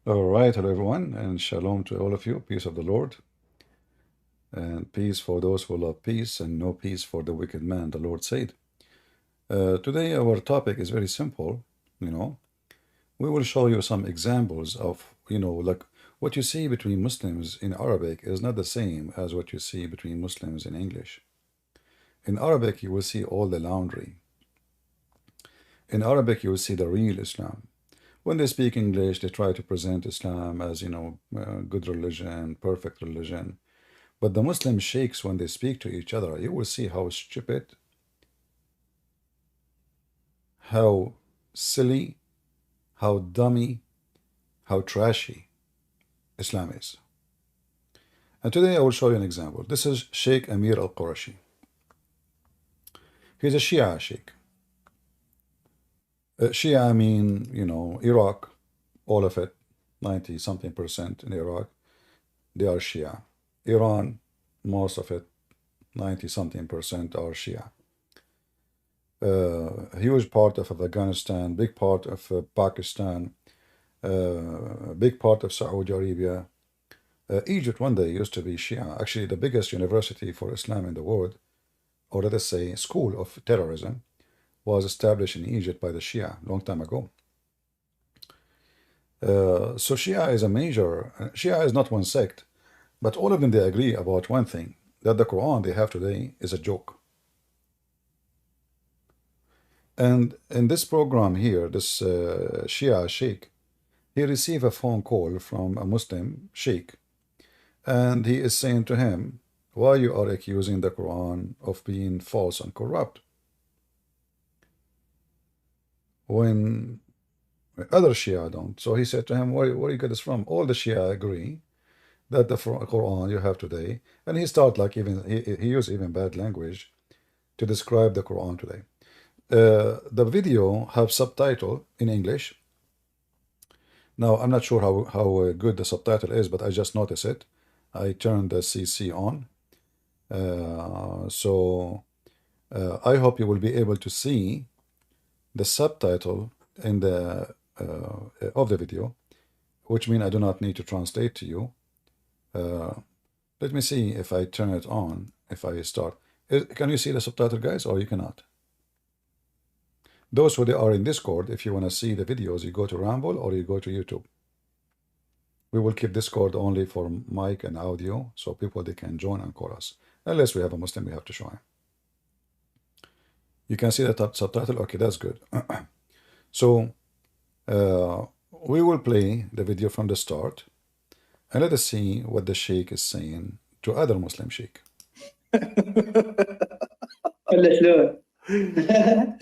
All right, hello everyone, and shalom to all of you. Peace of the Lord, and peace for those who love peace, and no peace for the wicked man, the Lord said. Today, our topic is very simple. You know, we will show you some examples of, like what you see between Muslims in Arabic is not the same as what you see between Muslims in English. In Arabic, you will see all the laundry. In Arabic, you will see the real Islam. When they speak English, they try to present Islam as, good religion, perfect religion. But the Muslim sheikhs, when they speak to each other, you will see how stupid, how silly, how dummy, how trashy Islam is. And today I will show you an example. This is Sheikh Amir al-Qurashi. He's a Shia sheikh. Shia, I mean, Iraq, all of it, 90 something percent in Iraq, they are Shia. Iran, most of it, 90 something percent are Shia. A huge part of Afghanistan, big part of Pakistan, big part of Saudi Arabia. Egypt one day used to be Shia. Actually, the biggest university for Islam in the world, or let us say school of terrorism, was established in Egypt by the Shia long time ago. So Shia is a major, Shia is not one sect, but all of them, they agree about one thing, that the Quran they have today is a joke. And in this program here, this Shia sheikh, he received a phone call from a Muslim sheikh, and he is saying to him, why you are accusing the Quran of being false and corrupt, when other Shia don't? So he said to him, where you get this from? All the Shia agree that the Quran you have today, and he started like he used even bad language to describe the Quran today. The video have subtitle in English. Now, I'm not sure how good the subtitle is, but I just noticed it. I turned the CC on. I hope you will be able to see the subtitle in the of the video, which means I do not need to translate to you. Let me see if I turn it on, if I start. Can you see the subtitle, guys, or you cannot? Those who are in Discord, if you want to see the videos, you go to Rumble or you go to YouTube. We will keep Discord only for mic and audio, so people, they can join and call us. Unless we have a Muslim, we have to show him. You can see the subtitle? Okay, that's good. So, we will play the video from the start, and let us see what the sheikh is saying to other Muslim sheikh. ولا شلون؟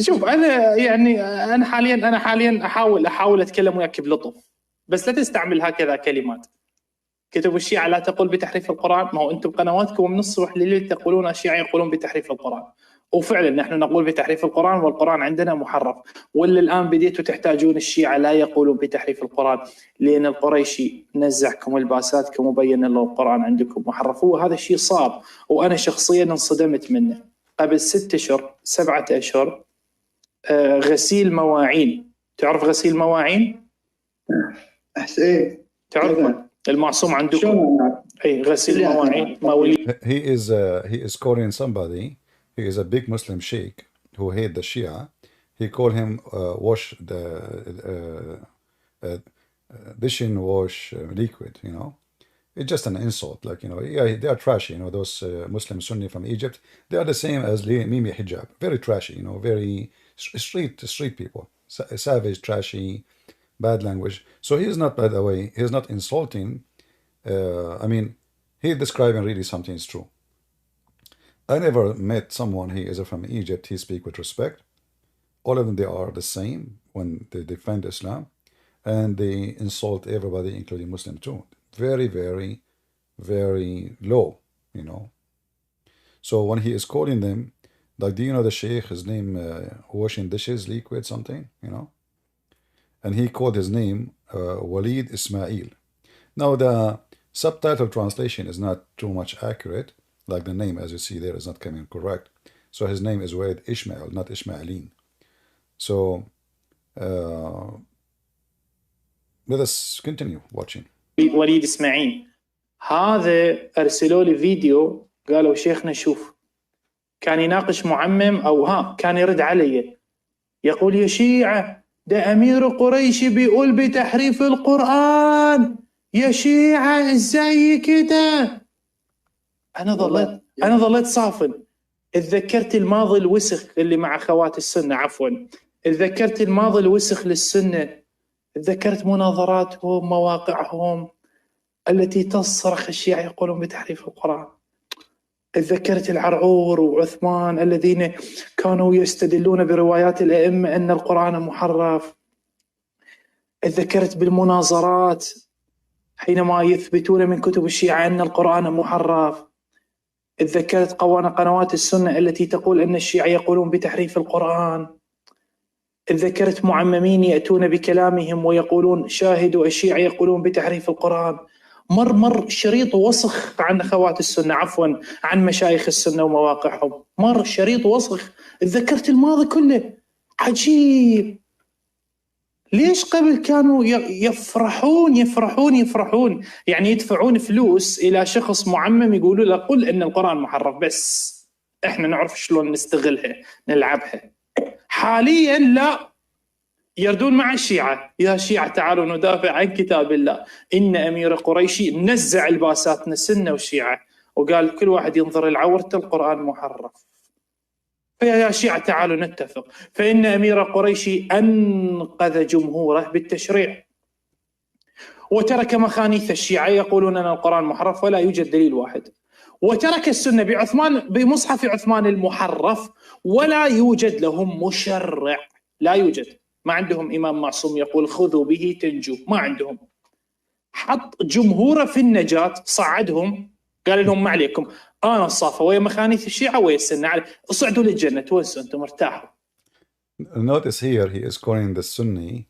شوف انا يعني انا حاليا احاول اتكلم وياك بلطف، بس لا تستعمل هكذا كلمات. كتب الشيعة لا تقول بتحريف القرآن، ما هو انتم بقنواتكم من الصبح لليل تقولون الشيعة يقولون بتحريف القرآن، وفعلا نحن نقول بتحريف القرآن، والقرآن عندنا محرف. ولا الآن بديتوا تحتاجون الشيعة لا يقولون بتحريف القرآن، لأن القريشي نزعكم لباساتكم وبين له القرآن عندكم محرف. وهذا الشيء صار، وأنا شخصيا انصدمت منه. قبل 6 أشهر 7 أشهر غسيل مواعين، تعرف غسيل مواعين؟ ايه تعرف المعصوم عندكم؟ اي غسيل مواعين مولي. He is calling somebody. He is a big Muslim sheikh who hate the Shia. He called him wash the dishing wash liquid. It's just an insult. Like, yeah, they are trashy. Those Muslim Sunni from Egypt, they are the same as Mimi Hijab. Very trashy. Very street people. Savage, trashy, bad language. So he is not, by the way, he is not insulting. I mean, he describing really something is true. I never met someone he is from Egypt, he speak with respect. All of them, they are the same when they defend Islam, and they insult everybody, including Muslim too. Very, very, very low, So when he is calling them, like, do you know the sheikh, his name, washing dishes, liquid, something, And he called his name Walid Ismail. Now, the subtitle translation is not too much accurate, like the name, as you see there, is not coming correct. So his name is Walid Ishmael, not Ishmaeline. So Let us continue watching. وليد اسماعيل هذا أرسلوا لي فيديو قالوا شيخنا شوف كان يناقش معمم أو كان يرد علي يقول يا شيعة ده أمير قريشي بيقول بتحريف القرآن يا شيعة ازاي كده. أنا ظليت صافن. اتذكرت الماضي الوسخ اللي مع أخوات السنة اتذكرت الماضي الوسخ للسنة، اتذكرت مناظراتهم مواقعهم التي تصرخ الشيعة يقولون بتحريف القرآن، اتذكرت العرعور وعثمان الذين كانوا يستدلون بروايات الأئمة أن القرآن محرف، اتذكرت بالمناظرات حينما يثبتون من كتب الشيعة أن القرآن محرف، اتذكرت قنوات السنة التي تقول أن الشيعة يقولون بتحريف القرآن، اتذكرت معممين يأتون بكلامهم ويقولون شاهدوا الشيعة يقولون بتحريف القرآن. مر شريط وسخ عن أخوات السنة عن مشايخ السنة ومواقعهم، مر شريط وسخ. اتذكرت الماضي كله. عجيب ليش قبل كانوا يفرحون يعني يدفعون فلوس إلى شخص معمم يقولوا له قل إن القرآن محرف بس إحنا نعرف شلون نستغلها نلعبها. حاليا لا، يردون مع الشيعة يا شيعة تعالوا ندافع عن كتاب الله. إن أمير قريشي نزع الباساتنا السنة والشيعة وقال كل واحد ينظر العورة القرآن محرف، فيا شيعة تعالوا نتفق. فإن أمير قريشي أنقذ جمهوره بالتشريع وترك مخانيث الشيعة يقولون أن القرآن محرف ولا يوجد دليل واحد، وترك السنة بمصحف عثمان المحرف ولا يوجد لهم مشرع، لا يوجد، ما عندهم إمام معصوم يقول خذوا به تنجو، ما عندهم. حط جمهوره في النجاة، صعدهم قال لهم ما عليكم، أنا الصافة ويا مخانيث الشيعة ويا السنة، اصعدوا للجنة وانسوا أنتم ارتاحوا. Notice here he is calling the Sunni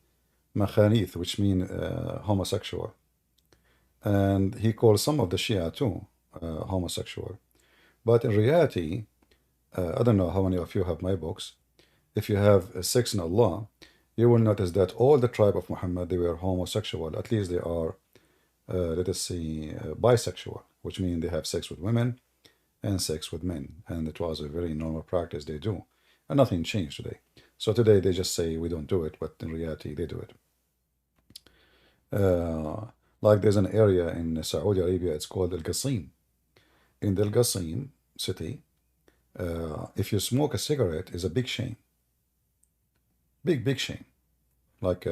makhanith, which mean homosexual, and he calls some of the Shia too homosexual. But in reality, I don't know how many of you have my books. If you have sex in Allah, you will notice that all the tribe of Muhammad, they were homosexual. At least they are, let us say, bisexual, which means they have sex with women and sex with men. And it was a very normal practice they do. And nothing changed today. So today they just say we don't do it, but in reality they do it. Like there's an area in Saudi Arabia, it's called Al-Qasim. In the Al-Qasim city, if you smoke a cigarette, is a big shame. Big shame. Like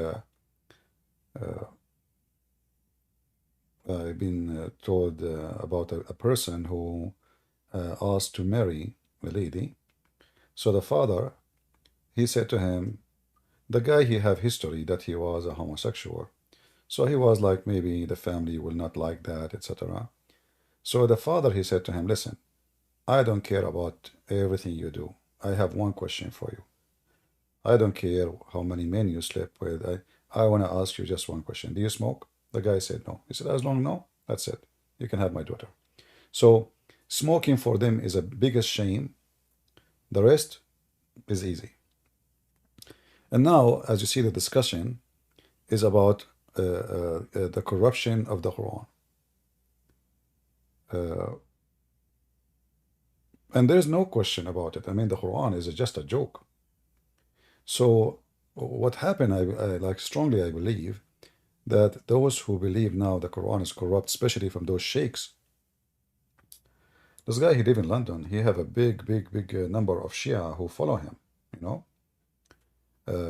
I've been told about a person who asked to marry a lady. So the father, he said to him, the guy, he have history that he was a homosexual. So he was like, maybe the family will not like that, etc. So the father, he said to him, listen, I don't care about everything you do. I have one question for you. I don't care how many men you sleep with. I want to ask you just one question. Do you smoke? The guy said no. He said, as long as no, that's it. You can have my daughter. So smoking for them is a biggest shame. The rest is easy. And now, as you see, the discussion is about the corruption of the Quran. And there's no question about it. I mean, the Quran is just a joke. So what happened, I strongly I believe that those who believe now the Quran is corrupt, especially from those sheikhs. This guy, he live in London. He have a big number of Shia who follow him, you know.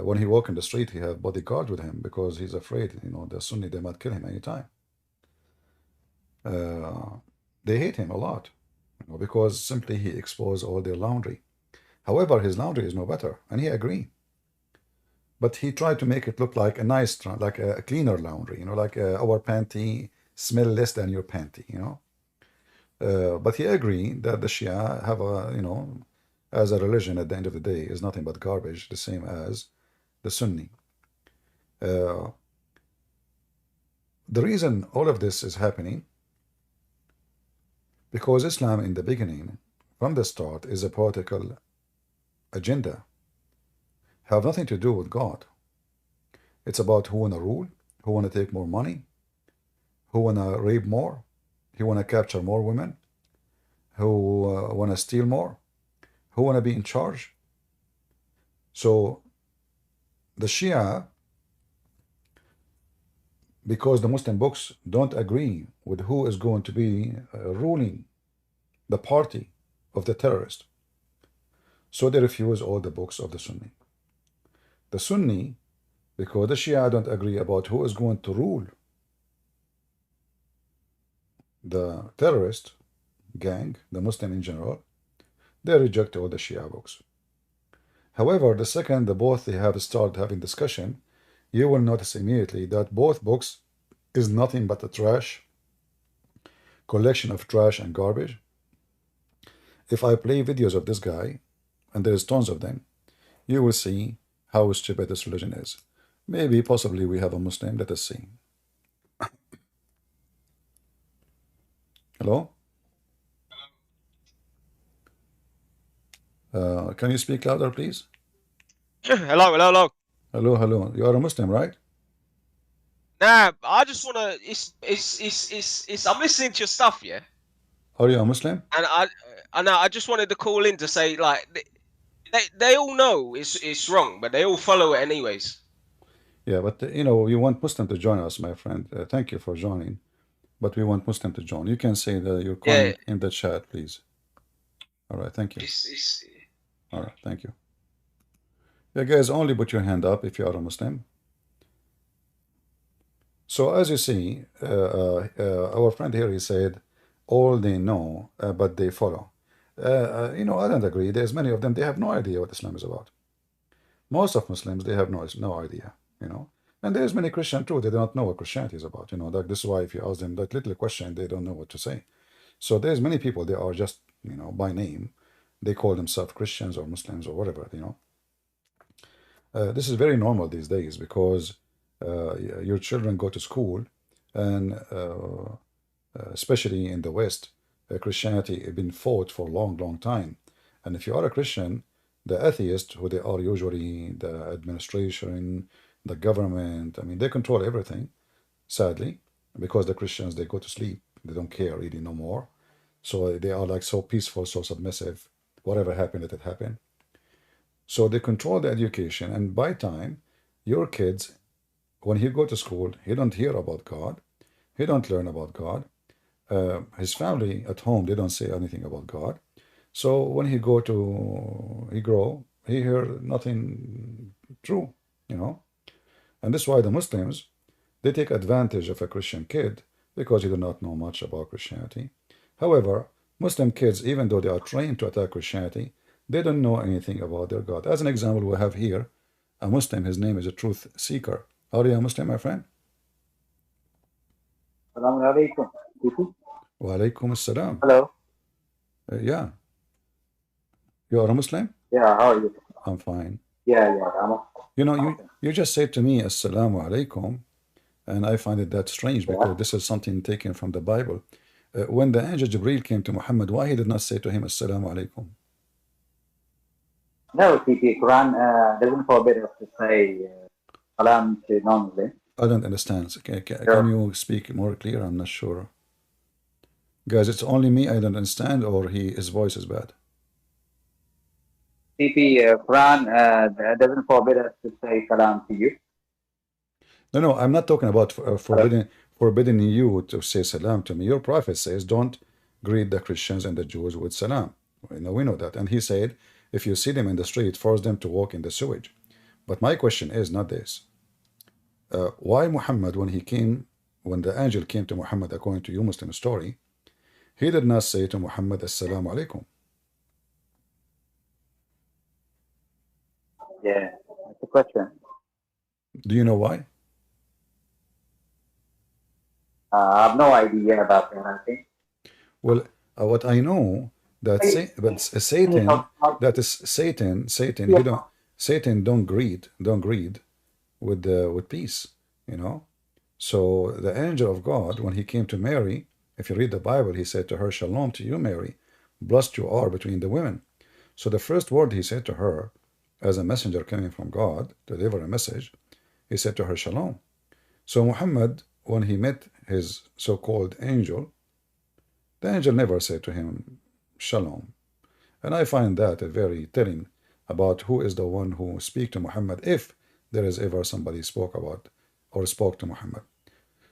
When he walk in the street, he have bodyguard with him because he's afraid, you know, the Sunni, they might kill him anytime. They hate him a lot, you know, because simply he exposed all their laundry. However, his laundry is no better, and he agree. But he tried to make it look like a nice, like a cleaner laundry, you know, like our panty smell less than your panty, you know. But he agreed that the Shia have a, you know, as a religion at the end of the day is nothing but garbage, the same as the Sunni. The reason all of this is happening, because Islam in the beginning, from the start, is a political agenda. Have nothing to do with God. It's about who wanna rule, who want to take more money, who want to rape more, who want to capture more women, who want to steal more, who want to be in charge. So the Shia, because the Muslim books don't agree with who is going to be ruling the party of the terrorist, so they refuse all the books of the Sunni. The Sunni, because the Shia don't agree about who is going to rule the terrorist gang, the Muslim in general, they reject all the Shia books. However, the second the both they have started having discussion, you will notice immediately that both books is nothing but a trash, collection of trash and garbage. If I play videos of this guy, and there's tons of them, you will see how stupid this religion is. Maybe, possibly, we have a Muslim. Let us see. Hello? Can you speak louder, please? Hello. Hello. You are a Muslim, right? Nah, I just wanna. It's. I'm listening to your stuff, yeah. Are you a Muslim? And I just wanted to call in to say, like, they all know it's wrong, but they all follow it anyways. Yeah, but you know, you want Muslim to join us, my friend. Thank you for joining, but we want Muslim to join. You can say your comment in the chat, please. All right, thank you. All right, thank you. Yeah, guys, only put your hand up if you are a Muslim. So as you see, our friend here, he said, all they know, but they follow. You know, I don't agree. There's many of them, they have no idea what Islam is about. Most of Muslims, they have no idea, you know. And there's many Christians too, they don't know what Christianity is about, you know. Like, this is why if you ask them that little question, they don't know what to say. So there's many people, they are just, you know, by name, they call themselves Christians or Muslims or whatever, you know. This is very normal these days because your children go to school, and especially in the West, Christianity has been fought for a long time. And if you are a Christian, the atheists, who they are usually the administration, the government, I mean, they control everything, sadly, because the Christians, they go to sleep. They don't care really no more. So they are like so peaceful, so submissive. Whatever happened, let it happen. So they control the education, and by time, your kids, when he go to school, he don't hear about God. He don't learn about God. His family at home, they don't say anything about God. So when he grow, he hear nothing true, you know. And this is why the Muslims, they take advantage of a Christian kid because he do not know much about Christianity. However, Muslim kids, even though they are trained to attack Christianity, they don't know anything about their God. As an example, we have here a Muslim, his name is a truth seeker. Are you a Muslim, my friend? Assalamu alaikum. Wa alaikum assalam. Hello. Yeah. You are a Muslim? Yeah, how are you? I'm fine. Yeah. You know, you just said to me, Assalamu alaikum, and I find it that strange because this is something taken from the Bible. When the angel Jibreel came to Muhammad, why he did not say to him, Assalamu alaikum? No, the Quran doesn't forbid us to say salam to non-Muslims. I don't understand. Can you speak more clear? I'm not sure. Guys, it's only me I don't understand, or his voice is bad? The Quran doesn't forbid us to say salam to you. No, I'm not talking about forbidding you to say salam to me. Your prophet says, don't greet the Christians and the Jews with salam. We know that. And he said, if you see them in the street, force them to walk in the sewage. But my question is not this. Why Muhammad, when the angel came to Muhammad, according to your Muslim story, he did not say to Muhammad, Assalamu alaikum? Yeah, that's a question. Do you know why? I have no idea about that, I think. Well, what I know that Satan don't greet with peace, you know. So the angel of God, when he came to Mary, if you read the Bible, he said to her, Shalom to you, Mary, blessed you are between the women. So the first word he said to her, as a messenger coming from God to deliver a message, he said to her, Shalom. So Muhammad, when he met his so-called angel, the angel never said to him, Shalom. And I find that a very telling about who is the one who speak to Muhammad, if there is ever somebody spoke about or spoke to Muhammad.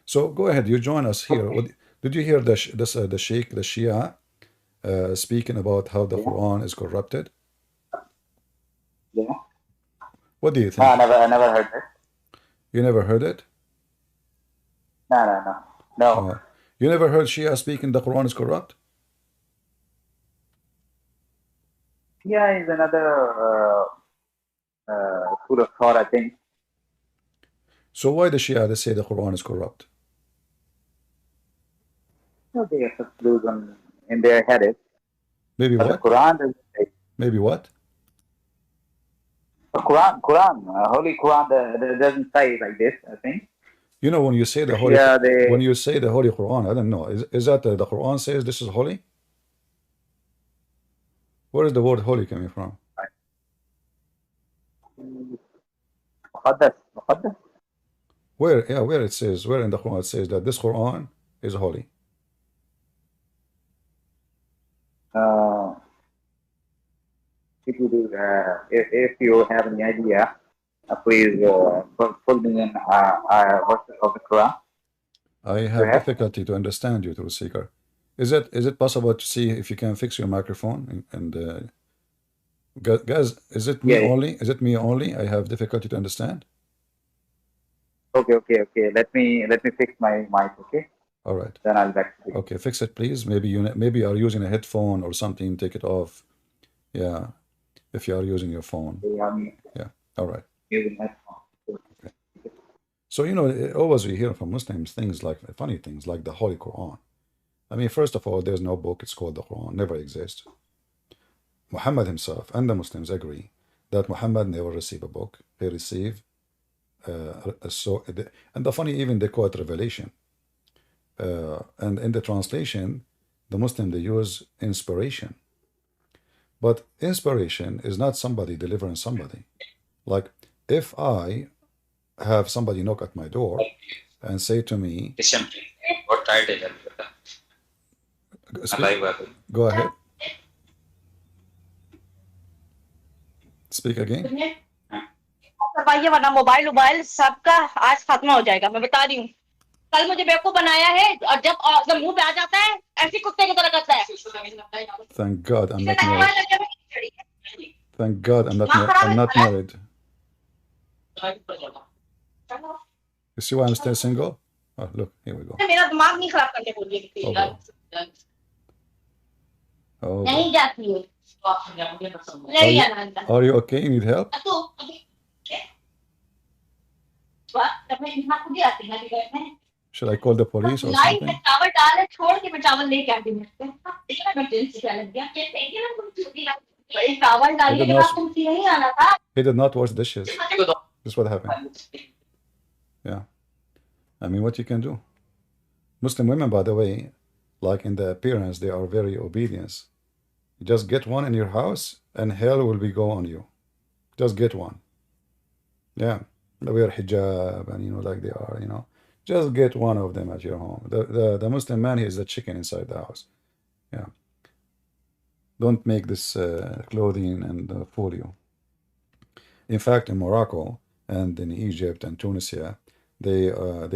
So go ahead, you join us here. Okay. Did you hear the Sheikh, the Shia, speaking about how the Yeah. Quran is corrupted? Yeah. What do you No, think? I never heard it. You never heard it? No. You never heard Shia speaking the Quran is corrupt? Shia is another school of thought, I think. So why the Shia they say the Quran is corrupt? So they have conclusion in their head. Maybe But what? the Quran doesn't say. Maybe what? The Quran, Holy Quran, doesn't say like this, I think. You know, when you say the holy, Yeah, they. when you say the Holy Quran, I don't know. Is that the Quran says this is holy? Where is the word holy coming from? Muqaddas. Where? Yeah, where it says, where in the Quran it says that this Quran is holy? If you do, if you have any idea, please put me in verses of the Quran. I have difficulty to understand you, Truth Seeker. Is it possible to see if you can fix your microphone and guys, is it me only? Is it me only? I have difficulty to understand. Okay. Let me fix my mic. Okay. All right. Then I'll back to you. Okay, fix it, please. Maybe you are using a headphone or something. Take it off. Yeah, if you are using your phone. Yeah. All right. Okay. So always we hear from Muslims things like funny things like the Holy Quran. I mean, first of all, there's no book. It's called the Quran. Never exists. Muhammad himself and the Muslims agree that Muhammad never received a book. He received and the funny, even they call it revelation. And in the translation, the Muslim, they use inspiration. But inspiration is not somebody delivering somebody. Like if I have somebody knock at my door and say to me, go ahead. Speak again. करवाइए वरना mobile सबका आज खत्म हो जाएगा मैं बता रही हूँ कल मुझे बेवकूफ बनाया है और जब मुंह पे आ जाता है ऐसी कुत्ते की तरह करता है Thank God I'm not married. Thank God I'm not married. You see why I'm still single? Oh, look, here we go. मेरा दिमाग नहीं खराब करने बोलिए Oh, नहीं जाती है are you okay? You need help? Should I call the police or something? He did not wash dishes. This is what happened. Yeah. I mean, what you can do. Muslim women, by the way, like in the appearance, they are very obedient. You just get one in your house and hell will be go on you. Just get one. Yeah. They wear hijab and, like they are, Just get one of them at your home. The Muslim man, he is the chicken inside the house. Yeah. Don't make this clothing and fool you. In fact, in Morocco and in Egypt and Tunisia, they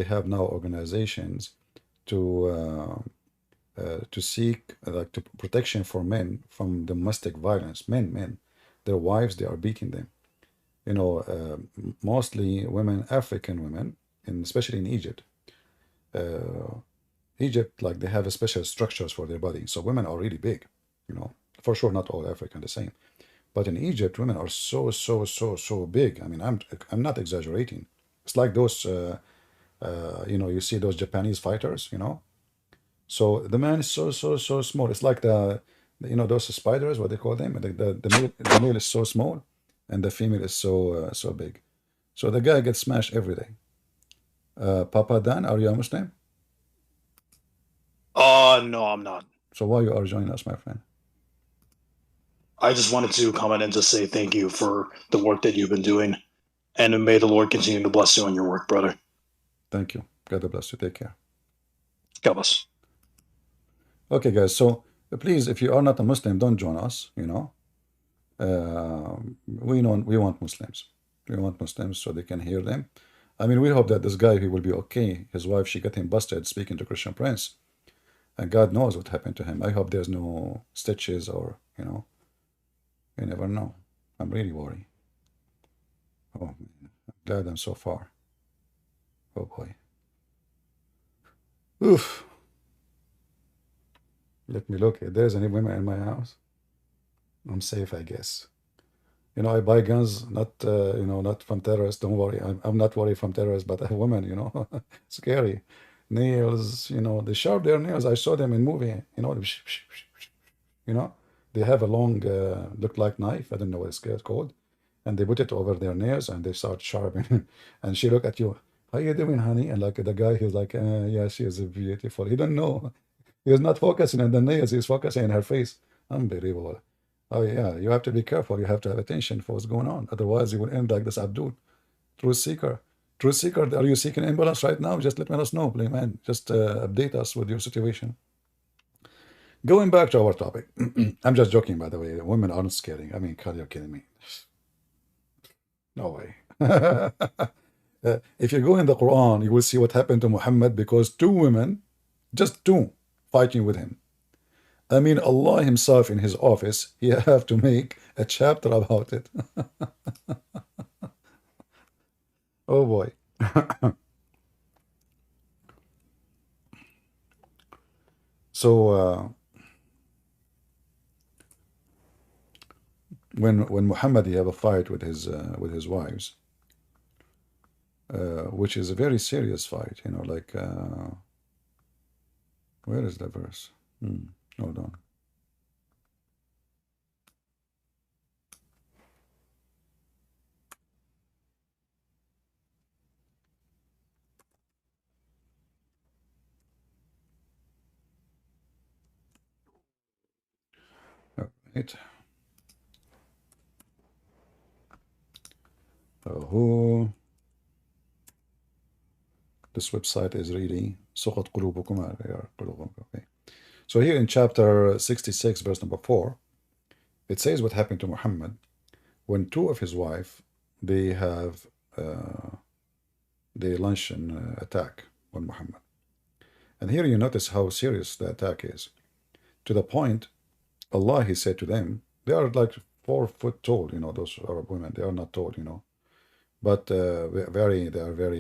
have now organizations to seek to protection for men from domestic violence. Men, their wives, they are beating them. Mostly women, African women, and especially in Egypt. Egypt, like they have a special structures for their body. So women are really big, For sure, not all African the same. But in Egypt, women are so big. I mean, I'm not exaggerating. It's like those, you see those Japanese fighters, So the man is so small. It's like those spiders, what they call them. The male is so small, and the female is so big. So the guy gets smashed every day. Papa Dan, are you a Muslim? No, I'm not. So why you are joining us, my friend? I just wanted to come in and just say thank you for the work that you've been doing, and may the Lord continue to bless you on your work, brother. Thank you. God bless you. Take care. God bless. Okay, guys. So please, if you are not a Muslim, don't join us. We want Muslims. We want Muslims so they can hear them. I mean, we hope that this guy, he will be okay. His wife, she got him busted speaking to Christian Prince. And God knows what happened to him. I hope there's no stitches or, you never know. I'm really worried. Oh, man. I'm glad I'm so far. Oh, boy. Oof. Let me look. If there's any women in my house, I'm safe, I guess. I buy guns, not, not from terrorists. Don't worry. I'm not worried from terrorists, but women, scary. Nails, they sharp their nails. I saw them in movie, they have a long, look like knife. I don't know what it's called. And they put it over their nails and they start sharpening. And she look at you, how you doing, honey? And like the guy, he's like, yeah, she is beautiful. He don't know. He's not focusing on the nails. He's focusing on her face. Unbelievable. Oh, yeah, you have to be careful. You have to have attention for what's going on. Otherwise, you will end like this Abdul. Truth seeker. Truth seeker, are you seeking ambulance right now? Just let us know, please, man. Just update us with your situation. Going back to our topic. I'm just joking, by the way. Women aren't scary. I mean, God, you're kidding me. No way. If you go in the Quran, you will see what happened to Muhammad because two women, just two, fighting with him. I mean, Allah himself in his office, he have to make a chapter about it. Oh boy. So when Muhammad he have a fight with his wives, which is a very serious fight, like where is the verse? Hold on. All right. Who? This website is really سقط قلوبكم. Okay. So here in chapter 66, verse number 4, it says what happened to Muhammad when two of his wife they have they launch an attack on Muhammad. And here you notice how serious the attack is. To the point, Allah, he said to them, they are like 4 foot tall, those Arab women. They are not tall, but they are very,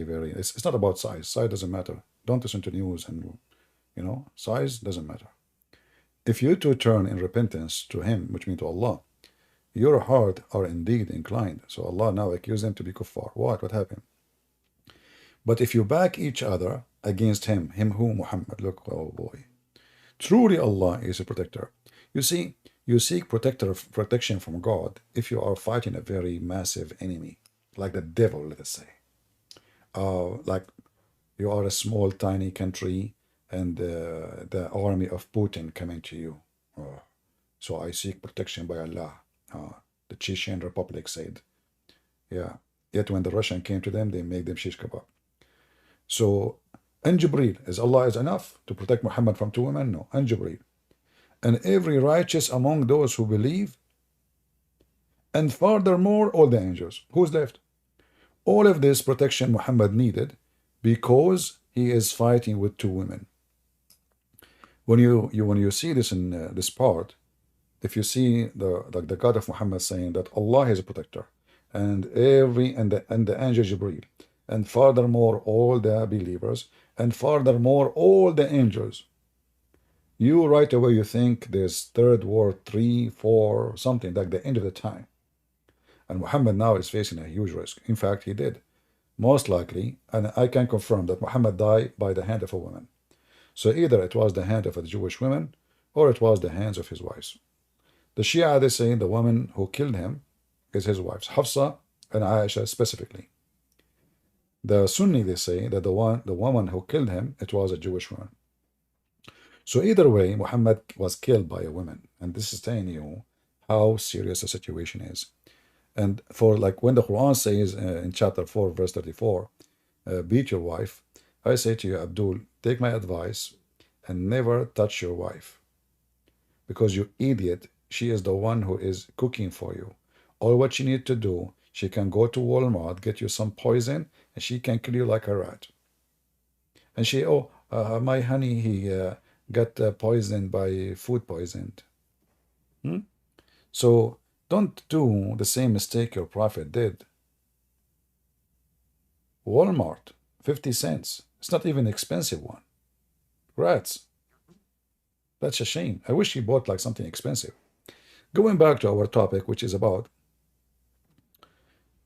very. It's not about size. Size doesn't matter. Don't listen to news and, size doesn't matter. If you two turn in repentance to Him, which means to Allah, your heart are indeed inclined. So Allah now accuse them to be kuffar. What happened? But if you back each other against Him who Muhammad, look, oh boy. Truly Allah is a protector. You see, you seek protection from God if you are fighting a very massive enemy, like the devil, let us say. Like you are a small, tiny country and the army of Putin coming to you. So I seek protection by Allah. The Chechen Republic said. Yeah. Yet when the Russian came to them, they made them shish kebab. So, and Jibreel, is Allah is enough to protect Muhammad from two women? No, and Jibreel. And every righteous among those who believe, and furthermore, all the angels. Who's left? All of this protection Muhammad needed because he is fighting with two women. When you see this in this part, if you see the God of Muhammad saying that Allah is a protector, and the angel Jibreel, and furthermore all the believers, and furthermore all the angels, you right away you think there's third world, 3, 4, something like the end of the time. And Muhammad now is facing a huge risk. In fact, he did. Most likely, and I can confirm that Muhammad died by the hand of a woman. So either it was the hand of a Jewish woman, or it was the hands of his wives. The Shia, they say the woman who killed him is his wives, Hafsa and Aisha specifically. The Sunni, they say that the woman who killed him, it was a Jewish woman. So either way, Muhammad was killed by a woman. And this is telling you how serious the situation is. And for like when the Quran says in chapter 4, verse 34, beat your wife, I say to you, Abdul, take my advice and never touch your wife. Because you idiot, she is the one who is cooking for you. All what she needs to do, she can go to Walmart, get you some poison, and she can kill you like a rat. And she, my honey, he got poisoned by food poisoned. So don't do the same mistake your prophet did. Walmart, 50 cents. It's not even an expensive one. Rats. That's a shame. I wish he bought like something expensive. Going back to our topic, which is about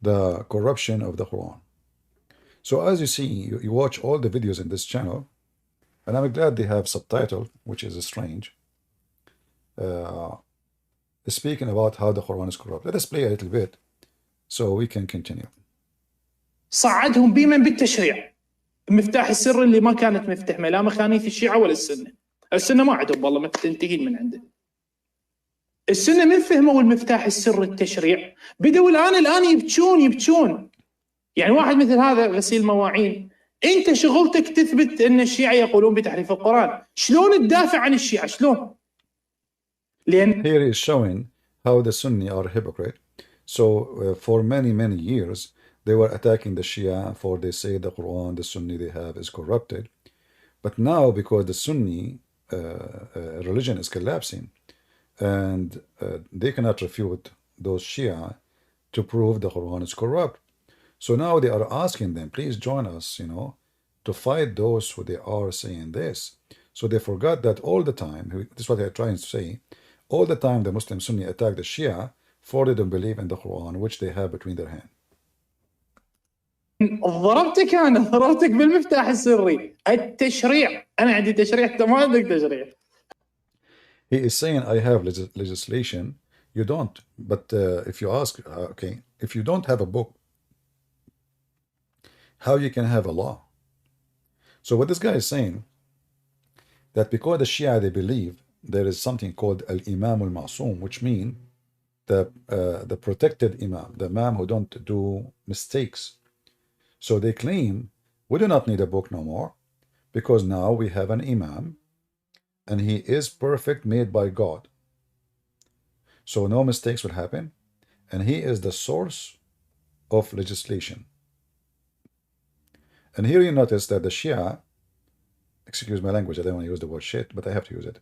the corruption of the Quran. So as you see, you watch all the videos in this channel, and I'm glad they have subtitle, which is strange, speaking about how the Quran is corrupt. Let us play a little bit so we can continue. صعدهم بمن بالتشريع المفتاح السري اللي ما كانت مفتحمه لا مخانيث الشيعة ولا السنة ما عندهم والله متنتهين من عنده. السنة من فهموا المفتاح السري التشريع بدوا الآن يبكون. يعني واحد مثل هذا غسيل مواعين، انت شغلتك تثبت ان الشيعة يقولون بتحريف القرآن، شلون تدافع عن الشيعة؟ شلون؟ لأن Here is showing how the Sunni are hypocrite. So for many years they were attacking the Shia, for they say the Quran, the Sunni they have is corrupted. But now because the Sunni religion is collapsing, and they cannot refute those Shia to prove the Quran is corrupt. So now they are asking them, please join us, to fight those who they are saying this. So they forgot that all the time, this is what they're trying to say, all the time the Muslim Sunni attack the Shia, for they don't believe in the Quran, which they have between their hands. ضربتك بالمفتاح السري التشريع. أنا عندي تشريع، أنت ما عندك تشريع. He is saying, I have legislation, you don't. But if you ask, okay, if you don't have a book, how you can have a law? So what this guy is saying, that because the Shia, they believe there is something called al-Imam al-Ma'soom, which means the protected Imam, the Imam who don't do mistakes. So they claim, we do not need a book no more, because now we have an Imam, and he is perfect, made by God. So no mistakes will happen, and he is the source of legislation. And here you notice that the Shia, excuse my language, I don't want to use the word shit, but I have to use it.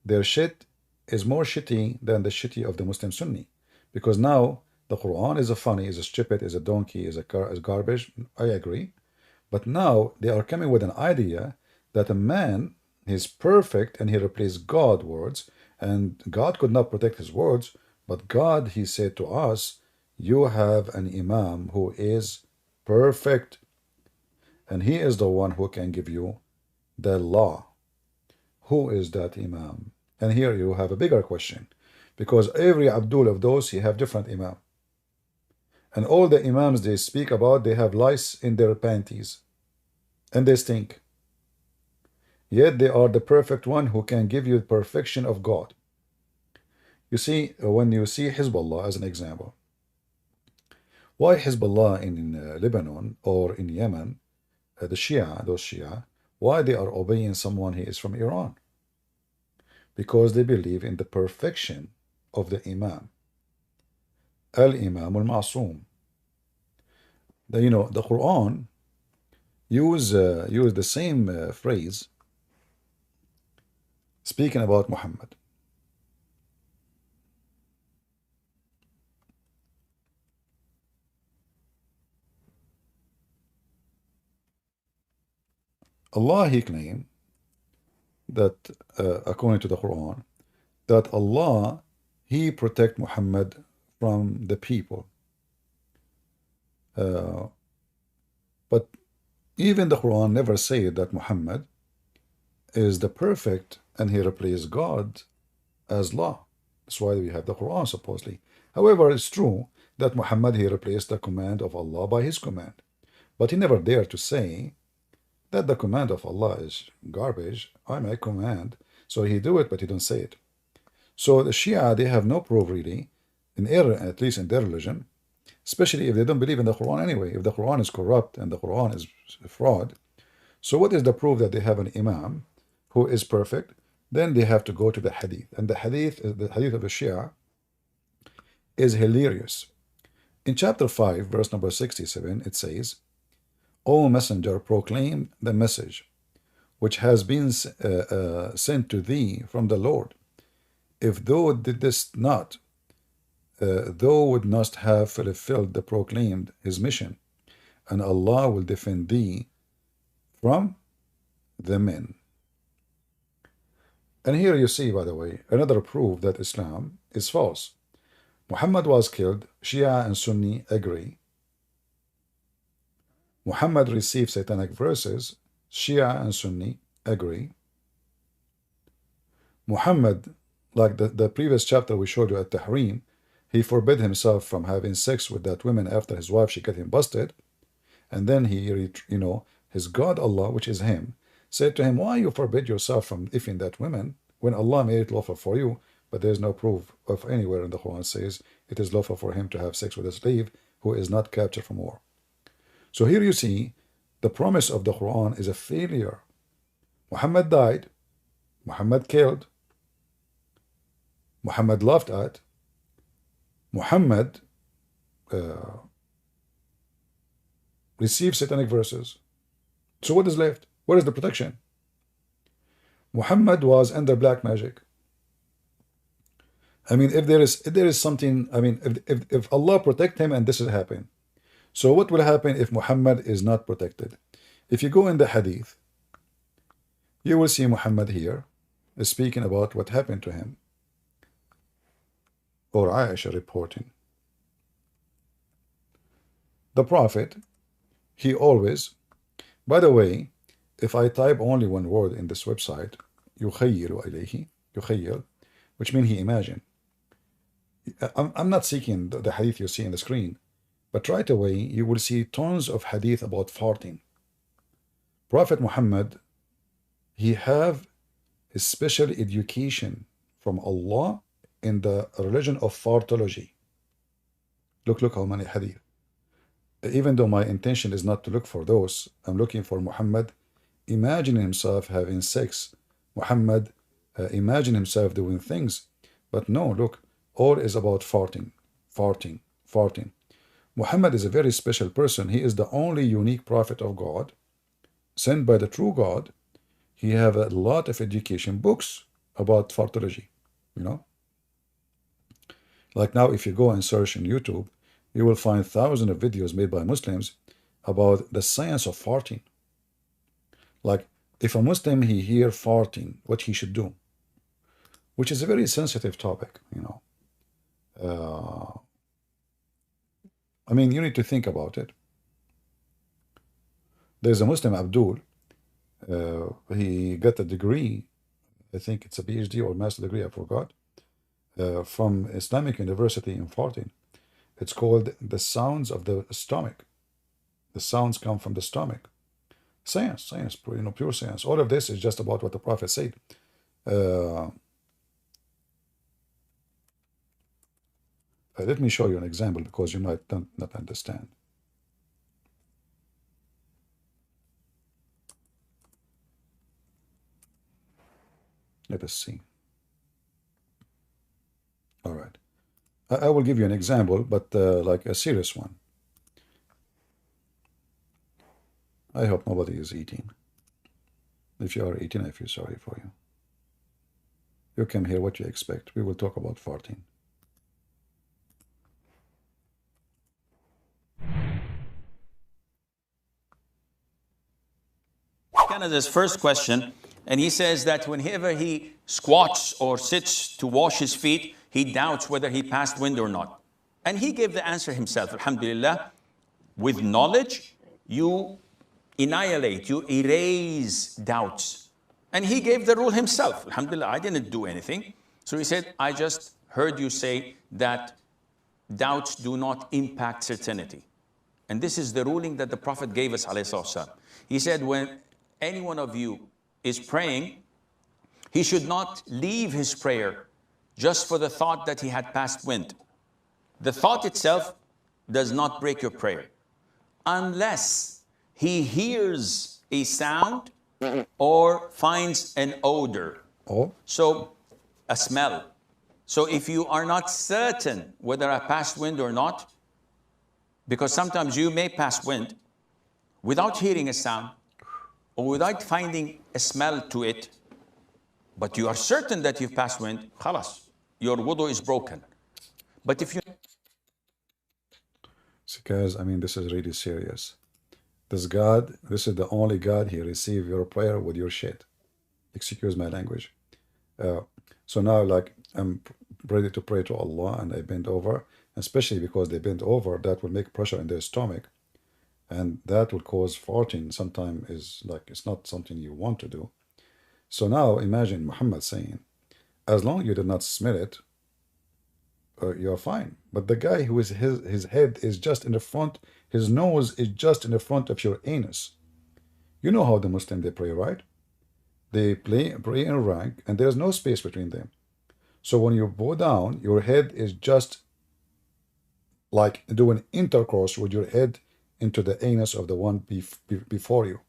Their shit is more shitty than the shitty of the Muslim Sunni, because now the Quran is a funny, is a stupid, is a donkey, is garbage. I agree. But now they are coming with an idea that a man is perfect and he replaced God's words, and God could not protect his words, but God, he said to us, you have an Imam who is perfect, and he is the one who can give you the law. Who is that Imam? And here you have a bigger question, because every Abdul of those, he have different Imam. And all the Imams they speak about, they have lice in their panties, and they stink. Yet they are the perfect one who can give you the perfection of God. You see, when you see Hezbollah as an example, why Hezbollah in Lebanon or in Yemen, the Shia, those Shia, why they are obeying someone who is from Iran? Because they believe in the perfection of the Imam. Al-Imam al-Ma'soom. The Quran use the same phrase speaking about Muhammad. Allah, he claimed that according to the Quran, that Allah, he protect Muhammad from the people. But even the Quran never said that Muhammad is the perfect and he replaced God as law. That's why we have the Quran supposedly. However, it's true that Muhammad, he replaced the command of Allah by his command. But he never dared to say that the command of Allah is garbage. I make command. So he do it, but he don't say it. So the Shia, they have no proof really, in error, at least in their religion, especially if they don't believe in the Quran anyway. If the Quran is corrupt and the Quran is fraud, So what is the proof that they have an imam who is perfect? Then they have to go to the hadith. And the hadith of the Shia is hilarious. In chapter 5, verse number 67, it says, O messenger, proclaim the message which has been sent to thee from the Lord. If thou didst not, thou would not have fulfilled the proclaimed his mission, and Allah will defend thee from the men. And here you see, by the way, another proof that Islam is false. Muhammad was killed. Shia and Sunni agree. Muhammad received satanic verses. Shia and Sunni agree. Muhammad, like the previous chapter we showed you at Tahrim, he forbid himself from having sex with that woman after his wife, she got him busted. And then he, his God Allah, which is him, said to him, why you forbid yourself from effing that woman when Allah made it lawful for you? But there's no proof of anywhere in the Quran says it is lawful for him to have sex with a slave who is not captured from war. So here you see the promise of the Quran is a failure. Muhammad died, Muhammad killed, Muhammad laughed at, Muhammad received satanic verses. So what is left? What is the protection? Muhammad was under black magic. I mean, if there is something, I mean, if Allah protect him and this has happened, so what will happen if Muhammad is not protected? If you go in the hadith, you will see Muhammad here is speaking about what happened to him, or Aisha reporting. The Prophet, he always, by the way, if I type only one word in this website, يُخَيِّلُ إِلَيْهِ, يُخَيِّل, which means he imagined. I'm not seeking the hadith you see on the screen, but right away you will see tons of hadith about farting. Prophet Muhammad, he have a special education from Allah in the religion of fartology. Look how many hadith. Even though my intention is not to look for those, I'm looking for Muhammad imagining himself having sex. Muhammad imagine himself doing things. But no, look, all is about farting, farting, farting. Muhammad is a very special person. He is the only unique prophet of God, sent by the true God. He have a lot of education books about fartology, Like now, if you go and search on YouTube, you will find thousands of videos made by Muslims about the science of farting. Like, if a Muslim, he hear farting, what he should do, which is a very sensitive topic, I mean, you need to think about it. There's a Muslim, Abdul, he got a degree, I think it's a PhD or master degree, I forgot, from Islamic University in farting. It's called the sounds of the stomach. The sounds come from the stomach. Science, pure science. All of this is just about what the Prophet said. Let me show you an example because you might not understand. Let us see. All right. I will give you an example, but like a serious one. I hope nobody is eating. If you are eating, I feel sorry for you. You came here, what you expect. We will talk about farting. Canada's first question, and he says that whenever he squats or sits to wash his feet, he doubts whether he passed wind or not. And he gave the answer himself, alhamdulillah. With knowledge, you annihilate, you erase doubts. And he gave the rule himself, alhamdulillah, I didn't do anything. So he said, I just heard you say that doubts do not impact certainty. And this is the ruling that the Prophet gave us, alayhi salatu. He said, when any one of you is praying, he should not leave his prayer just for the thought that he had passed wind. The thought itself does not break your prayer, unless he hears a sound or finds an odor. Oh, So, a smell. So if you are not certain whether I passed wind or not, because sometimes you may pass wind without hearing a sound or without finding a smell to it, but you are certain that you've passed wind, khalas, your wudu is broken. But if you guys, I mean, this is really serious. This God, this is the only God, he receive your prayer with your shit. Excuse my language. So now, like, I'm ready to pray to Allah, and I bend over, especially because they bend over, that will make pressure in their stomach, and that will cause farting. Sometimes is like it's not something you want to do. So now imagine Muhammad saying, as long as you did not smell it, you're fine. But the guy who is his head is just in the front, his nose is just in the front of your anus. You know how the Muslim they pray, right? They pray in a rank, and there's no space between them. So when you bow down, your head is just like doing intercourse with your head into the anus of the one before you.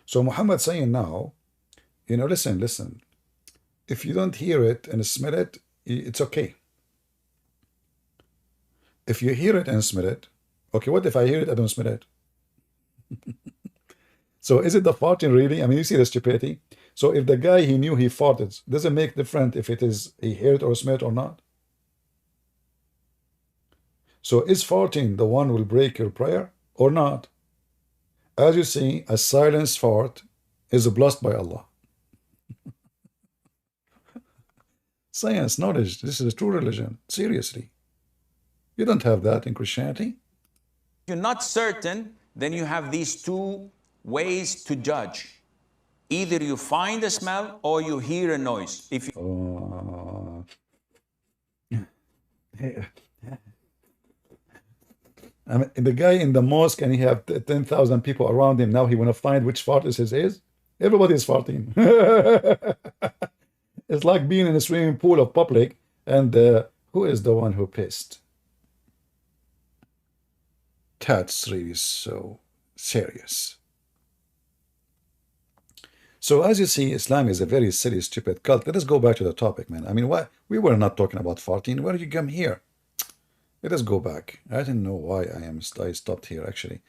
So Muhammad saying now, you know, listen. If you don't hear it and smell it, it's okay. If you hear it and smell it, okay, what if I hear it, I don't smell it? So is it the farting really? I mean, you see the stupidity? So if the guy he knew he farted, does it make difference if it is he heard it or smelled it or not? So is farting the one will break your prayer or not? As you see, a silenced fart is blessed by Allah. Science, knowledge, this is a true religion. Seriously. You don't have that in Christianity. you're not certain, then you have these two ways to judge. Either you find a smell or you hear a noise. If you I mean, the guy in the mosque and he have 10,000 people around him. Now he want to find which fart is his is. Everybody is farting. It's like being in a swimming pool of public and who is the one who pissed? That's really so serious. So as you see, Islam is a very silly, stupid cult. Let us go back to the topic, man. I mean, why we were not talking about farting. Where did you come here? Let us go back. I didn't know why I stopped here actually.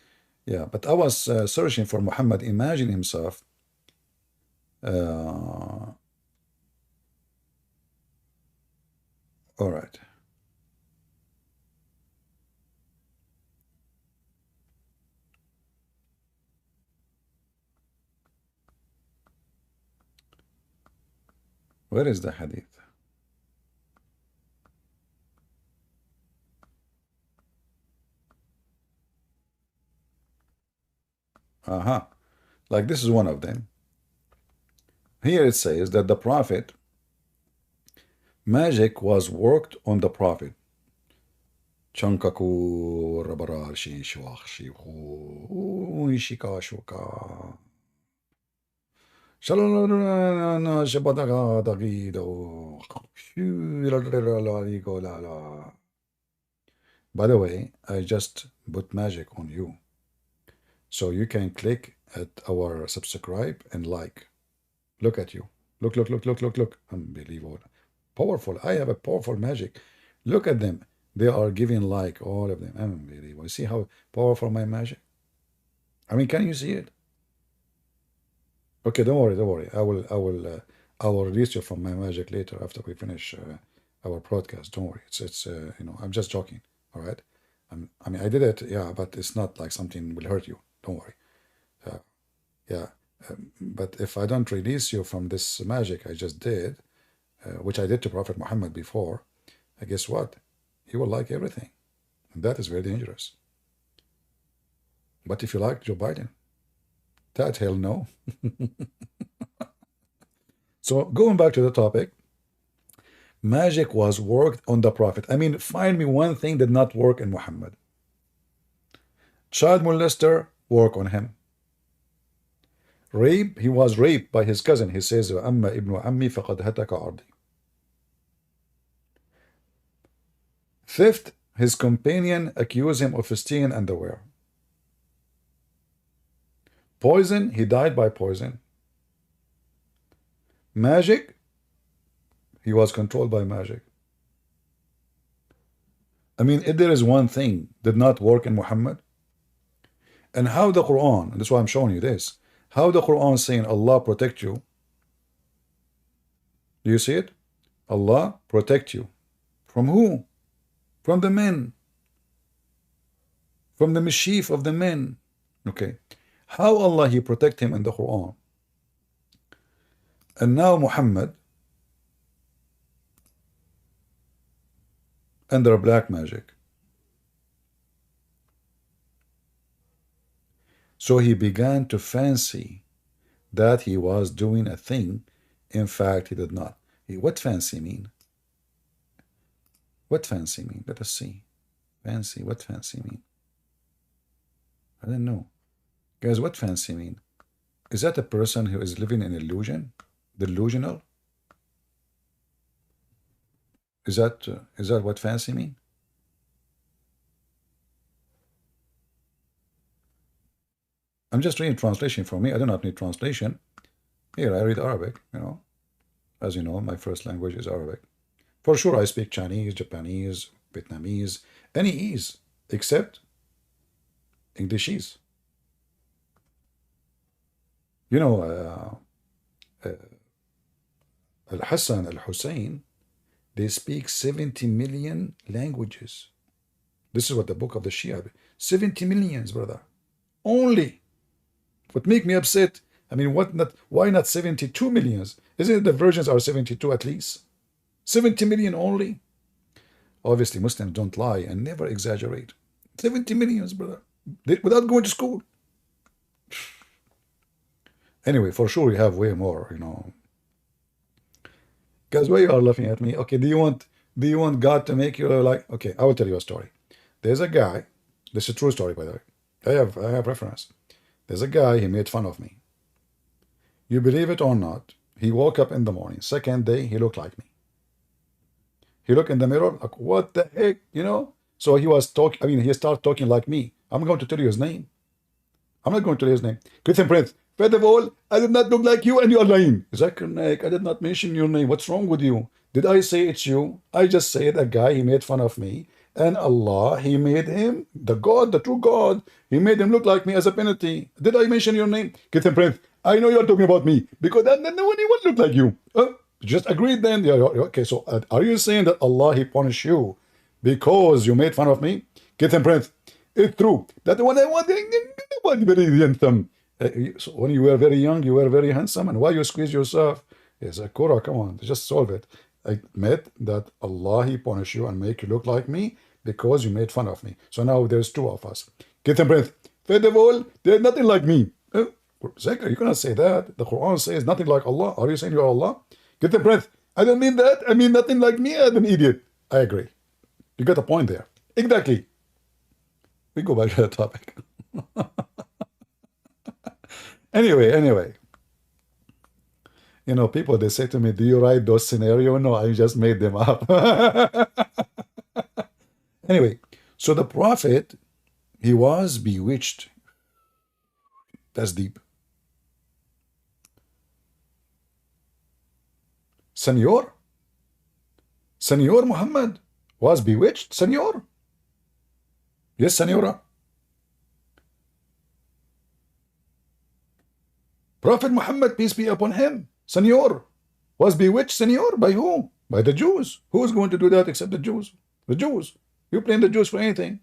Yeah, but I was searching for Muhammad. Imagine himself. All right. Where is the hadith? Like this is one of them. Here it says that the Prophet, magic was worked on the Prophet. Chankaku rabarar shi shwach shi hu shika shuka. Shalala shabadaga dagido. By the way, I just put magic on you. So you can click at our subscribe and like. Look at you. Look. Unbelievable. Powerful. I have a powerful magic. Look at them. They are giving like, all of them. Unbelievable. See how powerful my magic? I mean, can you see it? Okay, don't worry. I will release you from my magic later after we finish our broadcast. Don't worry. It's you know, I'm just joking. All right. I mean, I did it. Yeah, but it's not like something will hurt you. Don't worry. Yeah. But if I don't release you from this magic I just did, which I did to Prophet Muhammad before, guess what? He will like everything. And that is very dangerous. But if you like Joe Biden, that hell no. So going back to the topic, magic was worked on the Prophet. I mean, find me one thing did not work in Muhammad. Child molester, work on him. Rape, he was raped by his cousin. He says, "Amma ibn ammi faqad hataka ardi." Theft, his companion accused him of stealing underwear. Poison, he died by poison. Magic, he was controlled by magic. I mean, if there is one thing did not work in Muhammad, and how the Quran, and that's why I'm showing you this, how the Quran is saying Allah protect you. Do you see it? Allah protect you. From who? From the men. From the mischief of the men. Okay. How Allah he protect him in the Quran. And now Muhammad under black magic. So he began to fancy that he was doing a thing. In fact, he did not. What fancy mean? What fancy mean? Let us see. Fancy, what fancy mean? I don't know. Guys, what fancy mean? Is that a person who is living in illusion? Delusional? Is that what fancy mean? I'm just reading translation for me. I do not need translation. Here, I read Arabic, you know. As you know, my first language is Arabic. For sure, I speak Chinese, Japanese, Vietnamese, any ease, except Englishies. You know, Al-Hassan, Al-Hussein, they speak 70 million languages. This is what the book of the Shia, 70 millions, brother. Only. What make me upset, I mean, why not 72 millions? Isn't it the versions are 72 at least? 70 million only? Obviously, Muslims don't lie and never exaggerate. 70 millions, brother. Without going to school. Anyway, for sure, we have way more, you know. Guys, why you are laughing at me? Okay, do you want God to make you like, okay, I will tell you a story. There's a guy, this is a true story, by the way. I have reference. There's a guy, he made fun of me. You believe it or not, he woke up in the morning. Second day, he looked like me. He looked in the mirror, like, what the heck, you know? So he was talking, I mean, he started talking like me. I'm going to tell you his name. I'm not going to tell you his name. Christian Prince, first of all, I did not look like you and you are lying. Zakir Naik, I did not mention your name. What's wrong with you? Did I say it's you? I just said a guy, he made fun of me. And Allah, he made him, the God, the true God, he made him look like me as a penalty. Did I mention your name? Christian Prince, I know you're talking about me because then no one would look like you. Just agreed then. Yeah, okay, so are you saying that Allah, he punished you because you made fun of me? Christian Prince, it's true. That when I was very handsome. So when you were very young, you were very handsome. And why you squeeze yourself? Yes, Korah, come on, just solve it. I admit that Allah, he punished you and make you look like me because you made fun of me. So now there's two of us. Christian Prince, first of all, there's nothing like me. Zakir, you cannot say that. The Quran says nothing like Allah. Are you saying you are Allah? Christian Prince, I don't mean that. I mean nothing like me. I'm an idiot. I agree. You got a point there. Exactly. We go back to the topic. Anyway. You know, people, they say to me, do you write those scenarios? No, I just made them up. Anyway, so the Prophet, he was bewitched. That's deep. Senor Muhammad was bewitched. Senor. Yes, Senora. Prophet Muhammad, peace be upon him, Senor, was bewitched, Senor, by who? By the Jews. Who is going to do that except the Jews? The Jews. You blame the Jews for anything.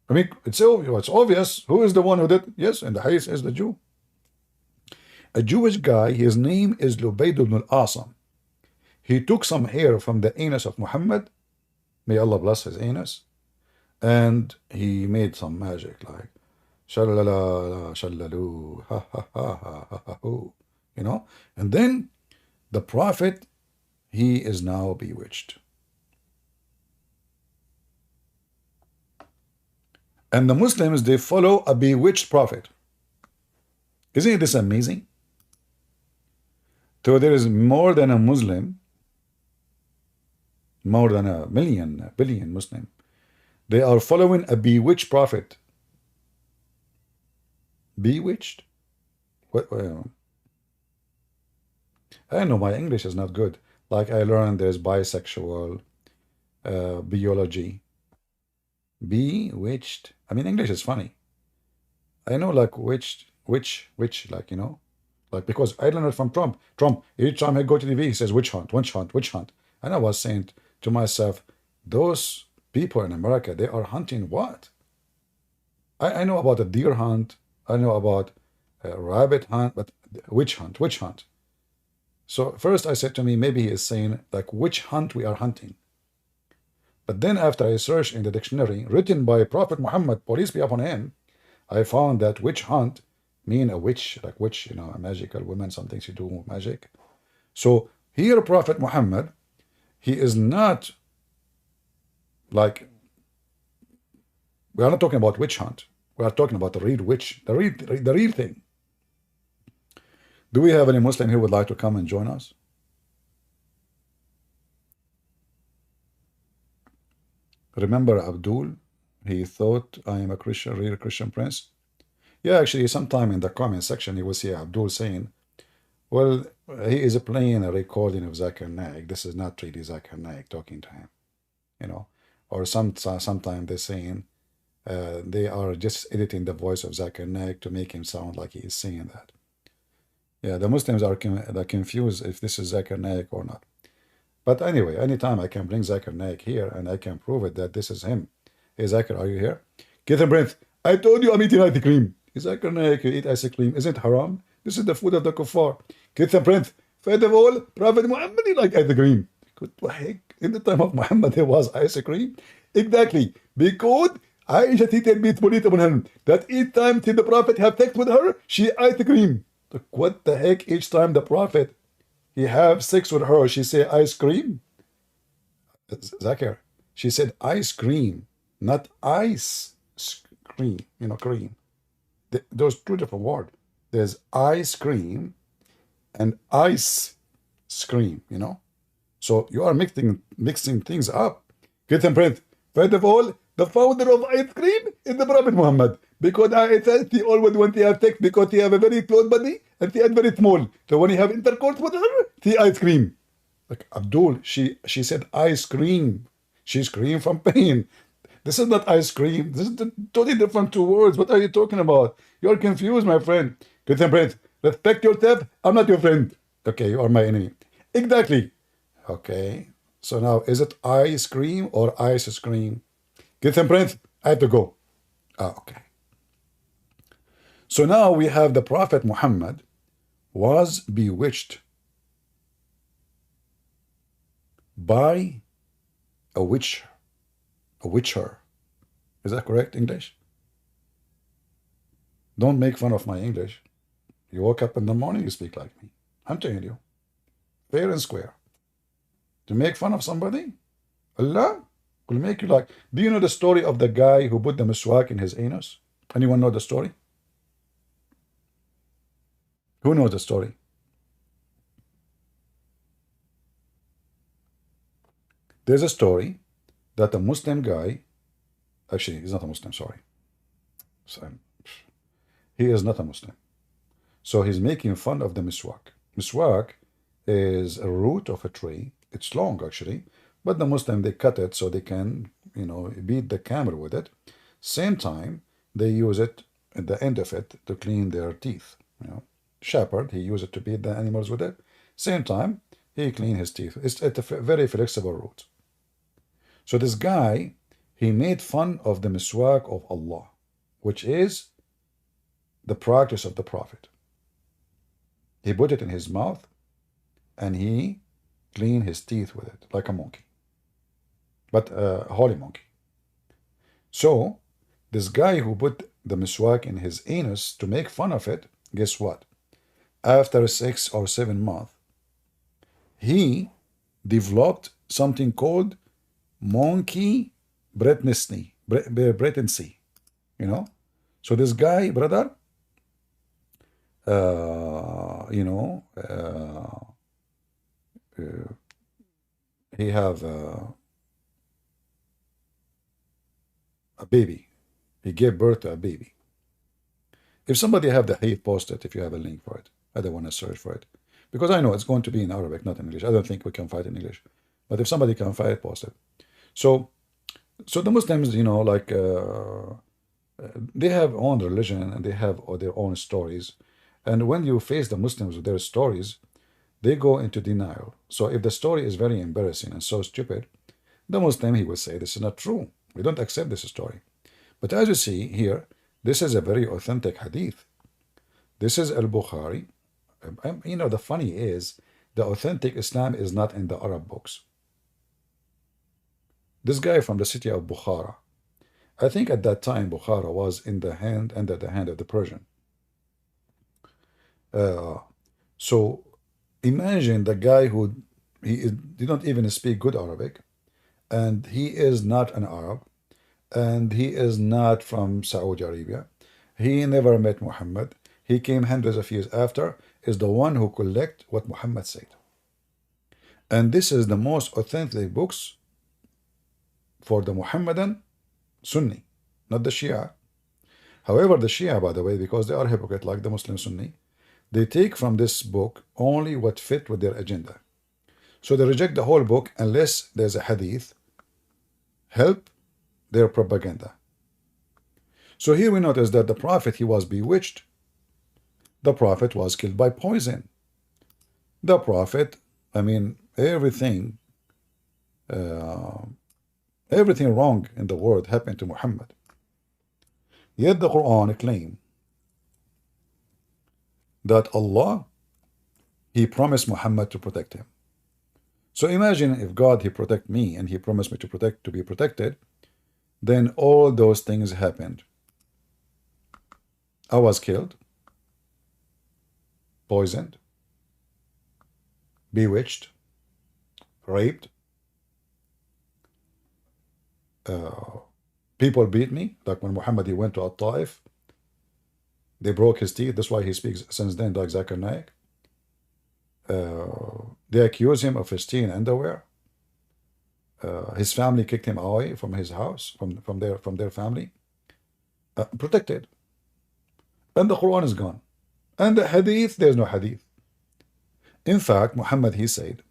I mean, it's obvious. Who is the one who did? Yes, and the hadith is the Jew. A Jewish guy, his name is Lubayd ibn al-Asam. He took some hair from the anus of Muhammad, may Allah bless his anus, and he made some magic like shalala shallalu ha ha ha ha ha ha, you know. And then the Prophet, he is now bewitched. And the Muslims, they follow a bewitched prophet. Isn't this amazing? So there is more than a Muslim, more than a billion Muslim. They are following a bewitched prophet. Bewitched? What? I know my English is not good. Like I learned there's bisexual, biology, bewitched. I mean, English is funny. I know like which, like, you know, like because I learned it from Trump. Trump, each time I go to TV, he says witch hunt, witch hunt, witch hunt. And I was saying to myself, those people in America, they are hunting what? I know about a deer hunt, I know about a rabbit hunt, but witch hunt, witch hunt. So first I said to me, maybe he is saying like which hunt we are hunting. But then after I searched in the dictionary written by Prophet Muhammad, peace be upon him, I found that witch hunt mean a witch, like witch, you know, a magical woman, something to do with magic. So here Prophet Muhammad, he is not like, we are not talking about witch hunt. We are talking about the real witch, the real thing. Do we have any Muslim who would like to come and join us? Remember Abdul? He thought I am a Christian, real Christian prince. Yeah, actually, sometime in the comment section, you will see Abdul saying, well, he is playing a recording of Zakir Naik. This is not really Zakir Naik talking to him, you know. Or sometimes they're saying they are just editing the voice of Zakir Naik to make him sound like he is saying that. Yeah, the Muslims are confused if this is Zakir Naik or not. But anyway, anytime I can bring Zakir Naik here and I can prove it that this is him. Hey, Zakir, are you here? Get a breath. I told you I'm eating ice cream. Zakir Naik, you eat ice cream. Isn't haram? This is the food of the kuffar. Get a breath. First of all, Prophet Muhammad like ice cream. What the heck? In the time of Muhammad, there was ice cream? Exactly. Because Aisha tell me that each time till the Prophet have sex with her, she ice cream. What the heck? Each time the Prophet he have sex with her, she say ice cream. Zakir, she said ice cream, not ice cream. You know, cream. Those two different words. There's ice cream and ice cream. You know, so you are mixing things up. Get them breath. First of all, the founder of ice cream is the Prophet Muhammad. Because I said he always want to have sex because he have a very close body and he is very small. So when he have intercourse with her, he ice cream. Like Abdul, she said ice cream. She screamed from pain. This is not ice cream. This is totally different two words. What are you talking about? You're confused, my friend. Get some breath. Respect yourself. I'm not your friend. Okay, you are my enemy. Exactly. Okay. So now, is it ice cream or ice cream? Get some breath. I have to go. Okay. So now we have the Prophet Muhammad was bewitched by a witcher. Is that correct English? Don't make fun of my English. You woke up in the morning, you speak like me. I'm telling you. Fair and square. To make fun of somebody? Allah will make you like... Do you know the story of the guy who put the miswak in his anus? Anyone know the story? Who knows the story? There's a story that a Muslim guy, actually, he's not a Muslim, sorry. So, he is not a Muslim. So he's making fun of the miswak. Miswak is a root of a tree. It's long, actually. But the Muslim, they cut it so they can, you know, beat the camel with it. Same time, they use it at the end of it to clean their teeth, you know. Shepherd, he used it to beat the animals with it. Same time, he cleaned his teeth. It's a very flexible root. So this guy, he made fun of the miswak of Allah, which is the practice of the Prophet. He put it in his mouth and he cleaned his teeth with it like a monkey, but a holy monkey. So this guy who put the miswak in his anus to make fun of it, guess what? After 6 or 7 months, he developed something called monkey breathnessy, you know. So this guy, brother, you know, he have a baby. He gave birth to a baby. If somebody have the hadith, post it if you have a link for it. I don't want to search for it. Because I know it's going to be in Arabic, not in English. I don't think we can fight in English. But if somebody can fight, post it. So the Muslims, you know, like they have own religion and they have their own stories. And when you face the Muslims with their stories, they go into denial. So if the story is very embarrassing and so stupid, the Muslim, he will say, this is not true. We don't accept this story. But as you see here, this is a very authentic hadith. This is al-Bukhari. You know, the funny is, the authentic Islam is not in the Arab books. This guy from the city of Bukhara, I think at that time Bukhara was under the hand of the Persian. So imagine the guy who did not even speak good Arabic, and he is not an Arab, and he is not from Saudi Arabia. He never met Muhammad. He came hundreds of years after, is the one who collect what Muhammad said. And this is the most authentic books for the Muhammadan Sunni, not the Shia. However, the Shia, by the way, because they are hypocrite like the Muslim Sunni, they take from this book only what fit with their agenda. So they reject the whole book unless there's a hadith help their propaganda. So here we notice that the Prophet, he was bewitched. The Prophet was killed by poison. The Prophet, I mean, everything wrong in the world happened to Muhammad. Yet the Quran claims that Allah, he promised Muhammad to protect him. So imagine if God, he protect me and he promised me to be protected, then all those things happened. I was killed, poisoned, bewitched, raped, people beat me, like when Muhammad, he went to At-Taif, they broke his teeth. That's why he speaks since then like Zakir Naik. They accuse him of stealing underwear. His family kicked him away from his house, from their family. Protected. And the Quran is gone. And the hadith, there's no hadith. In fact, Muhammad, he said,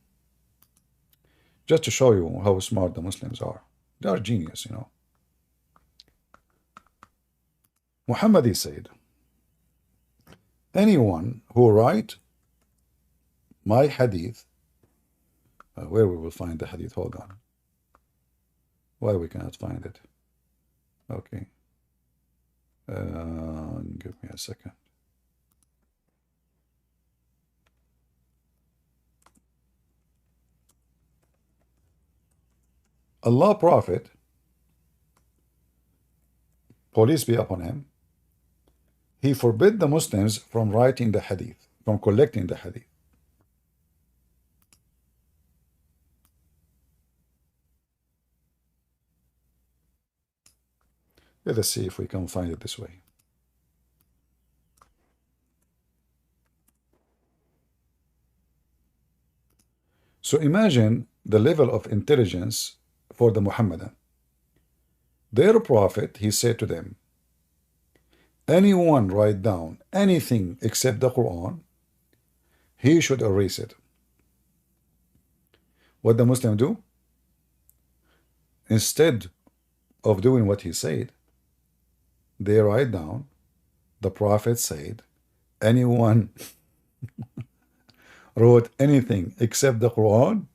just to show you how smart the Muslims are. They are genius, you know. Muhammad, he said, anyone who write my hadith, where we will find the hadith, hold on. Why we cannot find it? Okay. Give me a second. Allah Prophet, police be upon him, he forbid the Muslims from writing the hadith, from collecting the hadith. Let us see if we can find it this way. So imagine the level of intelligence for the Muhammadan. Their prophet, he said to them, anyone write down anything except the Quran, he should erase it. What the Muslim do? Instead of doing what he said, they write down, the Prophet said, anyone wrote anything except the Quran,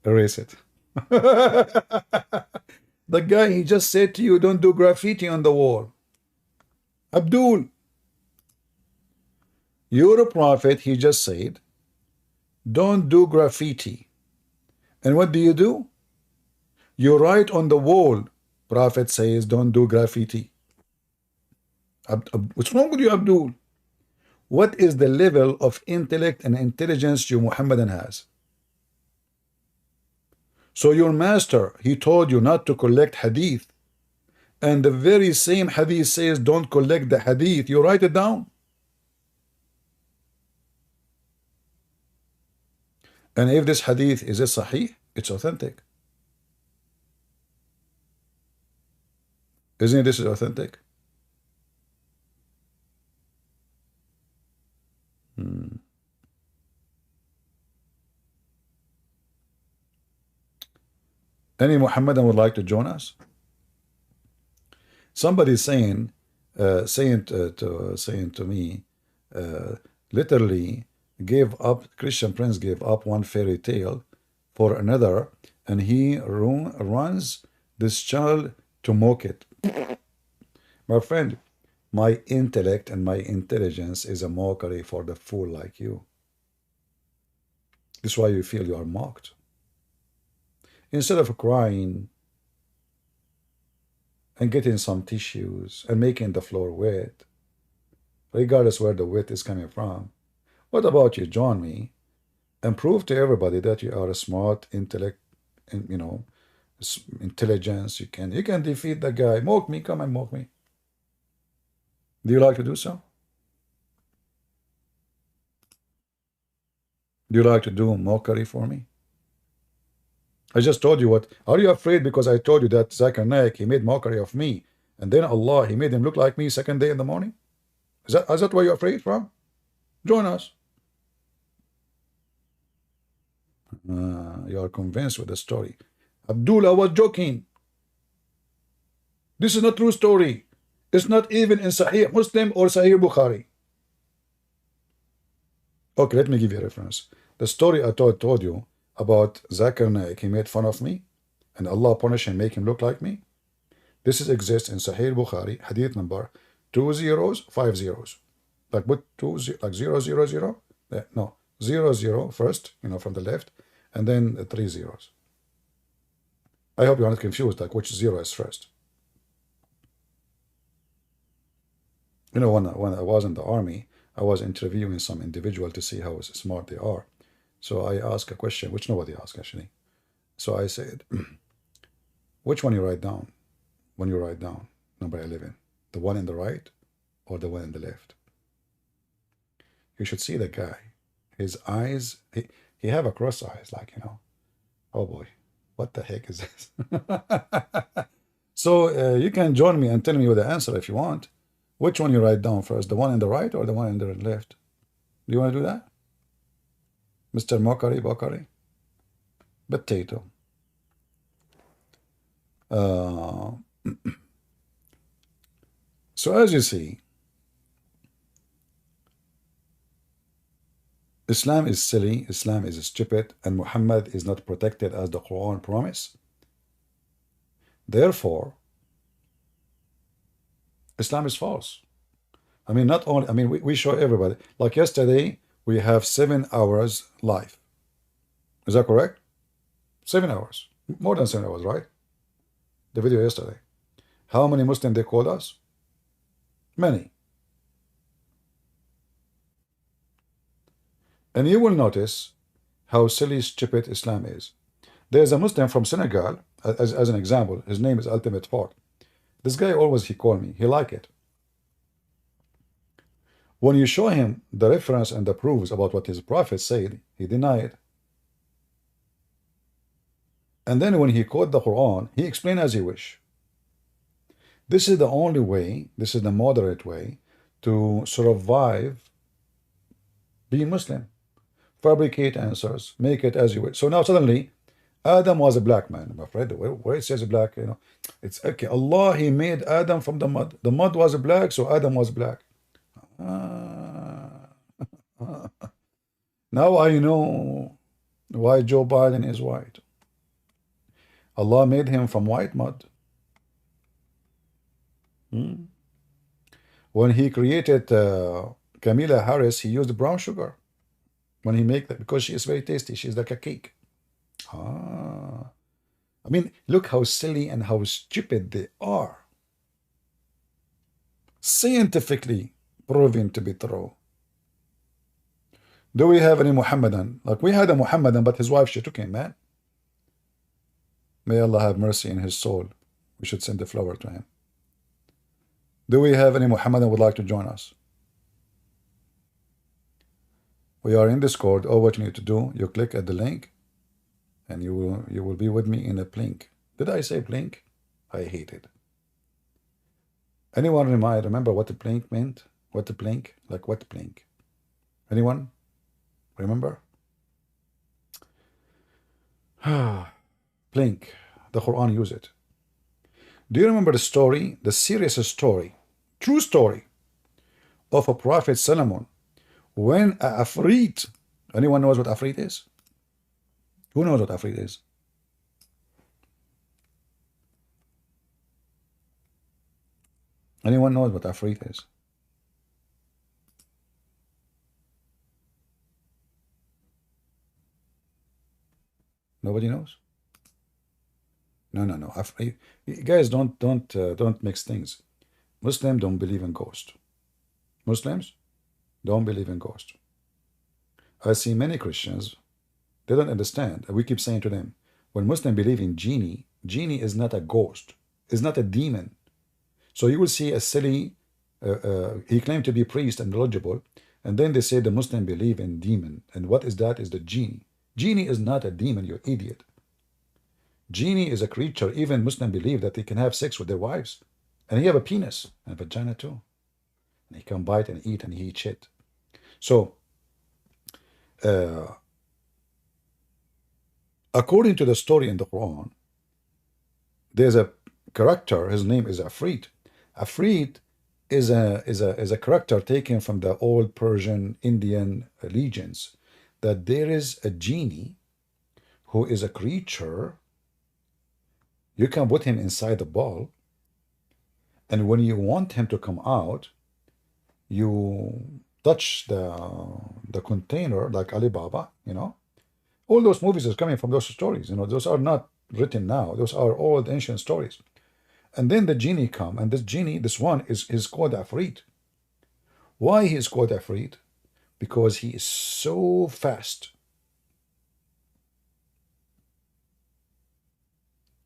erase it. The guy, he just said to you, don't do graffiti on the wall. Abdul, you're a prophet, he just said, don't do graffiti. And what do? You write on the wall, Prophet says, don't do graffiti. What's wrong with you, Abdul? What is the level of intellect and intelligence you Muhammadan has? So your master, he told you not to collect hadith, and the very same hadith says don't collect the hadith. You write it down. And if this hadith is a sahih, it's authentic. Isn't this authentic? Any Muhammadan would like to join us? Somebody saying to me, literally gave up. Christian Prince gave up one fairy tale for another, and he runs this channel to mock it. My friend, my intellect and my intelligence is a mockery for the fool like you. This is why you feel you are mocked. Instead of crying and getting some tissues and making the floor wet, regardless where the wet is coming from, what about you join me and prove to everybody that you are a smart intellect and intelligence. You can defeat the guy. Mock me, come and mock me. Do you like to do so? Do you like to do mockery for me? I just told you what. Are you afraid because I told you that Zakir Naik, he made mockery of me, and then Allah, he made him look like me second day in the morning? Is that why you're afraid from? Join us. You are convinced with the story. Abdullah was joking. This is not true story. It's not even in Sahih Muslim or Sahih Bukhari. Okay, let me give you a reference. The story I told you about Zakir Naik, he made fun of me, and Allah punished him, make him look like me. This exists in Sahih Bukhari, hadith number 2 zeros, 5 zeros. Like put 2 like 0 0 0. No, 0 0 first, from the left, and then 3 zeros. I hope you're not confused, like which zero is first. When I was in the army, I was interviewing some individual to see how smart they are. So I asked a question, which nobody asked actually. So I said, which one you write down when you write down number 11? The one in the right or the one in the left? You should see the guy. His eyes, he have a cross eyes, like, oh boy, what the heck is this? So you can join me and tell me the answer if you want. Which one you write down first, the one in the right or the one in the left? Do you want to do that? Mr. Bakari? Potato. So as you see, Islam is silly, Islam is stupid, and Muhammad is not protected as the Quran promise. Therefore, Islam is false. Not only, we show everybody. Like yesterday, we have 7 hours live. Is that correct? 7 hours. More than 7 hours, right? The video yesterday. How many Muslims they called us? Many. And you will notice how silly, stupid Islam is. There's a Muslim from Senegal, as an example. His name is Ultimate Fort. This guy always, he called me. He like it. When you show him the reference and the proofs about what his prophet said, he deny it. And then when he quote the Quran, he explain as he wish. This is the only way, this is the moderate way to survive being Muslim. Fabricate answers, make it as you wish. So now suddenly, Adam was a black man. I'm afraid where it says black, it's okay. Allah, he made Adam from the mud. The mud was black, so Adam was black. Now I know why Joe Biden is white. Allah made him from white mud. When he created Kamala Harris, he used brown sugar. When he make that, because she is very tasty. She's like a cake. Look how silly and how stupid they are. Scientifically proven to be true. Do we have any Muhammadan? Like we had a Muhammadan, but his wife, she took him, man. May Allah have mercy in his soul. We should send a flower to him. Do we have any Muhammadan would like to join us? We are in Discord. All what you need to do, you click at the link, and you will be with me in a plink. Did I say plink? I hate it. Anyone remember what the plink meant? What the plink? Like what plink? Anyone remember? Plink. the Quran use it. Do you remember the story, the serious story, true story of a Prophet Solomon when a Afrit, anyone knows what Afrit is? Who knows what Afrit is? Anyone knows what Afrit is? Nobody knows? No. You guys don't mix things. Muslims don't believe in ghosts. Muslims don't believe in ghosts. I see many Christians, they don't understand. We keep saying to them, when Muslims believe in genie, genie is not a ghost, is not a demon. So you will see a silly, he claimed to be priest and knowledgeable, and then they say the Muslim believe in demon. And what is that? Is the genie. Genie is not a demon, you idiot. Genie is a creature. Even Muslims believe that they can have sex with their wives. And he have a penis and a vagina too. And he can bite and eat and he eat shit. So, according to the story in the Quran, there's a character, his name is Afrit. Afrit is a character taken from the old Persian Indian legends, that there is a genie who is a creature. You can put him inside the ball, and when you want him to come out, you touch the container like Alibaba, you know. All those movies are coming from those stories, you know. Those are not written now. Those are old ancient stories. And then the genie come, and this genie, this one is called Afrit. Why he is called Afrit? Because he is so fast.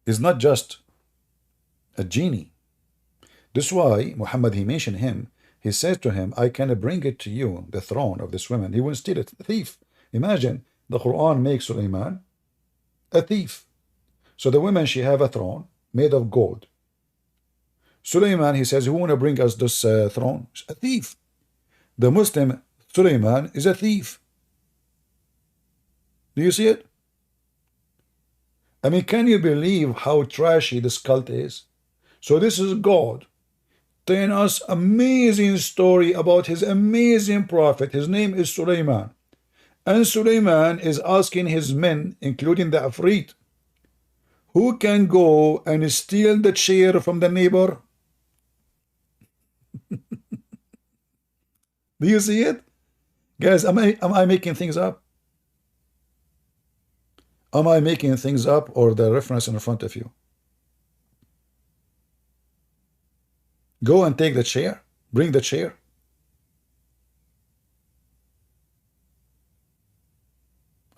He's not just a genie. This is why Muhammad, he mentioned him. He says to him, I can bring it to you, the throne of this woman. He won't steal it. A thief. Imagine, the Quran makes Sulaiman a thief. So the woman, she have a throne made of gold. Sulaiman, he says, who want to bring us this throne? A thief. The Muslim Sulaiman is a thief. Do you see it? I mean, can you believe how trashy this cult is? So this is God telling us amazing story about his amazing prophet. His name is Sulaiman. And Sulaiman is asking his men, including the Afrit, who can go and steal the chair from the neighbor? Do you see it? Guys, am I making things up? Am I making things up, or the reference in front of you? Go and take the chair. Bring the chair.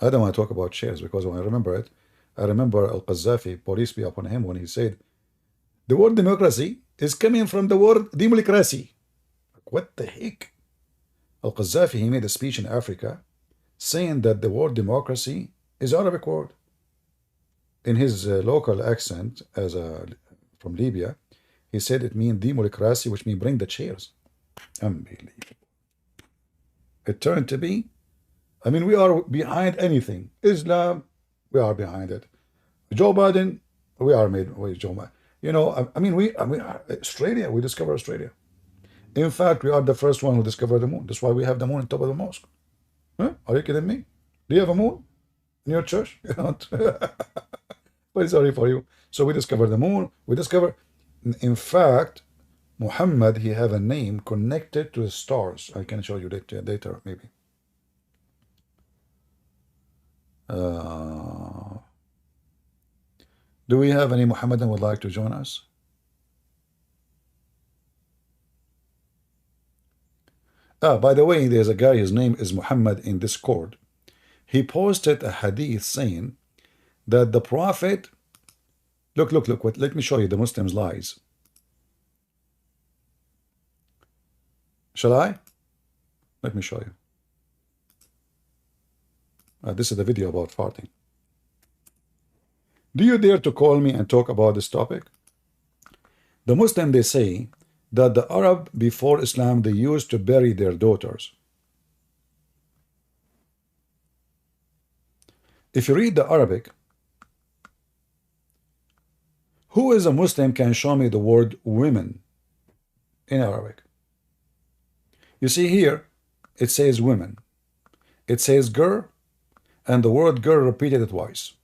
I don't want to talk about chairs, because when I remember it, I remember Al-Qaddafi, police be upon him, when he said, the word democracy is coming from the word democracy. What the heck? Al-Qaddafi, he made a speech in Africa saying that the word democracy is Arabic word. In his local accent, from Libya, he said it means democracy, which means bring the chairs. Unbelievable. It turned to be, I mean, we are behind anything. Islam, we are behind it. Joe Biden, we are made with Joe Biden. You know, I mean, Australia, we discovered Australia. In fact, we are the first one who discovered the moon. That's why we have the moon on top of the mosque. Huh? Are you kidding me? Do you have a moon in your church? You don't. But sorry for you. So we discovered the moon. We discovered, in fact, Muhammad, he have a name connected to the stars. I can show you that later, maybe. Do we have any Muhammadan would like to join us? By the way, there's a guy, his name is Muhammad in Discord. He posted a hadith saying that the Prophet, look, let me show you the Muslims' lies. Shall I? Let me show you. This is the video about farting. Do you dare to call me and talk about this topic? The Muslim, they say that the Arab before Islam, they used to bury their daughters. If you read the Arabic, Who is a Muslim can show me the word women in Arabic? You see here, it says women. It says girl, and the word girl repeated twice.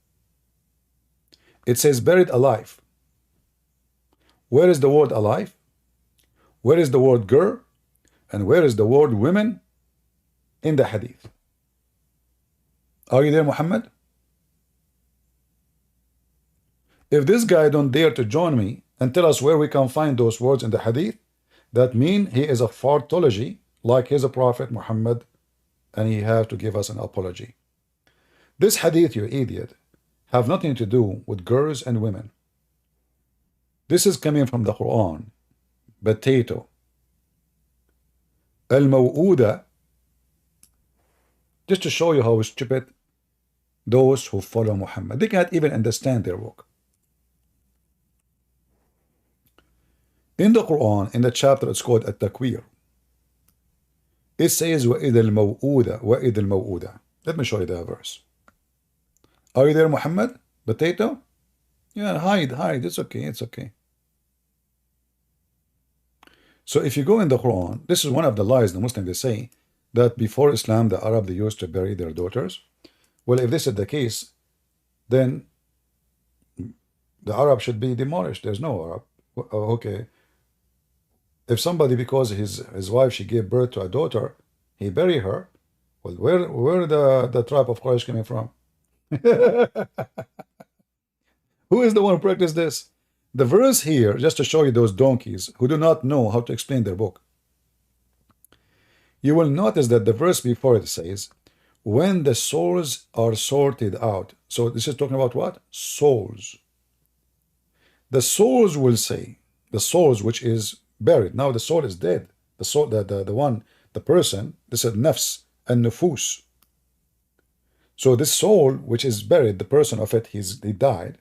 It says buried alive. Where is the word alive? Where is the word girl? And where is the word women in the hadith? Are you there, Muhammad? If this guy don't dare to join me and tell us where we can find those words in the hadith, that means he is a fartology like his prophet Muhammad, and he have to give us an apology. This hadith, you idiot, have nothing to do with girls and women. This is coming from the Qur'an. Potato. Al-Maw'uda, just to show you how stupid those who follow Muhammad. They can't even understand their book. In the Quran, in the chapter it's called At-Takwir, it says وَإِذَا الْمَوْءُودَ وَإِذَا الْمَوْءُودَ. Let me show you that verse. Are you there, Muhammad? Potato? Yeah, hide. It's okay, it's okay. So if you go in the Quran, this is one of the lies the Muslims they say, that before Islam, the Arab, they used to bury their daughters. Well, if this is the case, then the Arab should be demolished. There's no Arab. Okay. If somebody, because his wife, she gave birth to a daughter, he bury her, well, where the tribe of Quraysh coming from? Who is the one who practiced this? The verse here, just to show you those donkeys who do not know how to explain their book. You will notice that the verse before it says, when the souls are sorted out. So this is talking about what? Souls. The souls will say, the souls which is buried. Now the soul is dead. The soul, the person, this is nafs and nufus. So this soul which is buried, the person of it, he died.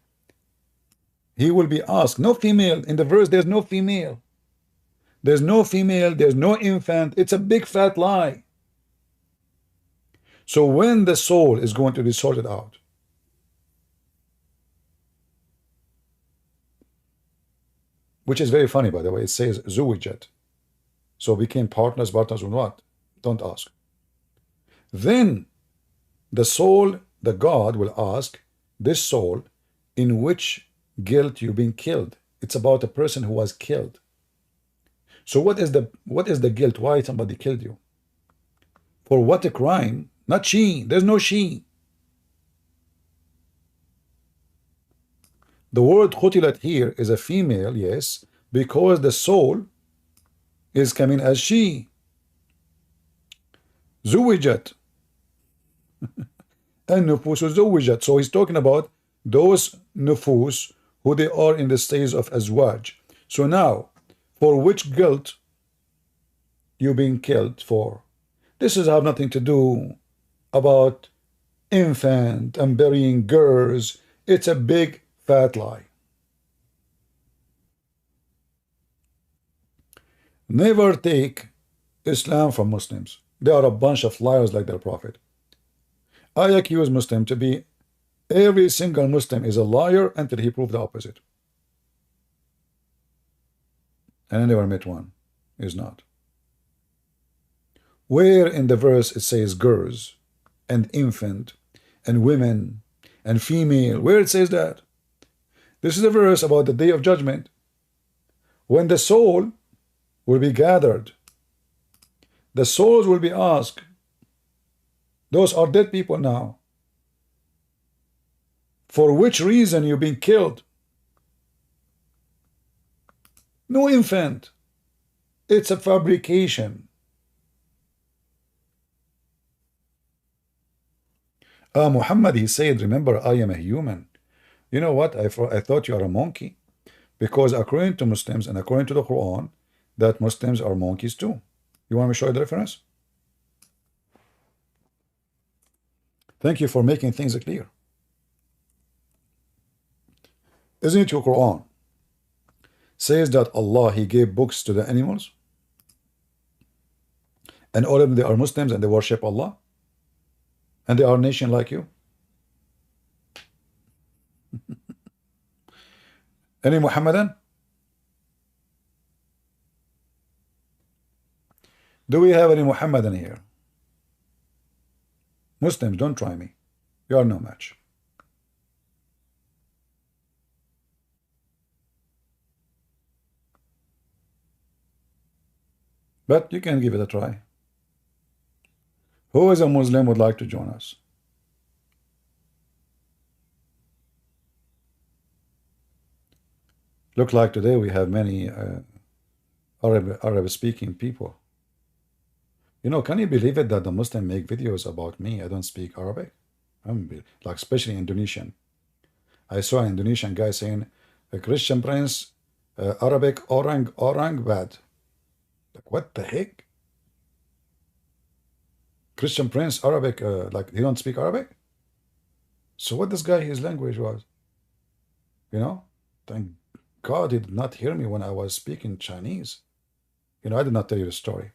He will be asked, no female. In the verse, there's no female. There's no female, there's no infant. It's a big fat lie. So when the soul is going to be sorted out, which is very funny, by the way, it says zuwijat. So became partners with what? Don't ask. Then the soul, the God will ask this soul, in which guilt you've been killed. It's about a person who was killed. So what is the guilt? Why somebody killed you? For what a crime? Not she. There's no she. The word qutilat here is a female, yes, because the soul is coming as she. Zuwijat. And nufus zuwijat. So he's talking about those nufus who they are in the stage of azwaj. So now, for which guilt you being killed for? This is have nothing to do about infant and burying girls. It's a big fat lie. Never take Islam from Muslims. They are a bunch of liars like their prophet. I accuse Muslim to be, every single Muslim is a liar until he proves the opposite. And I never met one. Is not. Where in the verse it says girls and infant and women and female? Where it says that? This is a verse about the day of judgment, when the soul will be gathered. The souls will be asked. Those are dead people now. For which reason you've been killed? No infant. It's a fabrication. Muhammad, he said, remember, I am a human. You know what? I thought you are a monkey. Because according to Muslims and according to the Quran, that Muslims are monkeys too. You want me to show you the reference? Thank you for making things clear. Isn't it your Quran says that Allah, he gave books to the animals? And all of them, they are Muslims and they worship Allah? And they are a nation like you? Any Muhammadan? Do we have any Muhammadan here? Muslims, don't try me. You are no match. But you can give it a try. Who is a Muslim would like to join us? Look like today we have many Arab speaking people. You know, can you believe it that the Muslim make videos about me? I don't speak Arabic. Like especially Indonesian. I saw an Indonesian guy saying, a Christian prince, Arabic orang bad. Like what the heck? Christian prince, Arabic, like he don't speak Arabic? So what this guy, his language was? You know? Thank God he did not hear me when I was speaking Chinese. You know, I did not tell you the story.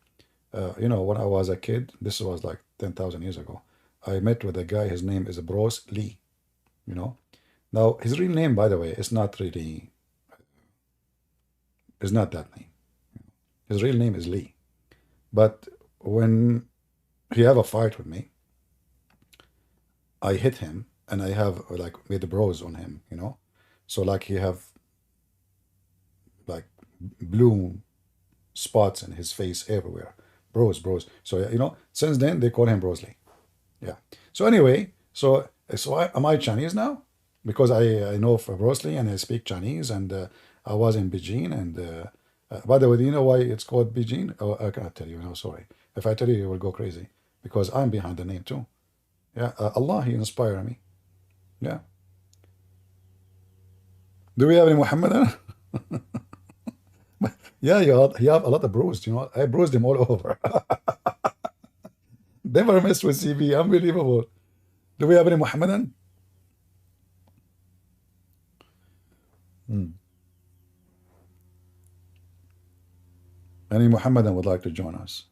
You know, when I was a kid, this was like 10,000 years ago, I met with a guy, his name is Bruce Lee, you know. Now, his real name, by the way, is not really, is not that name. His real name is Lee. But when he have a fight with me, I hit him, and I have like made a bruise on him, you know. So like he have like blue spots in his face everywhere. Bruce. So, you know, since then they call him Bruce Lee. Yeah. So anyway, so am I Chinese now? Because I know for Bruce Lee and I speak Chinese, and I was in Beijing, and by the way, do you know why it's called Beijing? Oh, I cannot tell you. No, sorry. If I tell you, you will go crazy, because I'm behind the name too. Yeah, Allah, He inspired me. Yeah. Do we have any Muhammadan? Yeah, he have a lot of bruised. You know, I bruised him all over. Never messed with CB. Unbelievable. Do we have any Muhammadan? Any Muhammadan would like to join us?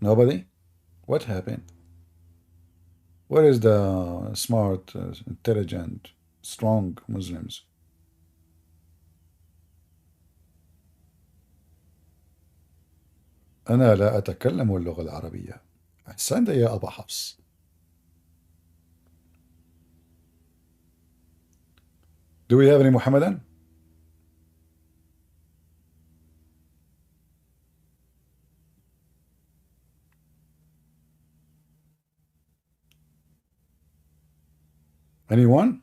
Nobody? What happened? Where is the smart, intelligent, strong Muslims? أنا لا أتكلم اللغة العربية. أحسنت يا أبا حفص. Do we have any Muhammadan? Anyone?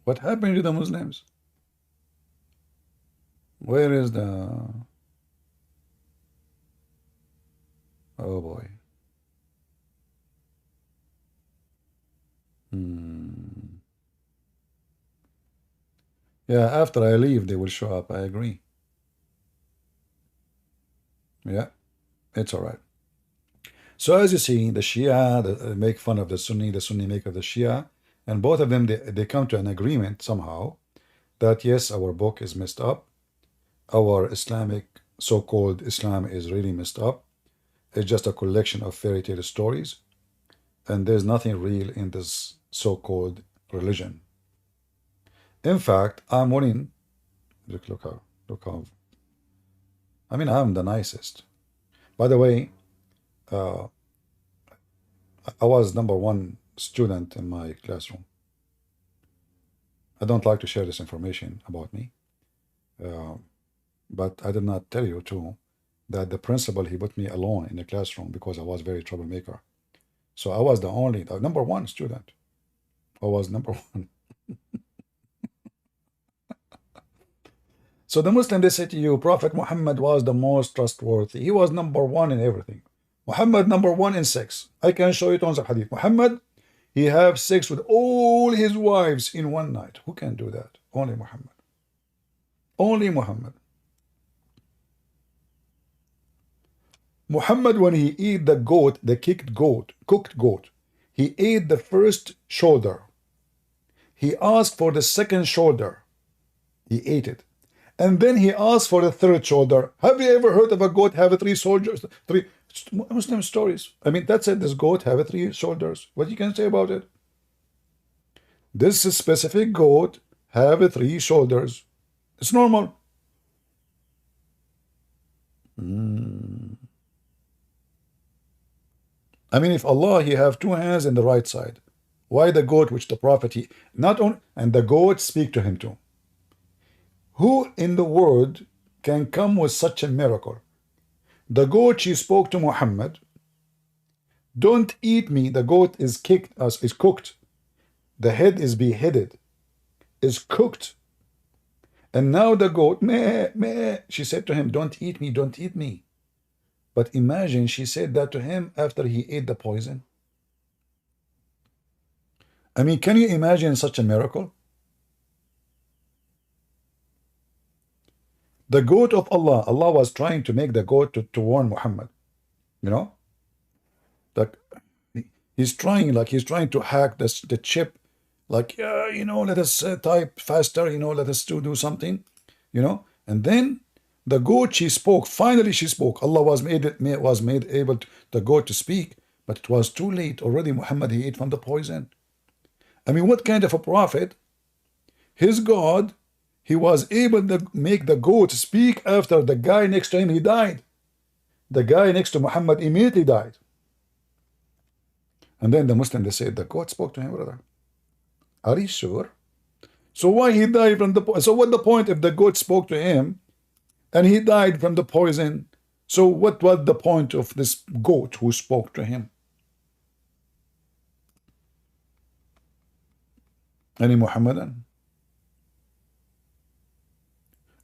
What happened to the Muslims? Where is the... Oh boy. Yeah, after I leave, they will show up. I agree. Yeah, it's all right. So as you see, the Shia make fun of the Sunni make of the Shia, and both of them, they come to an agreement somehow that yes, our book is messed up. Our Islamic, so-called Islam is really messed up. It's just a collection of fairy tale stories, and there's nothing real in this so-called religion. In fact, I'm winning. Look how. I mean, I'm the nicest. By the way, I was #1 student in my classroom. I don't like to share this information about me, but I did not tell you too that the principal, he put me alone in the classroom because I was very troublemaker. So I was the only #1 student. I was #1. So the Muslim, they say to you, Prophet Muhammad was the most trustworthy. He was #1 in everything. Muhammad #1 in sex. I can show you tons of hadith. Muhammad, he have sex with all his wives in one night. Who can do that? Only Muhammad. Only Muhammad. Muhammad, when he ate the goat, the cooked goat, he ate the first shoulder. He asked for the second shoulder. He ate it. And then he asked for the third shoulder. Have you ever heard of a goat have 3 soldiers? 3 Muslim stories. I mean, that's it. This goat have 3 shoulders. What you can say about it? This specific goat have 3 shoulders. It's normal. I mean, if Allah, he have 2 hands in the right side, why the goat which the prophet, he not only, and the goat speak to him too. Who in the world can come with such a miracle? The goat, she spoke to Muhammad, don't eat me. The goat is cooked. The head is beheaded, is cooked. And now the goat, meh, meh, she said to him, don't eat me, don't eat me. But imagine she said that to him after he ate the poison. I mean, can you imagine such a miracle? The goat of Allah, Allah was trying to make the goat to warn Muhammad. You know? Like, he's trying to hack the chip. Like, you know, let us type faster, you know, let us do something, you know. And then the goat, she spoke. Finally, she spoke. Allah was made able to, the goat to speak, but it was too late. Already Muhammad, he ate from the poison. I mean, what kind of a prophet? His God, he was able to make the goat speak after the guy next to him, he died. The guy next to Muhammad immediately died. And then the Muslim, they said, the goat spoke to him, brother. Are you sure? So why he died from the poison? So what the point if the goat spoke to him and he died from the poison? So what was the point of this goat who spoke to him? Any Muhammadan?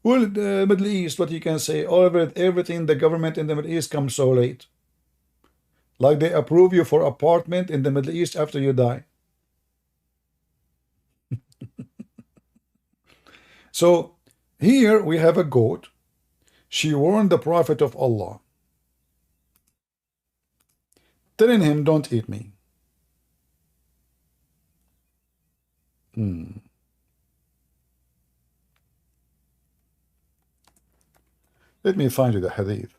Well, the Middle East, what you can say, all of it, everything, the government in the Middle East comes so late. Like they approve you for apartment in the Middle East after you die. So here we have a goat. She warned the Prophet of Allah, telling him, don't eat me. Let me find you the hadith.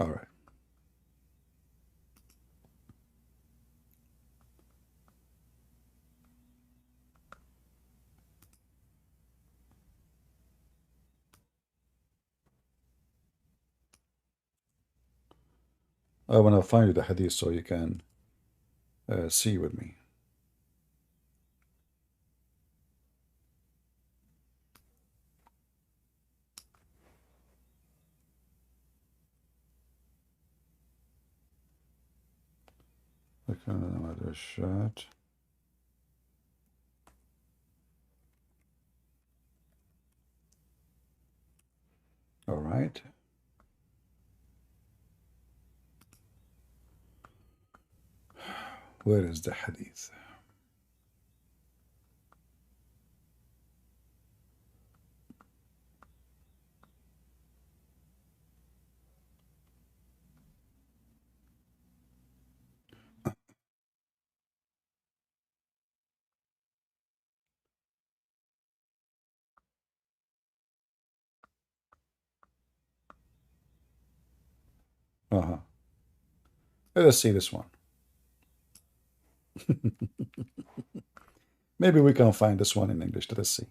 All right. I want to find you the hadith so you can see with me. Another shot. All right. Where is the hadith? Let us see this one. Maybe we can find this one in English. Let us see.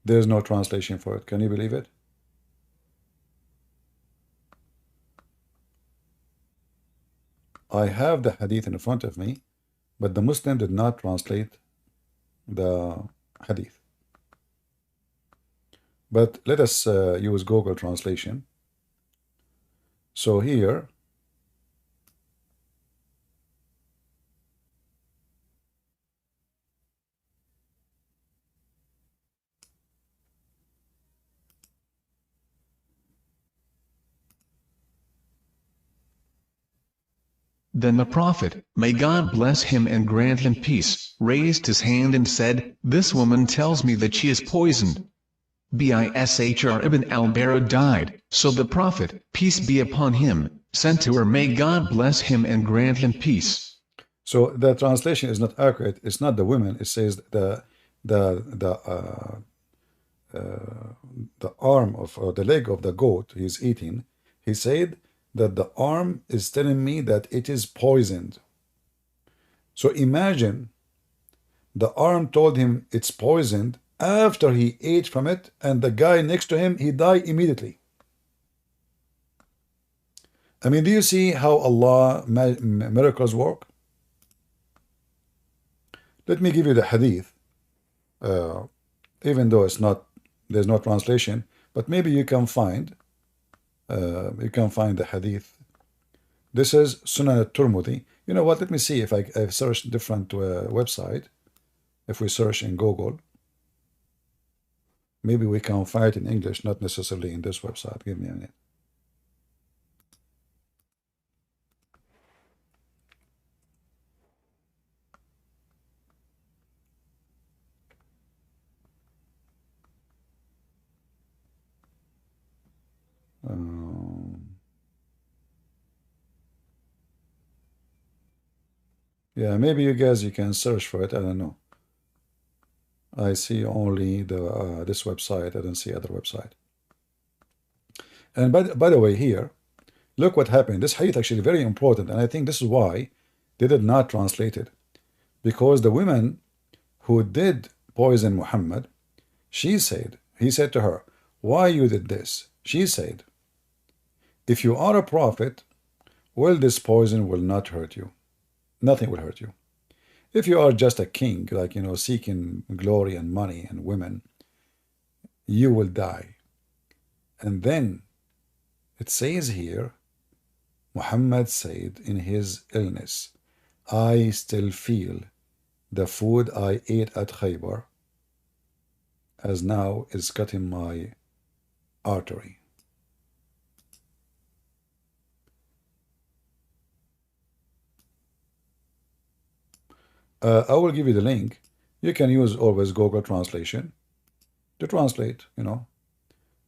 There's no translation for it. Can you believe it? I have the hadith in front of me, but the Muslim did not translate the hadith. But let us use Google translation. So here, Then the Prophet, may God bless him and grant him peace, raised his hand and said, "This woman tells me that she is poisoned." Bishr ibn al-Bara died, so the Prophet, peace be upon him, sent to her, "May God bless him and grant him peace." So the translation is not accurate. It's not the women. It says the arm of, or the leg of the goat he's eating. He said that the arm is telling me that it is poisoned. So imagine the arm told him it's poisoned after he ate from it, and the guy next to him, he died immediately. I mean, do you see how Allah miracles work? Let me give you the hadith, even though it's not, there's no translation, but maybe you can find the hadith. This is Sunan al-Turmudi. You know what? Let me see if I search different website. If we search in Google, maybe we can find it in English, not necessarily in this website. Give me a minute. Yeah, maybe you guys, you can search for it. I don't know. I see only the this website. I don't see other website. And by the way, here, look what happened. This hadith actually very important, and I think this is why they did not translate it, because the women who did poison Muhammad, he said to her, "Why you did this?" She said, "If you are a prophet, well, this poison will not hurt you. Nothing will hurt you. If you are just a king, like, you know, seeking glory and money and women, you will die." And then it says here, Muhammad said in his illness, "I still feel the food I ate at Khaybar as now is cutting my artery." I will give you the link. You can use always Google Translation to translate, you know.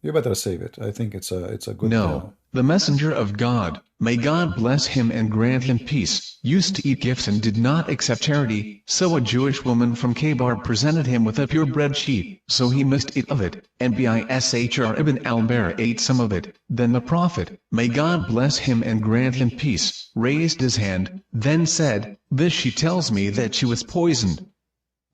You better save it. I think it's a good. No, the messenger of God, may God bless him and grant him peace, used to eat gifts and did not accept charity, so a Jewish woman from Khaybar presented him with a purebred sheep, so he must eat of it, and Bishr ibn al-Bara ate some of it. Then the Prophet, may God bless him and grant him peace, raised his hand, then said, "This she tells me that she was poisoned."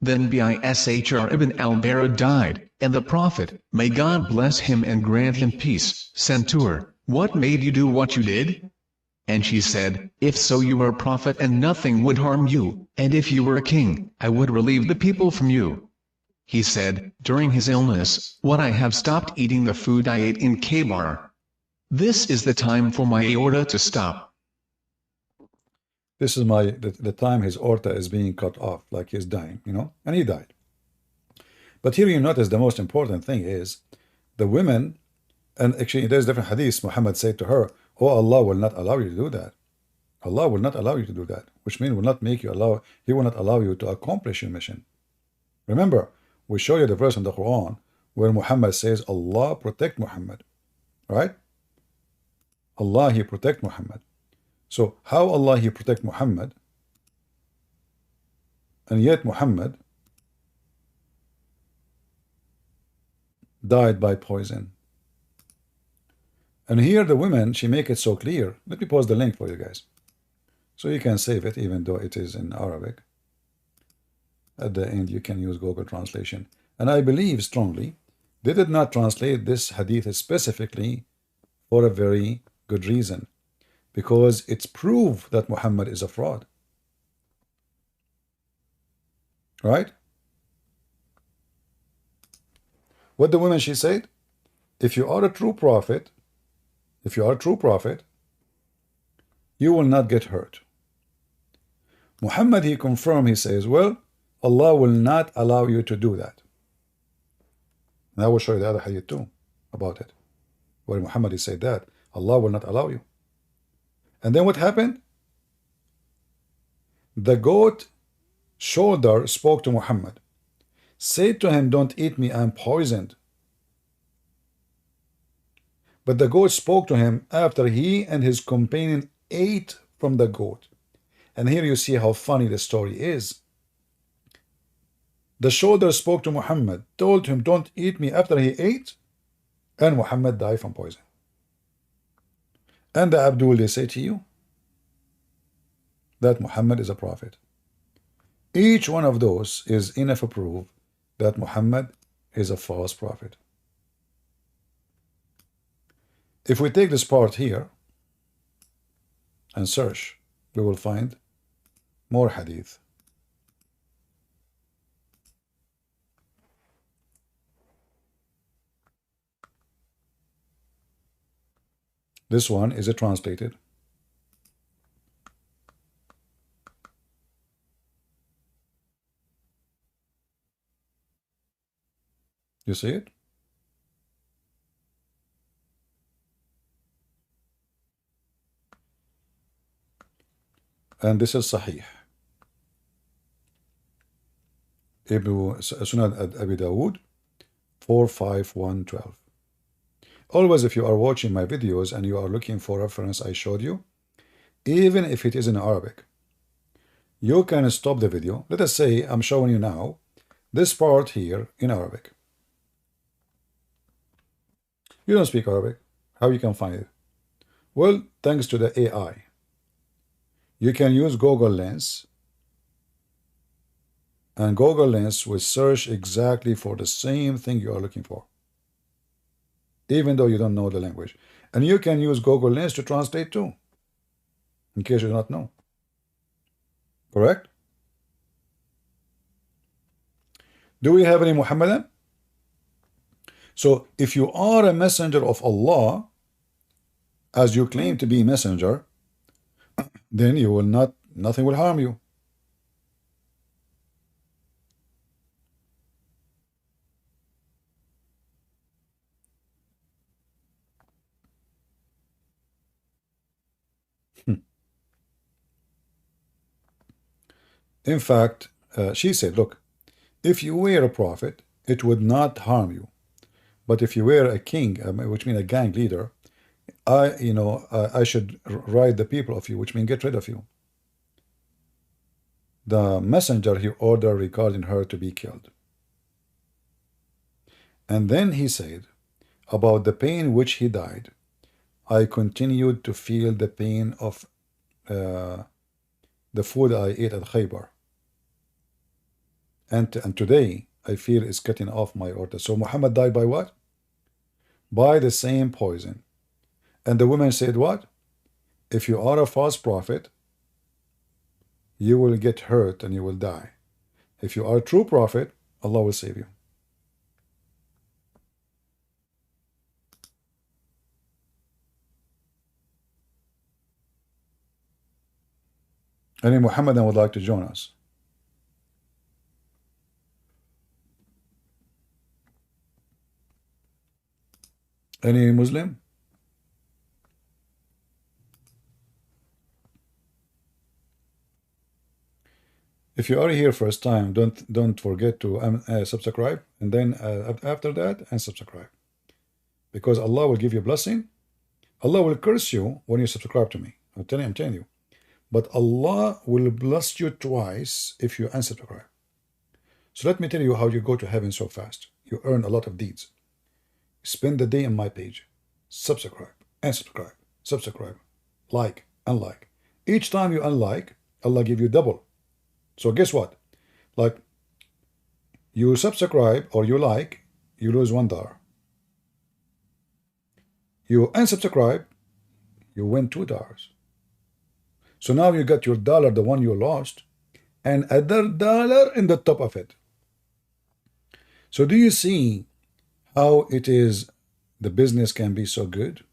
Then Bishr ibn al-Bara died, and the Prophet, may God bless him and grant him peace, sent to her, "What made you do what you did?" And she said, "If so, you are a prophet and nothing would harm you, and if you were a king, I would relieve the people from you." He said, during his illness, "What, I have stopped eating the food I ate in Khaybar. This is the time for my aorta to stop." This is the time his aorta is being cut off, like he's dying, you know, and he died. But here you notice the most important thing is the women, and actually there's different hadiths. Muhammad said to her, "Oh, Allah will not allow you to do that. Allah will not allow you to do that," which means will not make you allow. He will not allow you to accomplish your mission. Remember, we show you the verse in the Quran where Muhammad says, "Allah protect Muhammad," right? Allah, He protect Muhammad. So how Allah He protect Muhammad, and yet Muhammad died by poison? And here the women, she make it so clear. Let me post the link for you guys, so you can save it, even though it is in Arabic. At the end, you can use Google Translation. And I believe strongly they did not translate this hadith specifically for a very good reason, because it's proof that Muhammad is a fraud. Right? What the woman, she said, if you are a true prophet, you will not get hurt. Muhammad, he confirmed, he says, well, Allah will not allow you to do that. And I will show you the other hadith too about it, where Muhammad, he said that Allah will not allow you. And then what happened? The goat shoulder spoke to Muhammad, said to him, don't eat me, I'm poisoned. But the goat spoke to him after he and his companion ate from the goat. And here you see how funny the story is. The shoulder spoke to Muhammad, told him, don't eat me after he ate, and Muhammad died from poison. And the Abdul, they say to you that Muhammad is a prophet. Each one of those is enough proof that Muhammad is a false prophet. If we take this part here and search, we will find more hadith. This one is it translated. You see it? And this is Sahih. Sunan Abi Dawood 45112. Always, if you are watching my videos and you are looking for reference I showed you, even if it is in Arabic, you can stop the video. Let us say I'm showing you now this part here in Arabic. You don't speak Arabic. How you can find it? Well, thanks to the AI. You can use Google Lens, and Google Lens will search exactly for the same thing you are looking for, even though you don't know the language. And you can use Google Lens to translate too, in case you do not know. Correct? Do we have any Muhammadan? So if you are a messenger of Allah, as you claim to be messenger, then you will not, nothing will harm you. In fact, she said, look, if you were a prophet, it would not harm you. But if you were a king, which means a gang leader, I should ride the people of you, which means get rid of you. The messenger he ordered regarding her to be killed. And then he said, about the pain which he died, I continued to feel the pain of the food I ate at Khaybar. And today, I feel it's cutting off my order. So Muhammad died by what? By the same poison. And the woman said what? If you are a false prophet, you will get hurt and you will die. If you are a true prophet, Allah will save you. Any Muhammadan would like to join us? Any Muslim? If you are here first time, don't forget to subscribe, and then after that, unsubscribe. Because Allah will give you a blessing. Allah will curse you when you subscribe to me. I'm telling you. But Allah will bless you twice if you unsubscribe. So let me tell you how you go to heaven so fast. You earn a lot of deeds. Spend the day on my page. Subscribe, unsubscribe, subscribe, like, unlike. Each time you unlike, Allah give you double. So guess what? Like, you subscribe or you like, you lose $1. You unsubscribe, you win $2. So now you got your dollar, the one you lost, and another dollar in the top of it. So do you see how it is the business can be so good?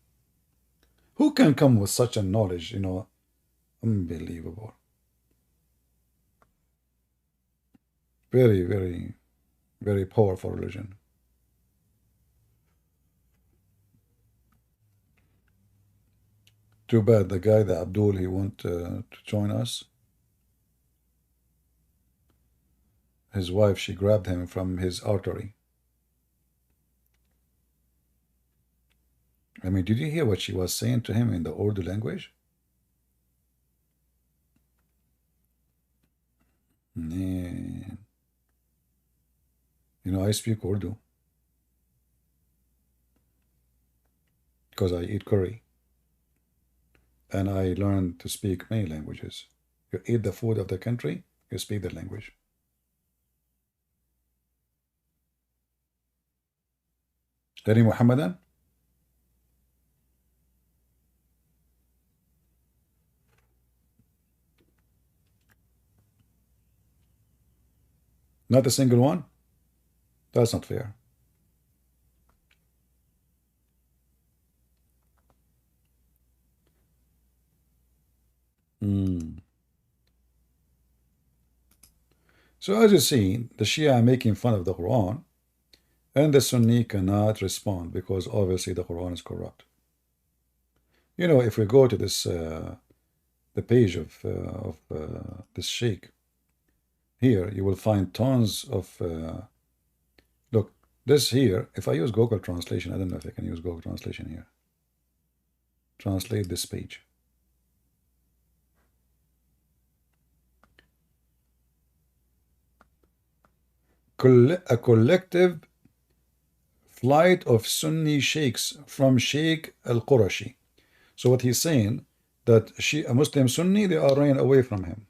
Who can come with such a knowledge, unbelievable. Very, very, very powerful religion. Too bad the guy, the Abdul, he won't to join us. his wife, she grabbed him from his artery. I mean, did you hear what she was saying to him in the Urdu language? Man. You know, I speak Urdu because I eat curry. And I learned to speak many languages. You eat the food of the country, you speak the language. Any Muhammadan? Not a single one? That's not fair. So as you see, the Shia are making fun of the Quran, and the Sunni cannot respond because obviously the Quran is corrupt. You know, if we go to this, the page of this sheikh, here you will find tons of, look, this here, if I use Google Translation, I don't know if I can use Google Translation here. Translate this page. A collective flight of Sunni sheikhs from Sheikh al-Qurashi. So what he's saying, that a Muslim Sunni, they are running away from him.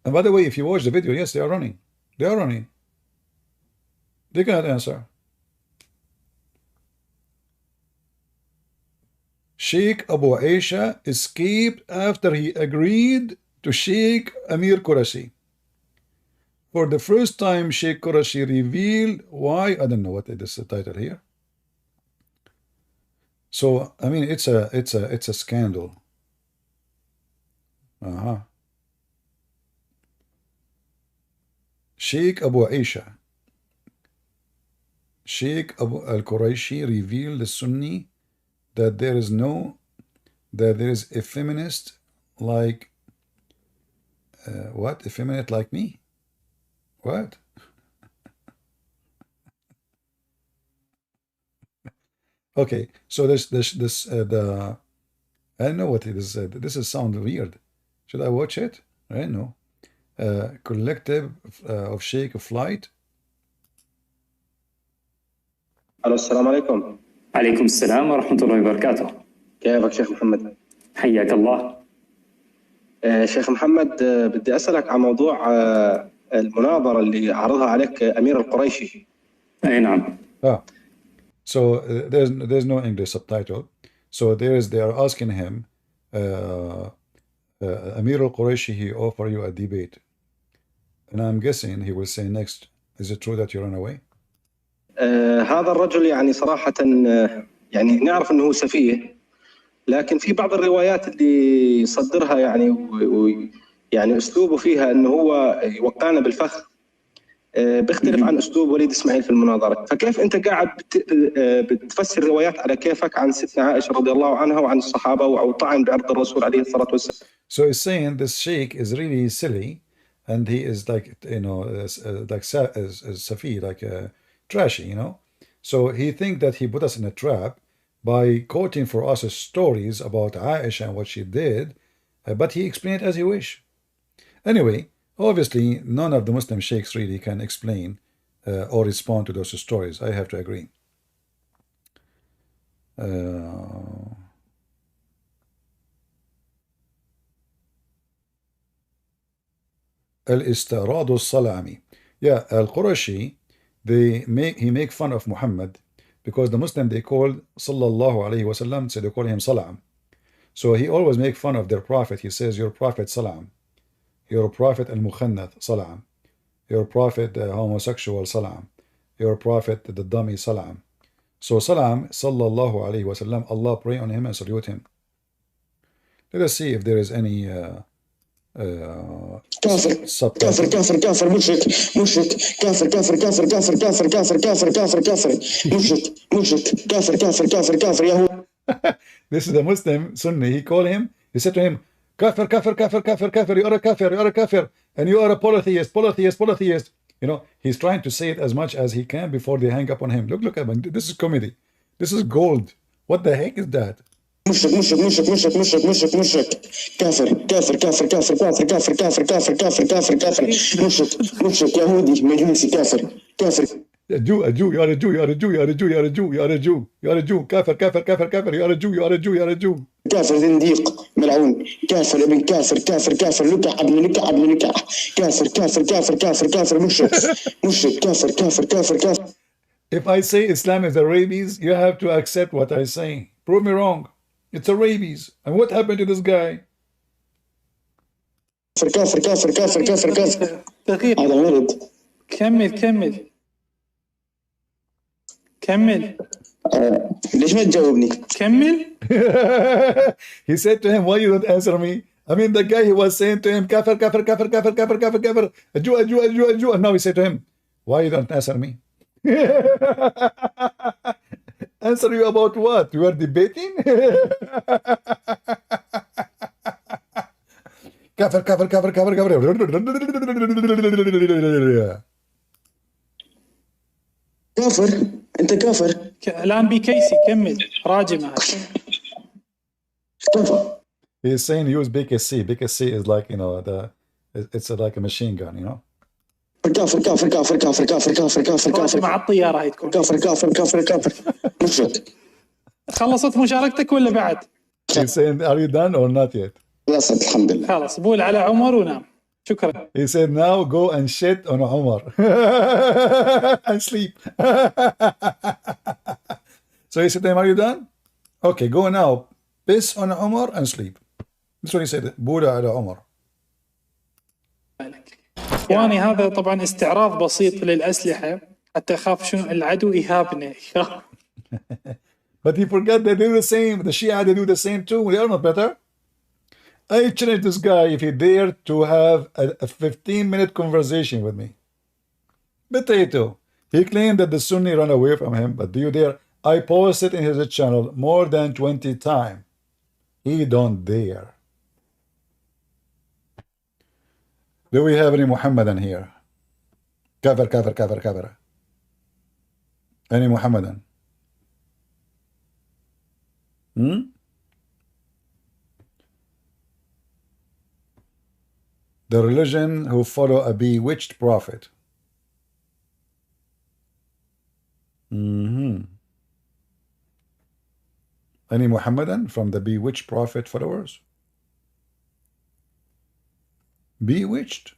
And by the way, if you watch the video, yes, they are running. They are running. They cannot answer. Sheikh Abu Aisha escaped after he agreed to Sheikh Amir Qurashi. For the first time, Sheikh Qurashi revealed why. I don't know what is the title here. So I mean, it's a scandal. Sheikh Abu Aisha, Sheikh Abu al-Quraishi revealed the Sunni that there is a feminist like what? A feminist like me? What? Okay, so I don't know what it is. This is sound weird. Should I watch it? I don't know. Collective of Sheikh Flight. الو السلام عليكم. عليكم السلام ورحمة الله وبركاته. كيفك شيخ محمد؟ حياك الله. شيخ محمد بدي أسألك عن موضوع المناظرة اللي عرضها عليك أمير القريشي. أي نعم. So there's no English subtitle. So they are asking him, Amir al-Quraishi, he offer you a debate. And I'm guessing he will say next, is it true that you run away? هذا الرجل يعني صراحة يعني نعرف أنه سفيه، لكن في بعض الروايات اللي يصدرها يعني أسلوبه فيها أنه هو يوقعنا بالفخ بيختلف عن أسلوب وليد إسماعيل في المناظرة. فكيف أنت قاعد بتفسر روايات على كيفك عن ستنا عائشة رضي الله عنها وعن الصحابة أو طعن بعرض الرسول عليه الصلاة والسلام؟ So he's saying this sheikh is really silly, and he is like, you know, like Safi, like trashy, you know. So he think that he put us in a trap by quoting for us stories about Aisha and what she did, but he explained it as he wish. Anyway, obviously, none of the Muslim sheikhs really can explain or respond to those stories. I have to agree. Al-Istirad al-Salami. Yeah, Al-Qurashi, he make fun of Muhammad because the Muslim they call Sallallahu Alaihi Wasallam, so they call him Salam. So he always make fun of their prophet. He says, your prophet Salam. Your prophet al-Mukhannath, Salam. Your prophet homosexual, Salam. Your prophet the dummy, Salam. So Salam, Sallallahu Alaihi Wasallam, Allah pray on him and salute him. Let us see if there is any كافر كافر كافر كافر مشرك مشرك كافر كافر كافر كافر كافر كافر كافر كافر كافر مشرك مشرك كافر كافر كافر كافر يهود. This is the Muslim Sunni. He said to him, Kafir, kafir, kafir, kafir, kafir, you are a kafir, you are a kafir, and you are a polytheist, polytheist, polytheist. You know, he's trying to say it as much as he can before they hang up on him. Look at him. This is comedy. This is gold. What the heck is that? مشرك مشرك مشرك مشرك مشرك مشرك مشرك كافر كافر كافر كافر كافر كافر كافر كافر كافر كافر كافر مشرك مشرك يهودي مجوسي كافر كافر A Jew, a Jew, you are a Jew, you are a Jew, you are a Jew, you are a Jew, you are a Jew, you are a Jew, kafir, kafir, kafir, kafir, you are a Jew, you are a Jew, you are a Jew. كافر زنديق ملعون كافر ابن كافر كافر كافر لكع ابن لكع ابن لكع كافر كافر كافر كافر كافر مشرك مشرك كافر كافر كافر كافر. If I say Islam is a rabies, you have to accept what I say. Prove me wrong. It's a rabies. And what happened to this guy? كافر كافر كافر كافر كافر دقيقة. هذا مرض. كمل ليش ما تجاوبني؟ كمل. He said to him, why you don't answer me? I mean, the guy, he was saying to him, kafir, kafir, kafir, kafir, kafir, kafir, kafir, a Jew, a Jew, a Jew, a Jew. And now he said to him, why you don't answer me? Answer you about what? You are debating? Kafir, kafir, kafir, kafir, kafir. كافر انت كافر. الان بكيسي كمل راجمه. كافر. He's saying use BKC. BKC is like, you know, it's like a machine gun, you know. كافر كافر كافر كافر كافر كافر كافر كافر مع الطياره هي تكون. كافر كافر كافر كافر مشرك. خلصت مشاركتك ولا بعد؟ He's saying, are you done or not yet? خلصت الحمد لله. خلاص بول على عمر ونام. شكرا. He said, now go and shit on Umar and sleep. So he said to him, are you done? Okay, go now. Piss on Umar and sleep. That's what he said. بولا على عمر. اخواني هذا طبعا استعراض بسيط للأسلحة حتى أخاف شنو العدو يهابنا. But he forgot they do the same. The Shia, they do the same too. They are not better. I challenge this guy if he dared to have a 15-minute conversation with me. Potato. He claimed that the Sunni ran away from him, but do you dare? I posted in his channel more than 20 times. He don't dare. Do we have any Muhammadan here? Kafir, kafir, kafir, kafir. Any Muhammadan? The religion who follow a bewitched prophet. Any Muhammadan from the bewitched prophet followers? Bewitched?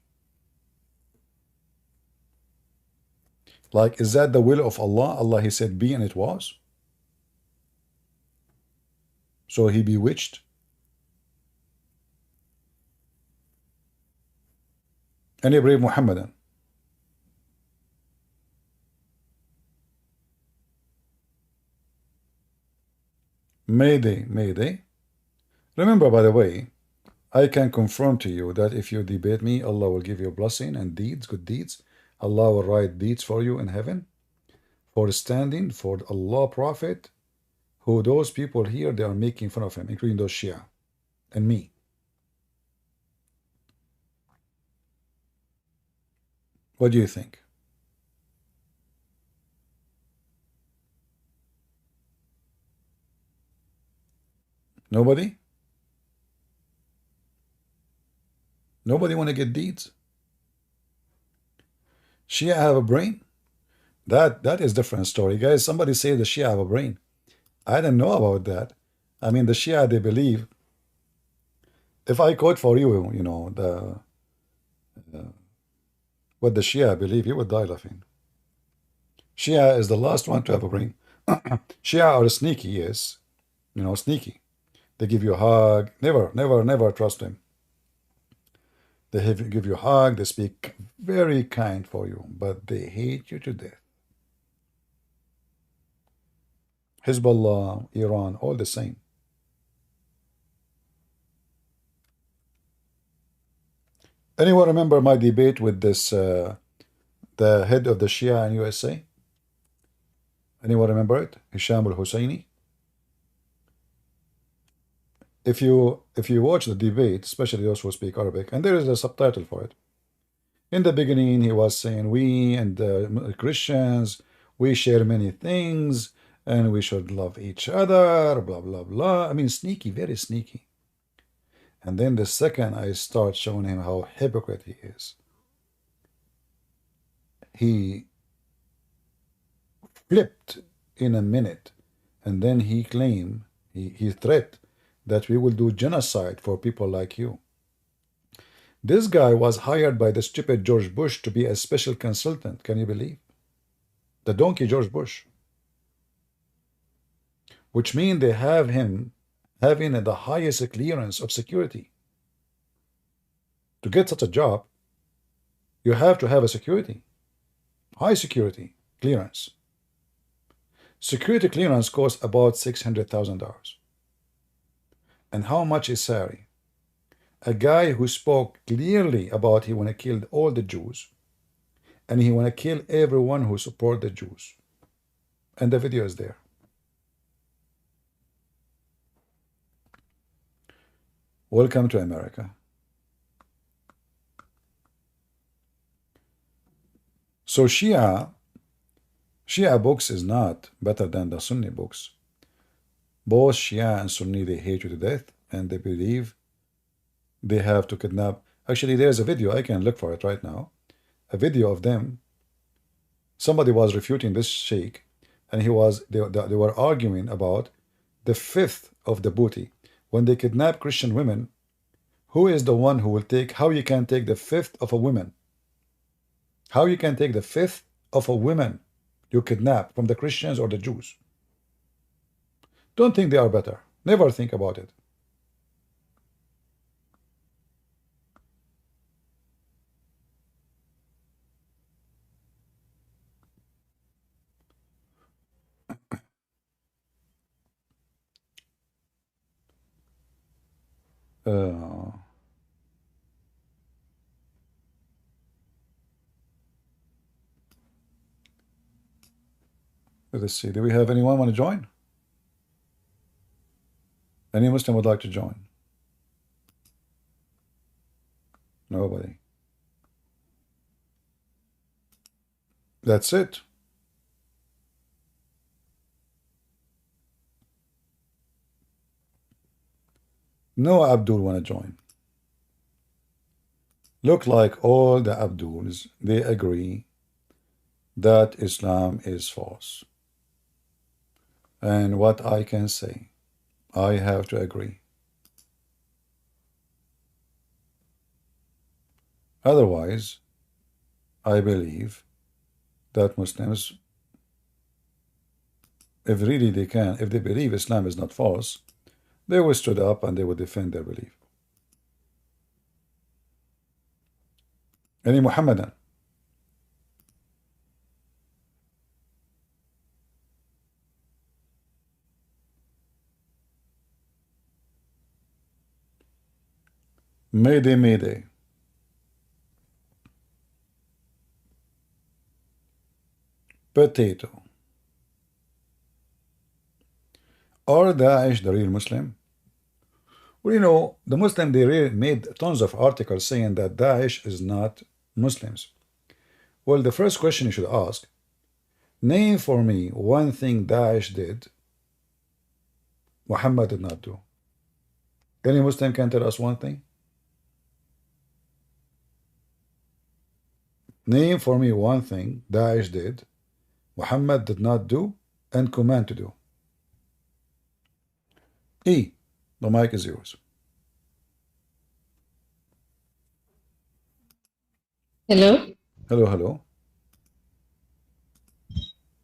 Like, is that the will of Allah? Allah, he said be and it was. So he bewitched. Any brave Muhammadan? Mayday, mayday. Remember, by the way, I can confirm to you that if you debate me, Allah will give you a blessing and deeds, good deeds. Allah will write deeds for you in heaven for standing for Allah Prophet, who those people here, they are making fun of him, including those Shia and me. What do you think? Nobody? Nobody want to get deeds? Shia have a brain? That is different story. Guys, somebody say the Shia have a brain. I didn't know about that. I mean, the Shia, they believe. If I quote for you, you know, what the Shia believe, you would die laughing. Shia is the last one to have a brain. Shia are sneaky, yes. You know, sneaky. They give you a hug. Never trust them. They give you a hug. They speak very kind for you, but they hate you to death. Hezbollah, Iran, all the same. Anyone remember my debate with this, the head of the Shia in USA? Anyone remember it? Hisham al-Husseini? if you watch the debate, especially those who speak Arabic, and there is a subtitle for it. In the beginning, he was saying we and the Christians, we share many things, and we should love each other, blah blah blah. I mean, sneaky, very sneaky. And then the second I start showing him how hypocrite he is, he flipped in a minute, and then he claimed, he threat that we will do genocide for people like you. This guy was hired by the stupid George Bush to be a special consultant. Can you believe? The donkey George Bush. Which means they have him having the highest clearance of security. To get such a job, you have to have a security. High security clearance. Security clearance costs about $600,000. And how much is salary? A guy who spoke clearly about he want to kill all the Jews, and he want to kill everyone who support the Jews. And the video is there. Welcome to America. So Shia books is not better than the Sunni books. Both Shia and Sunni, they hate you to death, and they believe they have to kidnap. Actually, there's a video, I can look for it right now. A video of them. Somebody was refuting this sheikh, and they were arguing about the fifth of the booty. When they kidnap Christian women, who is the one who will take, how you can take the fifth of a woman? How you can take the fifth of a woman you kidnap from the Christians or the Jews? Don't think they are better. Never think about it. Let's see. Do we have anyone want to join? Any Muslim would like to join? Nobody. That's it. No Abdul want to join. Look like all the Abduls, they agree that Islam is false. And what I can say, I have to agree. Otherwise, I believe that Muslims, if really they can, if they believe Islam is not false, they will stood up and they will defend their belief. Any Muhammadan? Mayday, mayday. Potato. Are Daesh the real Muslim? Well, you know, the Muslim, they really made tons of articles saying that Daesh is not Muslims. Well, the first question you should ask, name for me one thing Daesh did Muhammad did not do. Any Muslim can tell us one thing? Name for me one thing Daesh did Muhammad did not do and command to do. E, the mic is yours. Hello. Hello, hello.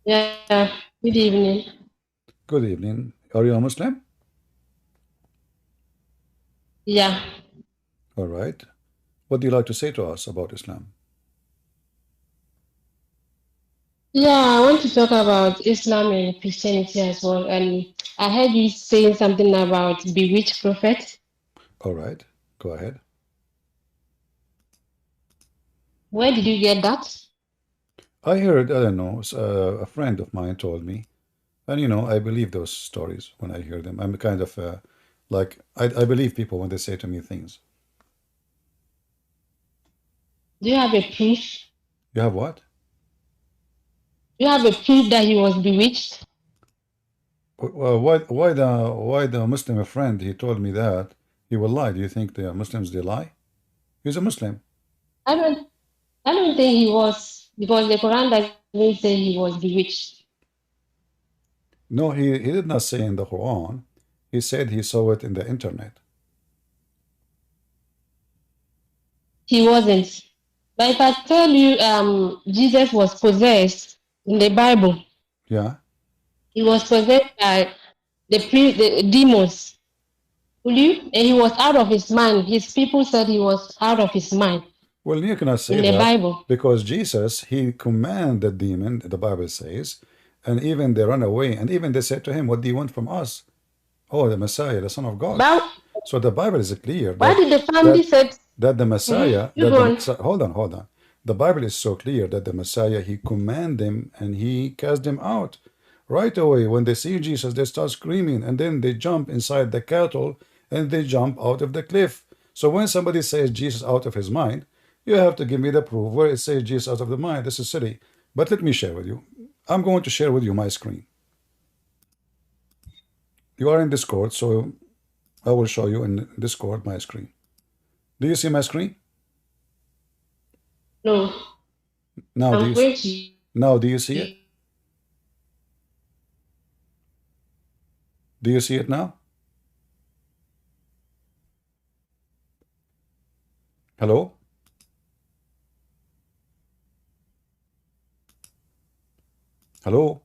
Yeah. Good evening. Good evening. Are you a Muslim? Yeah. All right. What do you like to say to us about Islam? Yeah, I want to talk about Islam and Christianity as well. And I heard you saying something about bewitched prophet. All right. Go ahead. Where did you get that? I heard, I don't know, a friend of mine told me, and you know, I believe those stories when I hear them. I'm kind of Like, I believe people when they say to me things. Do you have a proof? You have what? Do you have a proof that he was bewitched? Well, why the Muslim friend, he told me that he will lie. Do you think the Muslims, they lie? He's a Muslim. I don't think he was, because the Quran doesn't say he was bewitched. No, he did not say in the Quran. He said he saw it in the internet. He wasn't. But if I tell you Jesus was possessed in the Bible, Yeah. he was possessed by the demons. Will you? And he was out of his mind. His people said he was out of his mind Well, you cannot say in the that Bible. because Jesus, he commanded the demon, the Bible says, and even they run away, and even they said to him, "What do you want from us?" Oh, the Messiah, the Son of God. But So the Bible is clear why did the family say? that the Messiah, You go on. hold on. The Bible is so clear that the Messiah, he commanded them and he cast them out. Right away, when they see Jesus, they start screaming, and then they jump inside the cattle and they jump out of the cliff. So when somebody says Jesus out of his mind, you have to give me the proof where it says Jesus out of the mind. This is silly. But let me share with you. I'm going to share with you my screen. You are in Discord, so I will show you in Discord my screen. Do you see my screen? No. Now I'm going to. now do you see it? Do you see it now? Hello? Hello?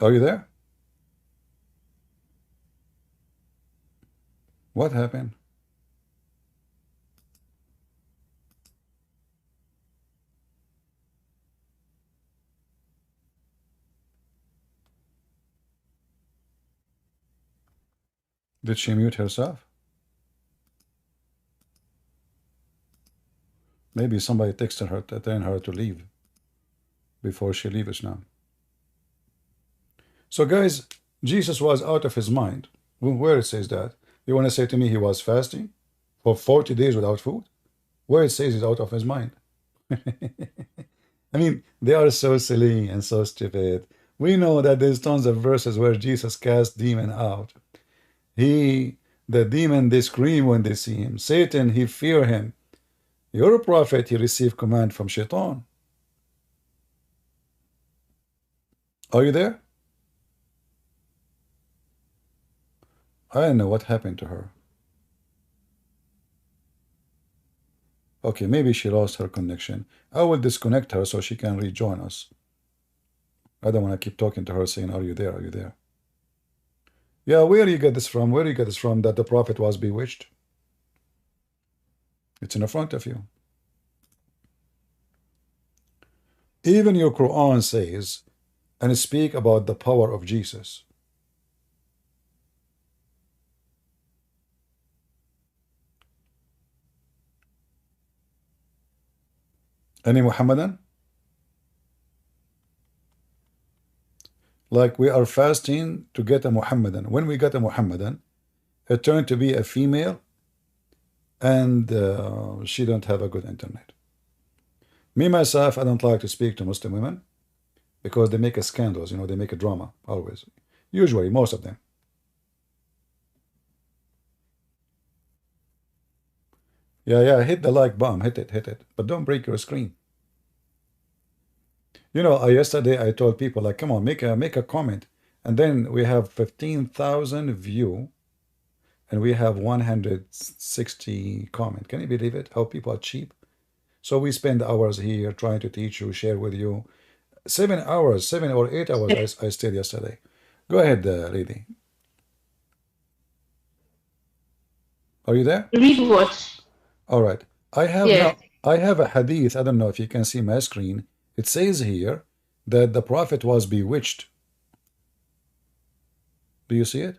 Are you there? What happened? Did she mute herself? Maybe somebody texted her telling her to leave before she leaves now. So guys, Jesus was out of his mind. Where it says that? You want to say to me he was fasting for 40 days without food? Where it says he's out of his mind? I mean, they are so silly and so stupid. We know that there's tons of verses where Jesus cast demon out. The demon, they scream when they see him. Satan, he fear him. You're a prophet, he received command from Shaitan. Are you there? I don't know what happened to her. Okay, maybe she lost her connection. I will disconnect her so she can rejoin us. I don't want to keep talking to her saying, are you there? Are you there? Yeah, where do you get this from? Where do you get this from that the prophet was bewitched? It's in front of you. Even your Quran says and speak about the power of Jesus. Any Muhammadan? Like we are fasting to get a Muhammadan. When we got a Muhammadan, it turned to be a female and she don't have a good internet. Me, myself, I don't like to speak to Muslim women because they make a scandals, you know, they make a drama, always. Usually, most of them. Yeah, hit the like button, hit it. But don't break your screen. You know, yesterday I told people, like, come on, make a comment. And then we have 15,000 view and we have 160 comment. Can you believe it? How people are cheap. So we spend hours here trying to teach you, share with you. 7 hours, 7 or 8 hours I stayed yesterday. Go ahead, lady. Are you there? Read what? All right. I have Yes. I have a hadith. I don't know if you can see my screen. It says here that the prophet was bewitched. Do you see it?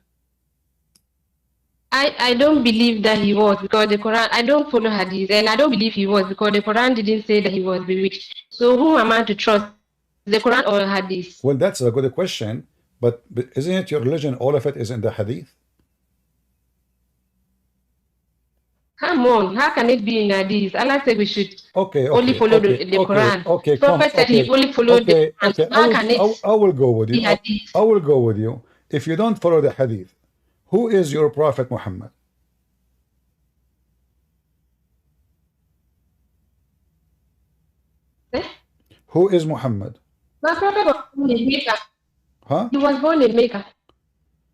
I don't believe that he was, because the Quran, I don't follow hadith, and I don't believe he was because the Quran didn't say that he was bewitched. So who am I to trust, the Quran or hadith? Well, that's a good question, but isn't it your religion? All of it is in the hadith. Come on, how can it be in hadith? Allah said we should only follow the Quran. Okay, Prophet said he only followed the Quran. okay. How can it I will go with be you. hadith? I will go with you. If you don't follow the hadith, who is your prophet Muhammad? Who is Muhammad? My prophet was born in Mecca. Huh? He was born in Mecca.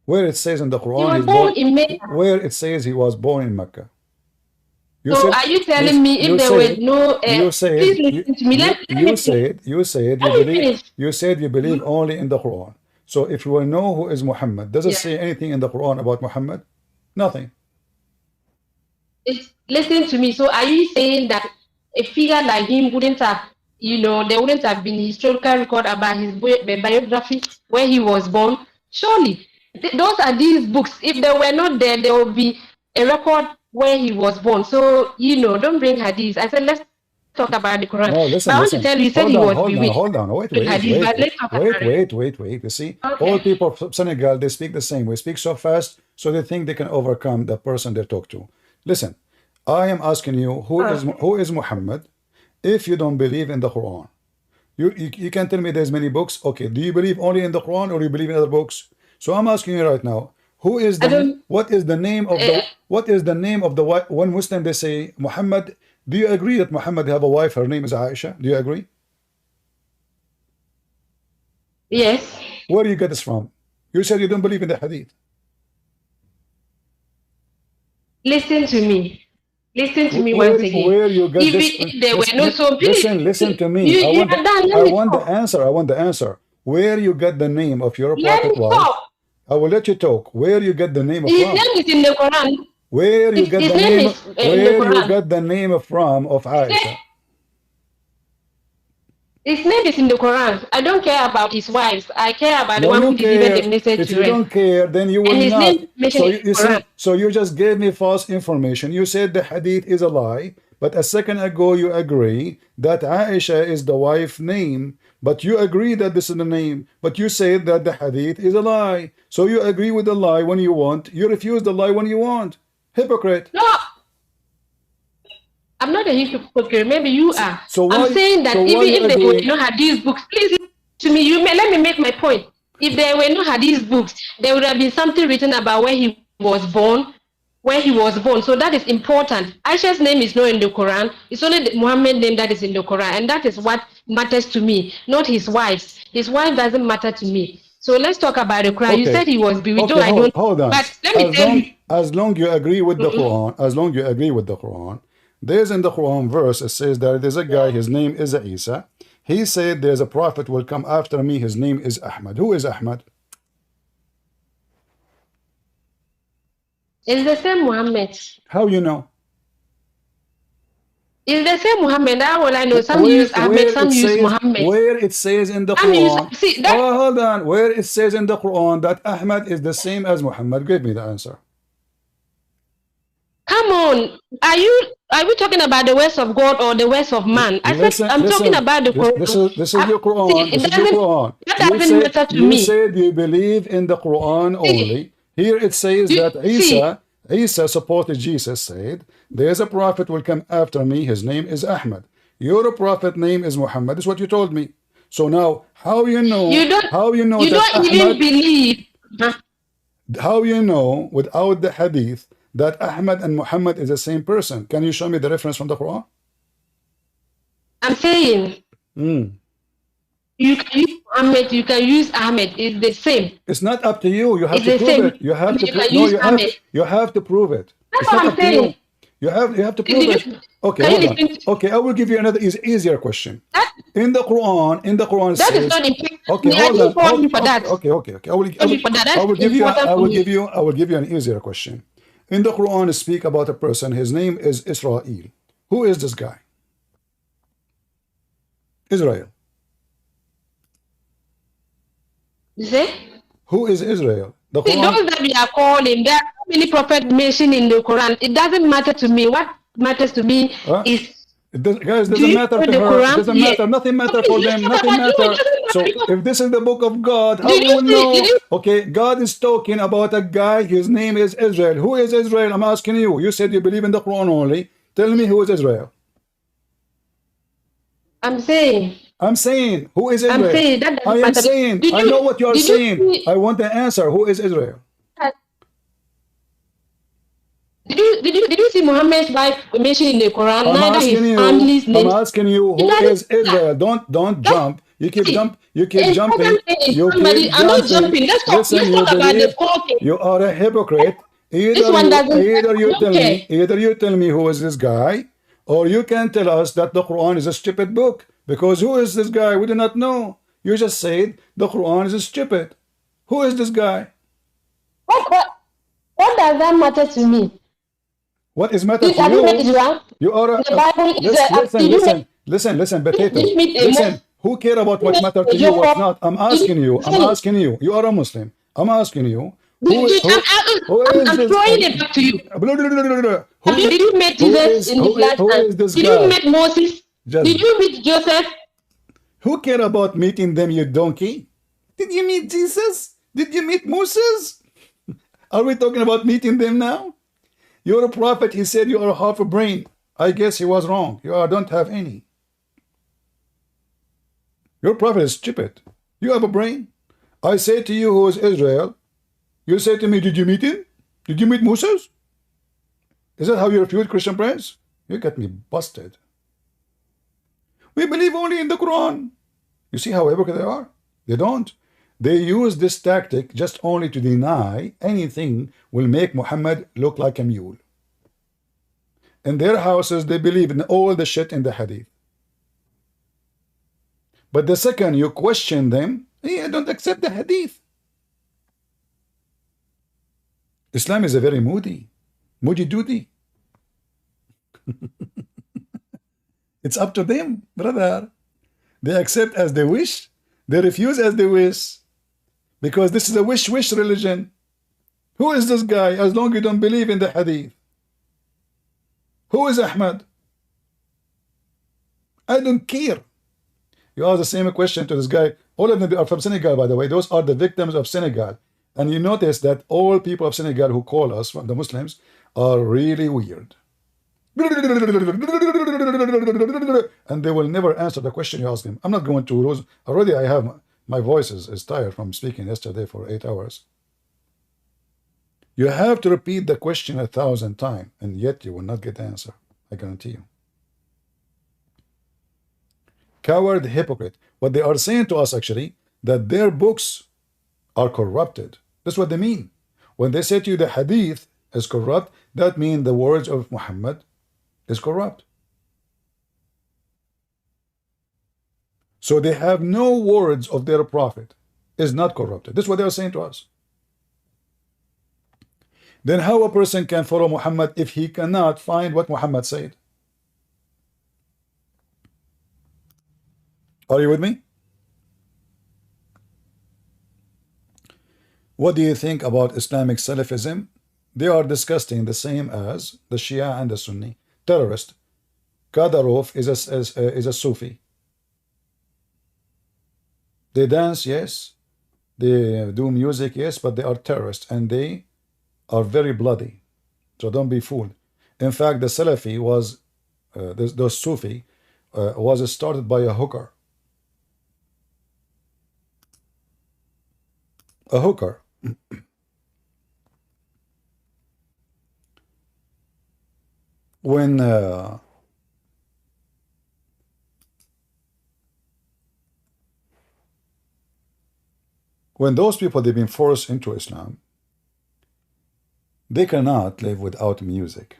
Where it says in the Quran, He was he's born in Mecca. where it says he was born in Mecca. So are you telling me if there were no? Please listen to me. You said you believe only in the Quran. So if you will know who is Muhammad, does it say anything in the Quran about Muhammad? Nothing. Listen to me. So are you saying that a figure like him wouldn't have, there wouldn't have been historical record about his biography where he was born? Surely, those are these books. If they were not there, there would be a record where he was born. So, don't bring hadith. I said, let's talk about the Quran. No, listen, but I want to tell you, said he was bewitched. Hold on. Wait. You see, all people from Senegal, they speak the same way. Speak so fast, so they think they can overcome the person they talk to. Listen, I am asking you, who is Muhammad? If you don't believe in the Quran, you can tell me there's many books. Okay, do you believe only in the Quran or you believe in other books? So I'm asking you right now, what is the name of the one Muslim they say Muhammad? Do you agree that Muhammad have a wife? Her name is Aisha. Do you agree? Yes. Where do you get this from? You said you don't believe in the hadith. Listen to me. Listen to me once again. Where you get this? If there were no so please, listen to me. I want the answer. Where you get the name of your prophet wife? I will let you talk. Where you get the name his from? name is in the Quran. Where you get his the name name? is Where you get the name from of Aisha? His name is in the Quran. I don't care about his wives. I care about the one who delivered the message if to you them. don't care, then you will And his not. name mentioned in the Quran. So you just gave me false information. You said the hadith is a lie, but a second ago you agree that Aisha is the wife name, but you agree that this is the name, but you said that the hadith is a lie. So you agree with the lie when you want, you refuse the lie when you want. Hypocrite. No, I'm not a hypocrite. Maybe you are. So I'm saying that even if they would not have these books, please listen to me. Let me make my point. If there were no hadith books, there would have been something written about where he was born, So that is important. Aisha's name is not in the Quran. It's only the Muhammad's name that is in the Quran, and that is what matters to me, not his wife's. His wife doesn't matter to me. So let's talk about the Quran. Okay. You said he was bewitched. Okay, hold on. But let me tell you. As long you agree with the Quran, there's in the Quran verse, it says that there's a guy, his name is Isa. He said there's a prophet will come after me, his name is Ahmad. Who is Ahmad? It's the same Muhammad. How you know? It's the same Muhammad. That's all I know. Some use Ahmed, some use Muhammad. Where it says in the Quran. Hold on. Where it says in the Quran that Ahmad is the same as Muhammad. Give me the answer. Come on. Are we talking about the words of God or the words of man? I'm talking about the Quran. This is your Quran. This is your Quran. That doesn't matter to me. You said you believe in the Quran only. Here it says that Isa supported Jesus, said, there's a prophet will come after me, his name is Ahmad. Your prophet name is Muhammad. This is what you told me. So now, how you know that don't even believe. How you know without the hadith that Ahmad and Muhammad is the same person? Can you show me the reference from the Quran? I'm saying you can use Ahmed, you can use Ahmed. It's the same. It's not up to you. You have to prove it. You have to you have to prove it. That's what I'm saying. You have to prove it. Okay, hold on. Okay, I will give you another easier question. In the Quran that says, is not important. Okay, hold on. Okay. I will give you an easier question. In the Quran speak about a person, his name is Israel. Who is this guy? Israel. Is it? Who is Israel? Those that we are calling, they are many prophets mentioned in the Quran. It doesn't matter to me. What matters to me is. Guys, Do doesn't you matter know to the her. Quran? It doesn't Yes. matter. Nothing matter Okay, for let's them. talk Nothing about you. matter. It doesn't matter So because if this is the book of God, how Did we you will see- know? did you- Okay, God is talking about a guy. His name is Israel. Who is Israel? I'm asking you. You said you believe in the Quran only. Tell me who is Israel. I'm saying. Who is Israel? I'm saying that doesn't I am matter. saying. I know what you are saying. I want the answer. Who is Israel? Did you see Muhammad's wife mentioned in the Quran? I'm Neither his asking you. family's I'm name. asking you. Who is Israel? Don't jump. You keep jump. You keep It's jumping. You somebody. keep I'm not jumping. jumping. Let's Listen, you talk about the believe quoting. you are a hypocrite. This one doesn't. Either you tell Okay. me, either you tell me who is this guy, or you can tell us that the Quran is a stupid book. Because who is this guy? We do not know. You just said the Quran is stupid. Who is this guy? What does that matter to me? What is matter to Have you met you? Israel? You are a, The Bible is listen, potato. Did you meet a Listen, who care about what matter to you, what's not? I'm asking you. You are a Muslim. I'm asking you. I'm throwing it back to you. Did you meet Jesus in his lifetime? Did you meet Moses? Did you meet Joseph? Who care about meeting them, you donkey? Did you meet Jesus? Did you meet Moses? Are we talking about meeting them now? You're a prophet. He said you are half a brain. I guess he was wrong. You don't have any. Your prophet is stupid. You have a brain. I say to you, who is Israel? You say to me, did you meet him? Did you meet Moses? Is that how you refute Christian Prince? You get me busted. We believe only in the Quran. You see how hypocrite they are? They don't. They use this tactic just only to deny anything will make Muhammad look like a mule. In their houses, they believe in all the shit in the hadith. But the second you question them, I don't accept the hadith. Islam is a very moody doody. It's up to them, brother. They accept as they wish. They refuse as they wish. Because this is a wish religion. Who is this guy as long as you don't believe in the hadith? Who is Ahmad? I don't care. You ask the same question to this guy. All of them are from Senegal, by the way. Those are the victims of Senegal. And you notice that all people of Senegal who call us from the Muslims are really weird. And they will never answer the question you ask them. I'm not going to lose. Already I have, my voice is tired from speaking yesterday for 8 hours. You have to repeat the question 1,000 times, and yet you will not get the answer. I guarantee you. Coward, hypocrite. What they are saying to us actually, that their books are corrupted. That's what they mean. When they say to you the hadith is corrupt, that means the words of Muhammad is corrupt. So they have no words of their prophet is not corrupted. That's what they are saying to us. Then how a person can follow Muhammad if he cannot find what Muhammad said? Are you with me? What do you think about Islamic Salafism? They are disgusting, the same as the Shia and the Sunni. Terrorist. Qadarov is a Sufi. They dance, yes. They do music, yes, but they are terrorists and they are very bloody. So don't be fooled. In fact, the Salafi was, the Sufi, was started by a hooker. A hooker. When those people, they've been forced into Islam, they cannot live without music.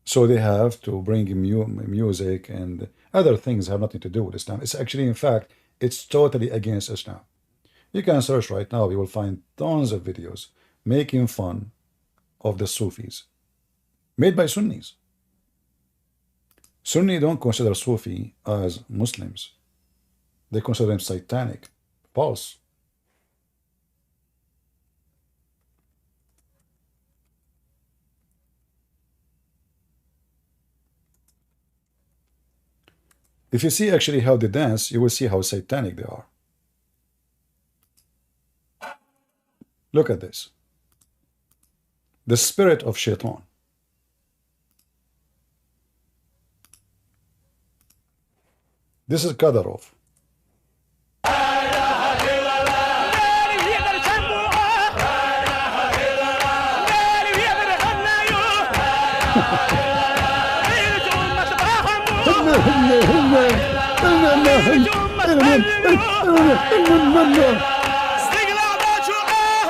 So they have to bring music, and other things have nothing to do with Islam. It's actually, in fact, it's totally against Islam. You can search right now, you will find tons of videos making fun of the Sufis, made by Sunnis. Sunni don't consider Sufi as Muslims. They consider them satanic, false. If you see actually how they dance, you will see how satanic they are. Look at this. The spirit of shaitan. This is Qadarov.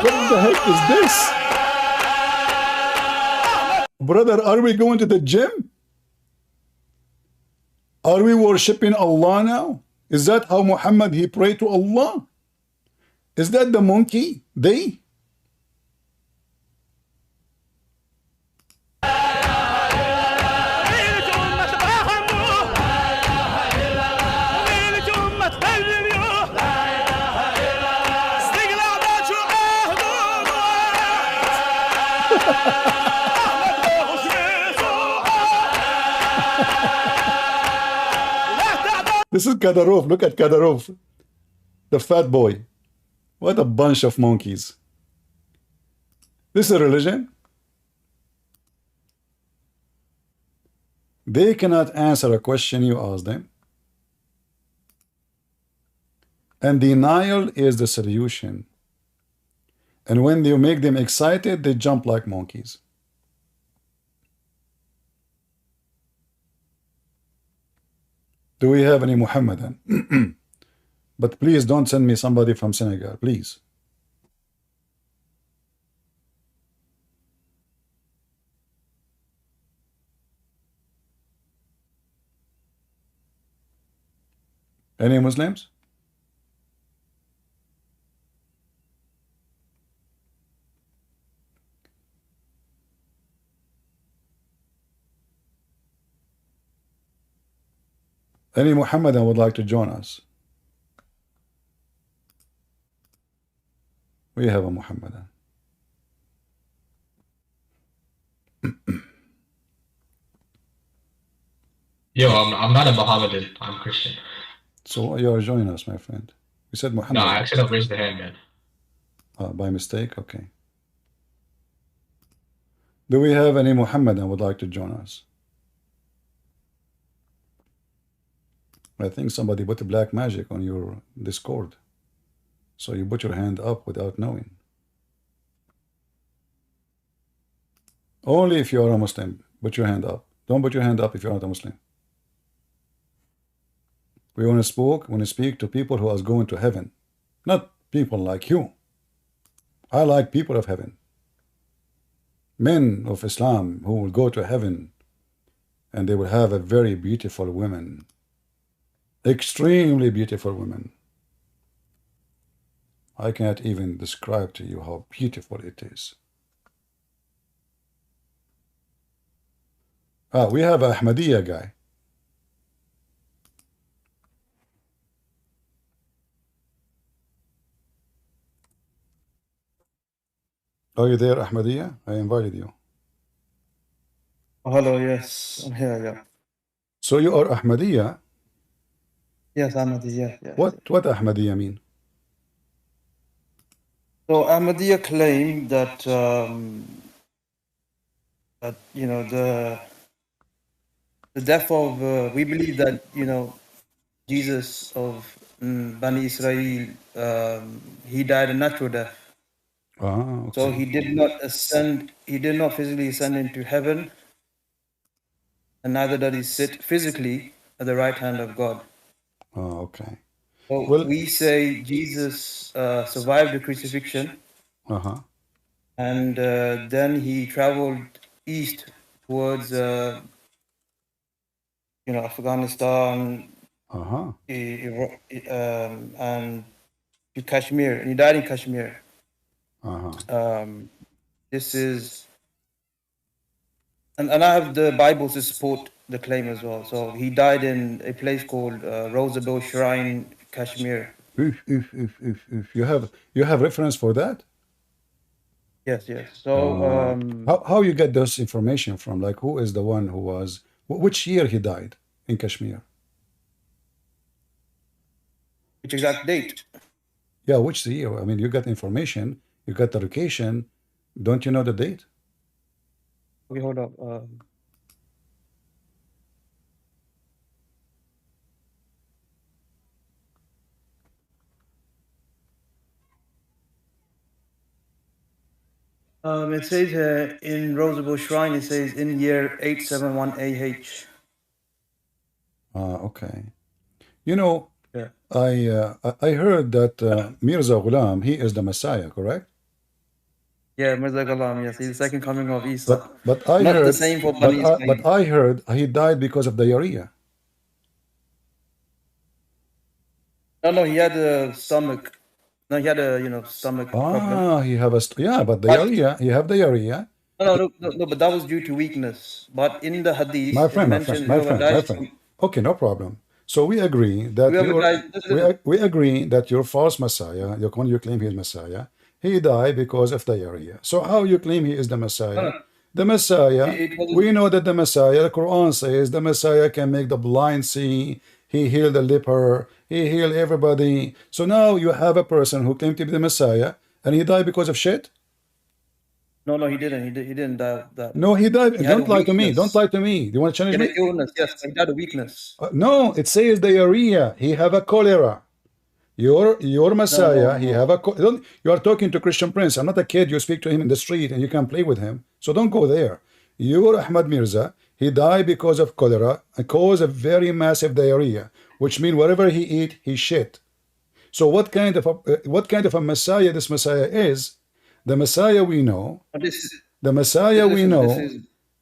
What the heck is this? Brother, are we going to the gym? Are we worshipping Allah now? Is that how Muhammad he prayed to Allah? Is that the monkey? They? This is Qadarov. Look at Qadarov, the fat boy. What a bunch of monkeys. This is a religion. They cannot answer a question you ask them. And denial is the solution. And when you make them excited, they jump like monkeys. Do we have any Muhammadan? But please don't send me somebody from Senegal, please. Any Muslims? Any Muhammadan would like to join us? We have a Muhammadan. Yo, I'm not a Mohammedan. I'm Christian. So you are joining us, my friend. We said Muhammad. No, I actually raised the hand, man. By mistake? Okay. Do we have any Muhammadan would like to join us? I think somebody put black magic on your Discord. So you put your hand up without knowing. Only if you are a Muslim, put your hand up. Don't put your hand up if you're not a Muslim. We want to speak to people who are going to heaven, not people like you. I like people of heaven. Men of Islam who will go to heaven and they will have a very beautiful women. Extremely beautiful women. I can't even describe to you how beautiful it is. We have a Ahmadiyya guy. Are you there, Ahmadiyya? I invited you. Hello, yes, I'm here, yeah. So you are Ahmadiyya? Yes, Ahmadiyya, yeah. What Ahmadiyya mean? So Ahmadiyya claim that, that you know, the death of, we believe that, you know, Jesus of Bani Israel, he died a natural death. Okay. So he did not ascend, he did not physically ascend into heaven, and neither did he sit physically at the right hand of God. Okay. So well, we say Jesus survived the crucifixion, and then he traveled east towards, you know, Afghanistan, and to Kashmir, and he died in Kashmir. This is, and I have the Bible to support the claim as well. So he died in a place called Rosabelle Shrine, Kashmir. If you have reference for that? Yes. So how you get this information from? Like, who is the one who was? Which year he died in Kashmir? Which exact date? Yeah, which year? I mean, you got information, you got the location. Don't you know the date? Okay, hold up. It says here in Rosabelle Shrine, it says in year 871 AH. Okay. You know, Yeah. I heard that Mirza Ghulam, he is the Messiah, correct? Yeah, Mirza Ghulam, yes, he's the second coming of Isa. But I Not heard, the same for Bani Israel. but I heard he died because of diarrhea. No, he had a stomach. No, he had a stomach problem. He have a but diarrhea. He have diarrhea. No, but that was due to weakness. But in the hadith, My it friend. mentions Okay, no problem. So we agree that we agree that your false Messiah, the one you claim he is Messiah, he died because of diarrhea. So how you claim he is the Messiah? The Messiah, we know that the Messiah, the Quran says the Messiah can make the blind see, he healed the leper, he healed everybody. So now you have a person who claimed to be the Messiah and he died because of shit? No, he didn't. He didn't die of that. No, he died. Don't lie to me. Don't lie to me. Do you want to challenge me? He had an illness, yes. He died of weakness. No, it says diarrhea. He have a cholera. Your Messiah, he have a you are talking to Christian Prince. I'm not a kid. You speak to him in the street and you can play with him. So don't go there. Your Ahmad Mirza, he died because of cholera and caused a very massive diarrhea, which means whatever he eat, he shit. So what kind of a Messiah this Messiah is? The Messiah we know.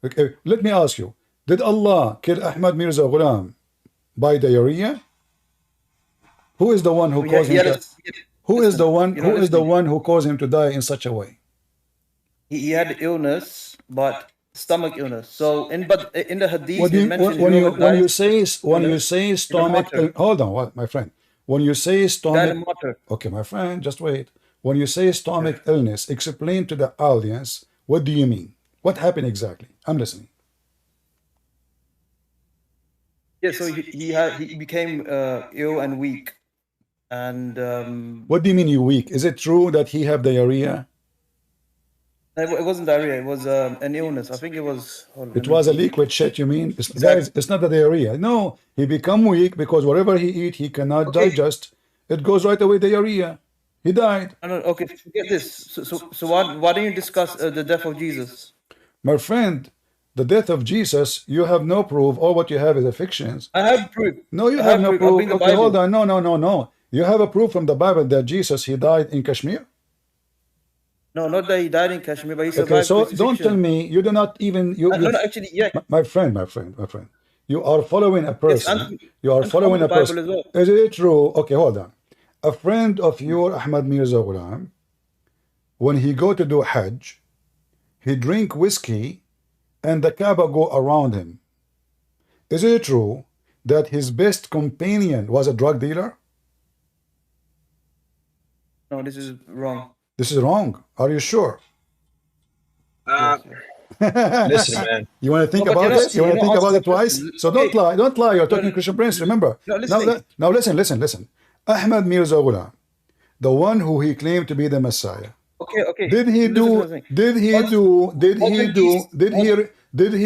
Okay, let me ask you: did Allah kill Ahmad Mirza Ghulam by diarrhea? Who is the one who caused him? Who is the one who caused him to die in such a way? He had illness, but stomach illness. So in the hadith, when you say stomach, hold on, my friend. When you say stomach, okay, my friend, just wait. When you say stomach illness, explain to the audience, what do you mean? What happened exactly? I'm listening. Yeah, so he became ill and weak. And what do you mean you weak? Is it true that he have diarrhea? It wasn't diarrhea. It was an illness. I think it was. It was a liquid shit. You mean? Guys, it's not the diarrhea. No, he become weak because whatever he eat, he cannot digest. It goes right away diarrhea. He died. No, okay, forget this. So why don't you discuss the death of Jesus? My friend, the death of Jesus, you have no proof. All what you have is a fictions. I have proof. No, you have no proof. Okay, hold on. No. You have a proof from the Bible that Jesus, he died in Kashmir? No, not that he died in Kashmir, but he survived. Okay, so don't tell me, you do not even... actually, yeah. My friend. You are following a person. You are following a person. As well. Is it true? Okay, hold on. A friend of your Ahmad Mirza Ghulam, when he go to do Hajj, he drink whiskey and the Kaaba go around him. Is it true that his best companion was a drug dealer? No, this is wrong. This is wrong. Are you sure? Listen, man. You want to think about it? You want to think about it twice? So don't lie. Don't lie. You're talking Christian Prince. Remember. Now listen. Ahmad Mirza Ghulam, the one who he claimed to be the Messiah. Okay. Did he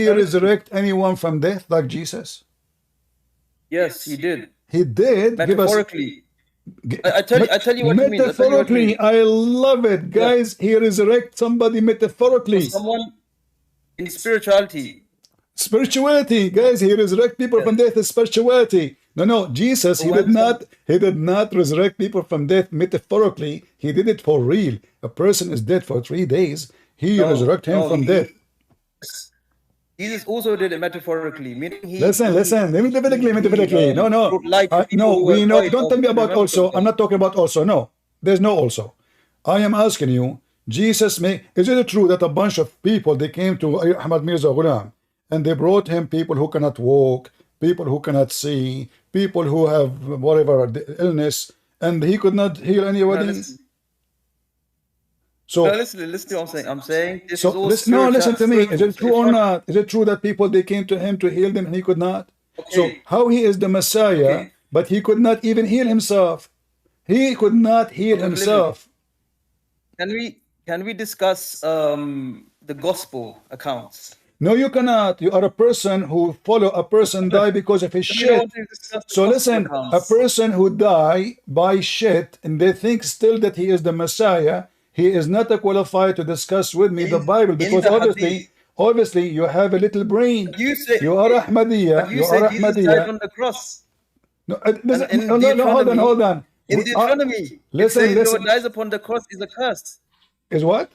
resurrect anyone from death like Jesus? Yes, he did. He did. Metaphorically. I tell you what it means. Metaphorically, I love it, guys. He resurrect somebody metaphorically. Someone in spirituality. Spirituality, guys. He resurrect people from death. Is spirituality. No. Jesus, he did not resurrect people from death metaphorically. He did it for real. A person is dead for 3 days. He resurrect him from death. Jesus also did it metaphorically, meaning he... Listen, metaphorically. No. Don't tell me about also. I'm not talking about also. No, there's no also. I am asking you, Jesus is it true that a bunch of people, they came to Ahmad Mirza Ghulam and they brought him people who cannot walk, people who cannot see, people who have whatever illness, and he could not heal anybody? Listen to what I'm saying. I'm saying this is all listen to me. Is it true or not? Is it true that people, they came to him to heal them and he could not? Okay. So how he is the Messiah, but he could not even heal himself? He could not heal himself. Can we discuss the gospel accounts? No, you cannot. You are a person who follow a person die because of his shit. So listen, a person who die by shit and they think still that he is the Messiah, he is not qualified to discuss with me the Bible, because obviously you have a little brain. You are Ahmadiyya. You are Jesus died on Ahmadiyya. the cross. No, no, hold on. In Deuteronomy, Listen, it says listen. whoever dies upon the cross is a curse. Is what?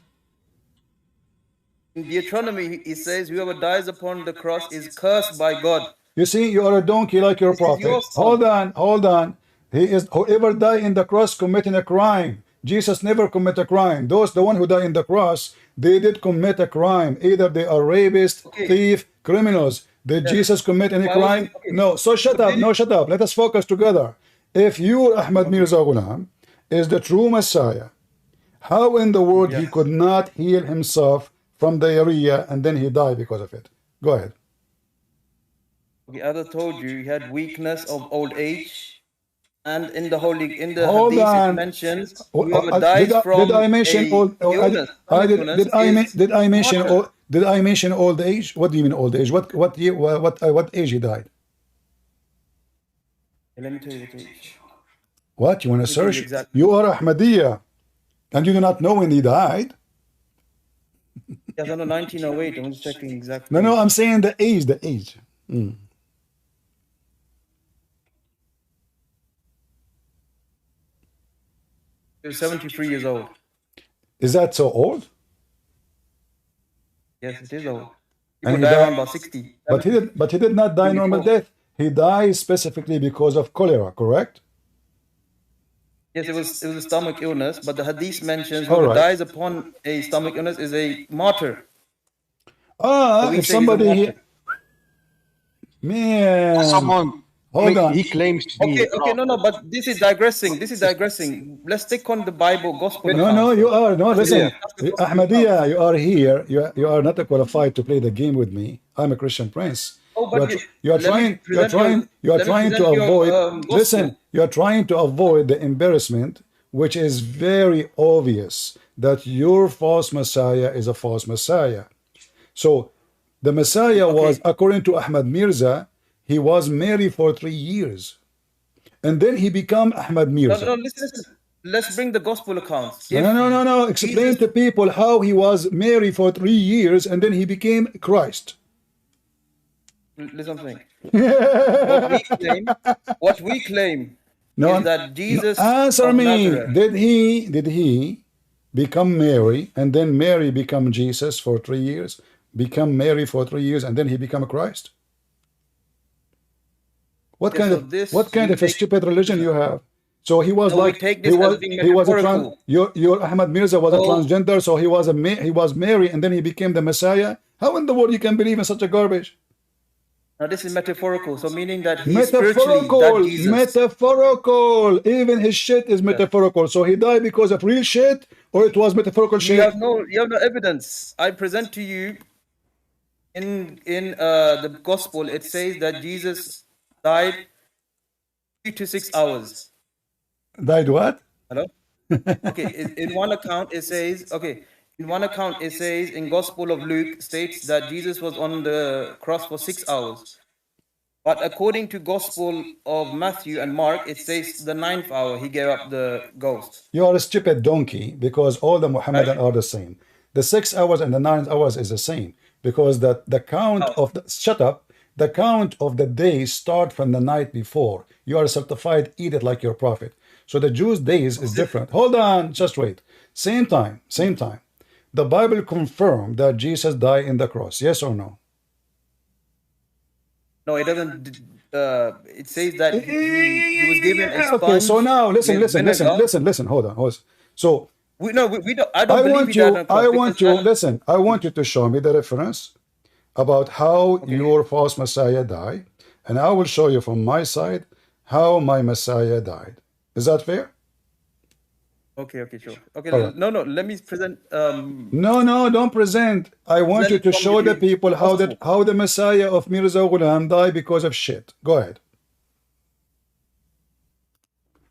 In Deuteronomy, it says whoever dies upon the cross is cursed by God. You see, you are a donkey like your prophet. Hold on. He is whoever die in the cross committing a crime. Jesus never commit a crime. The one who die in the cross, they did commit a crime. Either they are rapists, thief, criminals. Did Jesus commit any crime? No. So shut up. No, shut up. Let us focus together. If you, Ahmad Mirza Ghulam, is the true Messiah, how in the world he could not heal himself from diarrhea and then he died because of it? Go ahead. The other told you he had weakness of old age, and in the hadith it mentions whoever dies from did I mention old? Did I mention old age? What do you mean old age? What age he died? Let me tell you what age. What you want to search? Exactly. You are Ahmadiyya, and you do not know when he died. Yes, I know 1908. I'm just checking exactly. No, I'm saying the age. The age. Mm. He was 73 years old. Is that so old? Yes, it is old. And he died around about 60. But he did not die normal death. He died specifically because of cholera, correct? Yes, it was a stomach illness, but the hadith mentions whoever dies upon a stomach illness is a martyr. If somebody here, man, someone hold on, he claims to be. Okay, no, but this is digressing. Let's stick on the Bible, gospel. No, you are listen, Ahmadiyya, you are here. You are not qualified to play the game with me. I'm a Christian prince. You are trying to avoid. Listen, you are trying to avoid the embarrassment, which is very obvious that your false Messiah is a false Messiah. So the Messiah was, according to Ahmad Mirza, he was married for 3 years, and then he became Ahmad Mirza. No, listen. Let's bring the gospel accounts. No. Explain to people how he was married for 3 years and then he became Christ. Listen to me. What we claim is that Jesus. Answer me. Did he become Mary and then Mary become Jesus for 3 years? Become Mary for 3 years and then he become Christ? What kind of a stupid religion you have? So he was your Ahmad Mirza was a transgender, so he was Mary and then he became the Messiah. How in the world you can believe in such a garbage? Now this is metaphorical, so meaning that he's spiritually that Jesus. Metaphorical. Even his shit is metaphorical. So he died because of real shit, or it was metaphorical shit? You have no evidence. I present to you in the gospel. It says that Jesus died 3 to 6 hours. Died what? Hello? Okay, in one account it says, in Gospel of Luke states that Jesus was on the cross for 6 hours. But according to Gospel of Matthew and Mark, it says the 9th hour he gave up the ghost. You are a stupid donkey, because all the Muhammadan are the same. The 6 hours and the 9 hours is the same, because the count of the shut up. The count of the days start from the night before. You are certified, eat it like your prophet. So the Jews' days is different. Hold on, just wait. Same time. The Bible confirmed that Jesus died in the cross. Yes or no? No, it doesn't. It says that he was given a sponge. Okay, so now listen. Hold on. So we don't. I don't believe he died on the cross. I want you to show me the reference about how your false Messiah died, and I will show you from my side how my Messiah died. Is that fair? Okay, sure. Okay, right. No, let me present. No, don't present. I want you to show the people how the Messiah of Mirza Ghulam died because of shit. Go ahead.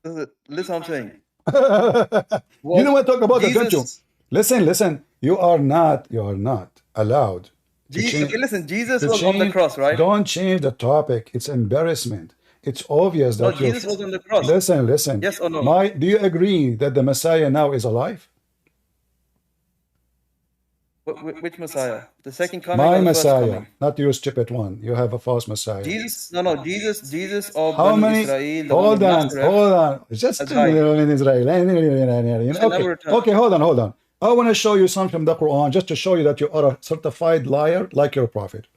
Listen, I'm saying. You know what? Talk about that, don't you? Jesus. Listen. You are not allowed to change. Okay, listen. Jesus to was on the change- cross, right? Don't change the topic. It's embarrassment. It's obvious No, that you. Jesus was on the cross. Listen. Yes or no? Do you agree that the Messiah now is alive? Which Messiah? The second coming My or the first Messiah, coming? not your stupid one. You have a false Messiah. Jesus. No, Jesus of How Bani many? Israel. The Hold one of on, Nazareth, hold on. Just has died. in Israel. Shall never return. Okay, hold on. I want to show you something from the Quran just to show you that you are a certified liar like your prophet.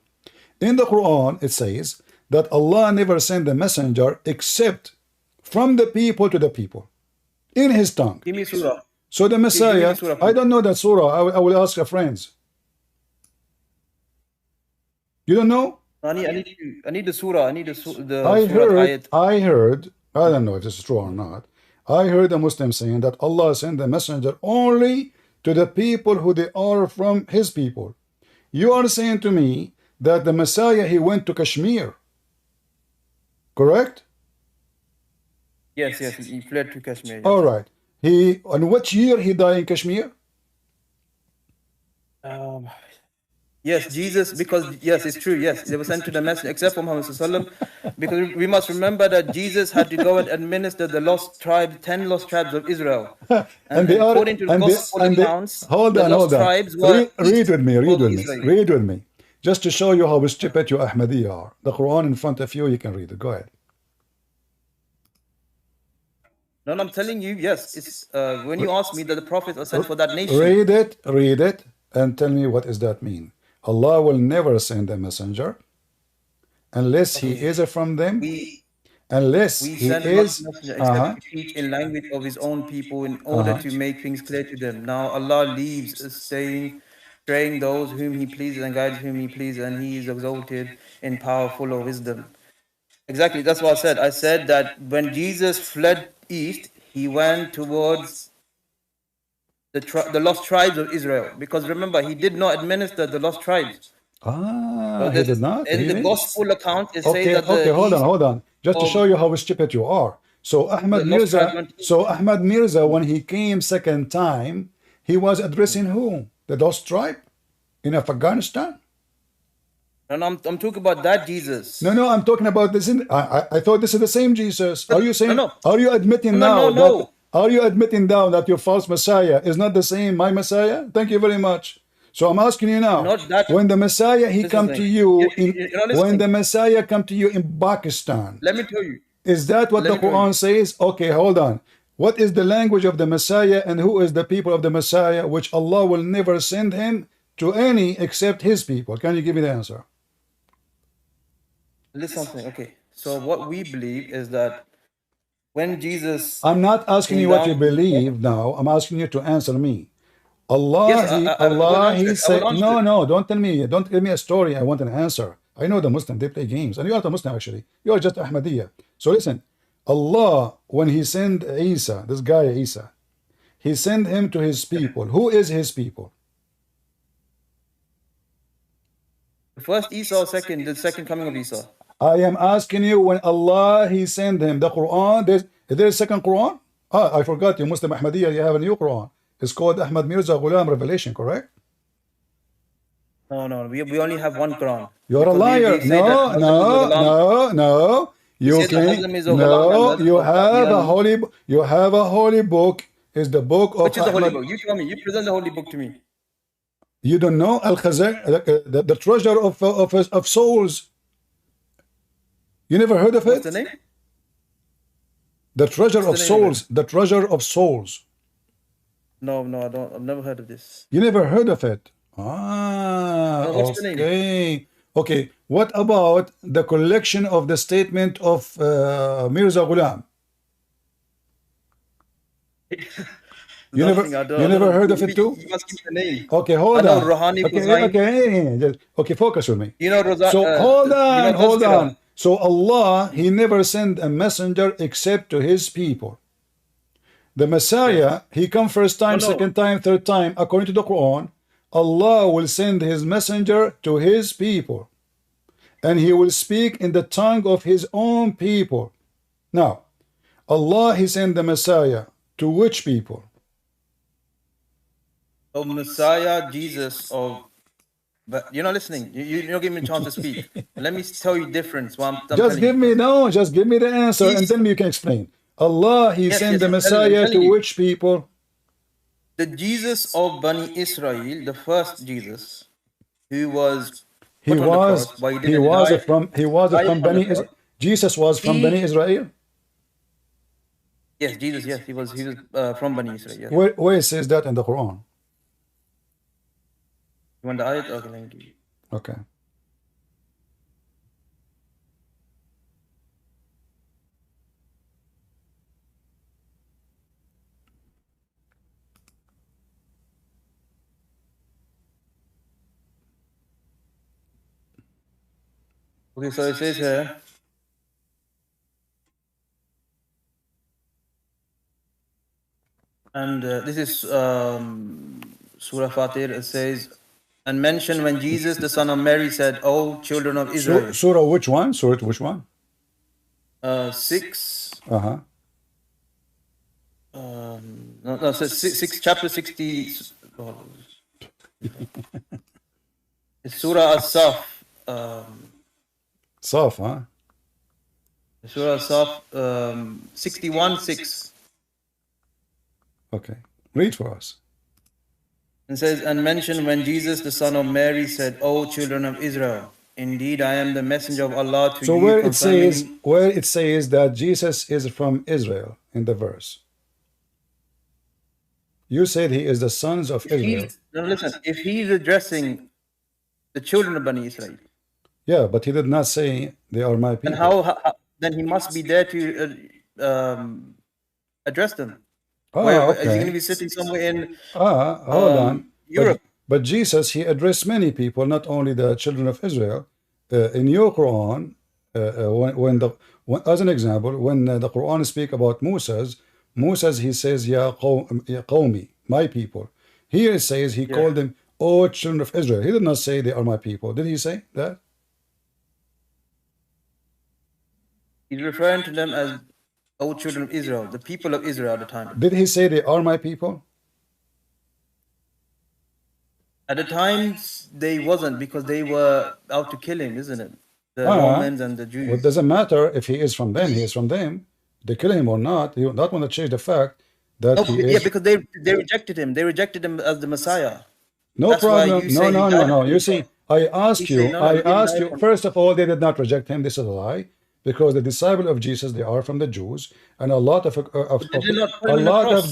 In the Quran, it says that Allah never sent a messenger except from the people to the people in his tongue. Give me surah. So the Give me Messiah, the surah, I don't know that surah. I will ask your friends. You don't know? I need the surah. I need the I surah ayat. heard, I don't know if this is true or not. I heard a Muslim saying that Allah sent the messenger only to the people who they are from his people. You are saying to me that the Messiah, he went to Kashmir. Correct? Yes, he fled to Kashmir. Yes. All right. On which year he died in Kashmir? Yes, Jesus, because yes, it's true. Yes, they were sent to the messenger, except for Muhammad Sallallahu Alaihi Wasallam, because we must remember that Jesus had to go and administer the lost tribes, 10 lost tribes of Israel. And according to the gospel accounts, hold on. tribes were Read with Israel. me. Just to show you how stupid you Ahmadiyya are. The Quran in front of you, you can read it. Go ahead. No, I'm telling you, yes. It's when you ask me that the prophets are sent for that nation. Read it, and tell me what does that mean. Allah will never send a messenger unless he is from them. Unless We he send is. not messenger except to teach in language of his own people in order to make things clear to them. Now Allah leaves us straying those whom he pleases and guides whom he pleases, and he is exalted in power, full of wisdom. Exactly, that's what I said. I said that when Jesus fled east, he went towards the lost tribes of Israel, because remember, he did not administer the lost tribes. He did not. In the gospel account, it says that Okay, hold on. Just to show you how stupid you are. So Ahmad Mirza, when he came second time, he was addressing whom? The lost tribe in Afghanistan. And I'm talking about that Jesus. No, I'm talking about this. I thought this is the same Jesus. Are you saying? No. Are you admitting No. that? Are you admitting now that your false Messiah is not the same my Messiah? Thank you very much. So I'm asking you now. Not that. When the Messiah come to you, when the Messiah come to you in Pakistan, let me tell you. Is that what the Quran says? Okay, hold on. What is the language of the Messiah and who is the people of the Messiah, which Allah will never send him to any except his people? Can you give me the answer? Listen something. Okay. So what we believe is that when Jesus, I'm not asking you what you believe now. I'm asking you to answer me. Allah, he said, no, don't tell me a story. I want an answer. I know the Muslim, they play games. And you are the Muslim, actually. You are just Ahmadiyya. So listen, Allah, when he sent Isa, this guy Isa, he sent him to his people. Who is his people? First Isa or the second coming of Isa? I am asking you, when Allah, he sent him the Quran, is there a second Quran? I forgot, you Muslim Ahmadiyya, you have a new Quran. It's called Ahmad Mirza Ghulam Revelation, correct? No, we only have one Quran. You're a liar. No. You have a holy book. Is the book of Which is the holy book? You tell me. You present the holy book to me. You don't know the treasure of souls. You never heard of it? What's the name? The treasure of souls. The treasure of souls. No, I don't. I've never heard of this. You never heard of it? What's the name? Okay. What about the collection of the statement of Mirza Ghulam? You never heard of it too? You must keep the name. Okay, hold on. Okay, focus with me. You know, hold on. So Allah, he never sent a messenger except to his people. The Messiah, he come first time, second time, third time. According to the Quran, Allah will send his messenger to his people, and he will speak in the tongue of his own people. Now, Allah, He sent the Messiah to which people? Oh, Messiah, Jesus, or but you're not listening. You're not giving me a chance to speak. Let me tell you difference. What I'm Just telling give you. me, no, just give me the answer and then you can explain. Allah, He Yes, sent yes, the I'm telling Messiah to you. which people? The Jesus of Bani Israel, the first Jesus, who was He put on the was, cross, but he he didn't was die. from, he was Died from on the Bani, cross. Jesus was from Bani Israel? Yes, Jesus, yes, he was from Bani Israel, yes. Where it says that in the Quran? You want the ayat? Okay, let me give you. Okay. Okay, so it says here, and this is Surah Fatir. It says, and mention when Jesus, the son of Mary, said, "O children of Israel." Surah which one? Surah which one? 6. Uh-huh. No, so chapter 60. It's Surah As-Saf. Saf, huh? Surah As-Saf 61:6. Okay. Read for us. It says, and mention when Jesus, the son of Mary, said, "O children of Israel, indeed I am the messenger of Allah to So you." where it says that Jesus is from Israel in the verse. You said he is the sons of Israel. No, listen. If he's addressing the children of Bani Israel, Yeah, but he did not say they are my people. and how then he must be there to address them. Is he going to be sitting somewhere in hold on. Europe? But Jesus, he addressed many people, not only the children of Israel. In your Quran, as an example, when the Quran speak about Moses, he says, Ya qawmi, my people. Here it says he called them, O children of Israel. He did not say they are my people. Did he say that? He's referring to them as O children of Israel, the people of Israel at the time. Did he say they are my people? At the times, they wasn't, because they were out to kill him, isn't it? The Romans and the Jews. Well, it doesn't matter if he is from them. He is from them. They kill him or not. You don't want to change the fact that he is. Yeah, because they rejected him. They rejected him as the Messiah. No That's problem. No. You see, see, I ask you. First of all, they did not reject him. This is a lie, because the disciple of Jesus, they are from the Jews, and a lot of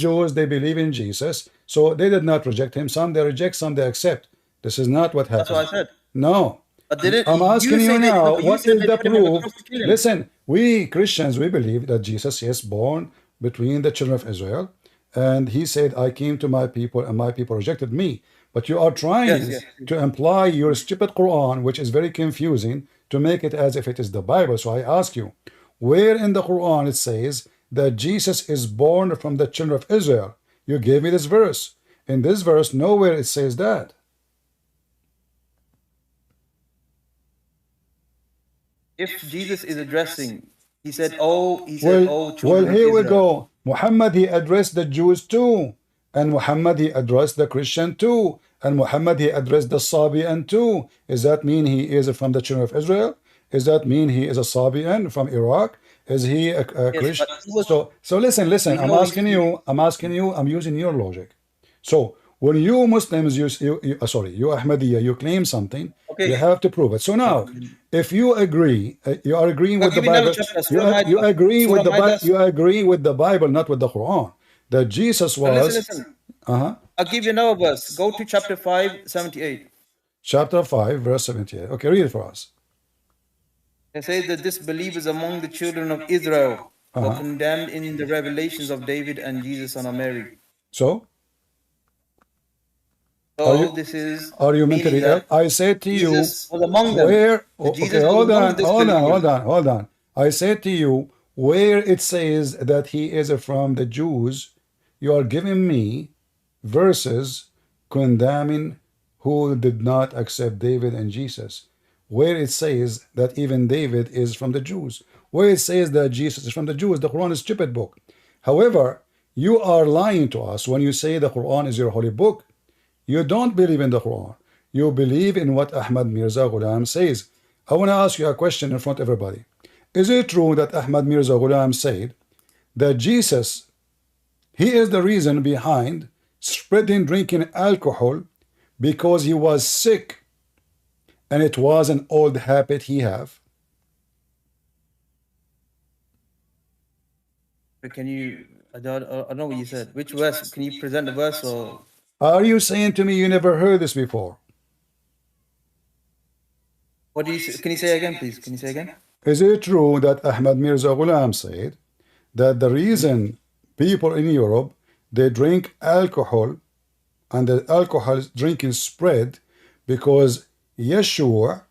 Jews, they believe in Jesus, so they did not reject him. Some they reject, some they accept. This is not what happened. That's what I said. No. I'm asking you now, what is the proof? Listen, we Christians, we believe that Jesus is born between the children of Israel, and he said, I came to my people and my people rejected me. But you are trying to imply your stupid Quran, which is very confusing, to make it as if it is the Bible. So I ask you, where in the Quran it says that Jesus is born from the children of Israel? You gave me this verse. In this verse, nowhere it says that. If Jesus is addressing, he said, "Oh, children well, of Israel." Here we go. Muhammad, he addressed the Jews too, and Muhammad, he addressed the Christian too, and Muhammad, he addressed the Sabian too. Does that mean he is from the children of Israel? Does that mean he is a Sabian from Iraq? Is he a Christian? So listen. I'm asking you. I'm using your logic. So when you Muslims, you Ahmadiyya, you claim something, you have to prove it. So now, if you agree, you are agreeing with the Bible. You agree with the Bible. You agree with the Bible, not with the Quran. That Jesus was. Listen. I'll give you another verse. Go to chapter 5, 78. Chapter 5, verse 78. Okay, read it for us. It says that disbelievers among the children of Israel were condemned in the revelations of David and Jesus, son of Mary. So? Are you mentally ill? I said to you, was among them. Where? Okay, hold on. I said to you, where it says that he is from the Jews, you are giving me verses condemning who did not accept David and Jesus. Where it says that even David is from the Jews. where it says that Jesus is from the Jews. The Quran is a stupid book. However, you are lying to us when you say the Quran is your holy book. You don't believe in the Quran. You believe in what Ahmad Mirza Ghulam says. I want to ask you a question in front of everybody. Is it true that Ahmad Mirza Ghulam said that Jesus, he is the reason behind spreading drinking alcohol because he was sick and it was an old habit he have? Can you? I don't know what you said. Which verse? Can you present the verse or? Are you saying to me you never heard this before? What do you? Can you say again, please? Can you say again? Is it true that Ahmad Mirza Ghulam said that the reason people in Europe, they drink alcohol and the alcohol drinking spread because Yeshua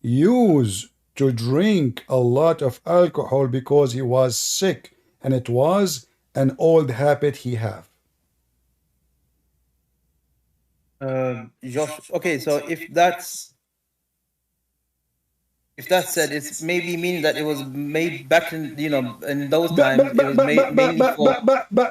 used to drink a lot of alcohol because he was sick and it was an old habit he have? Josh. Okay, so if that's said, it's maybe meaning that it was made back in in those times. It was made mainly for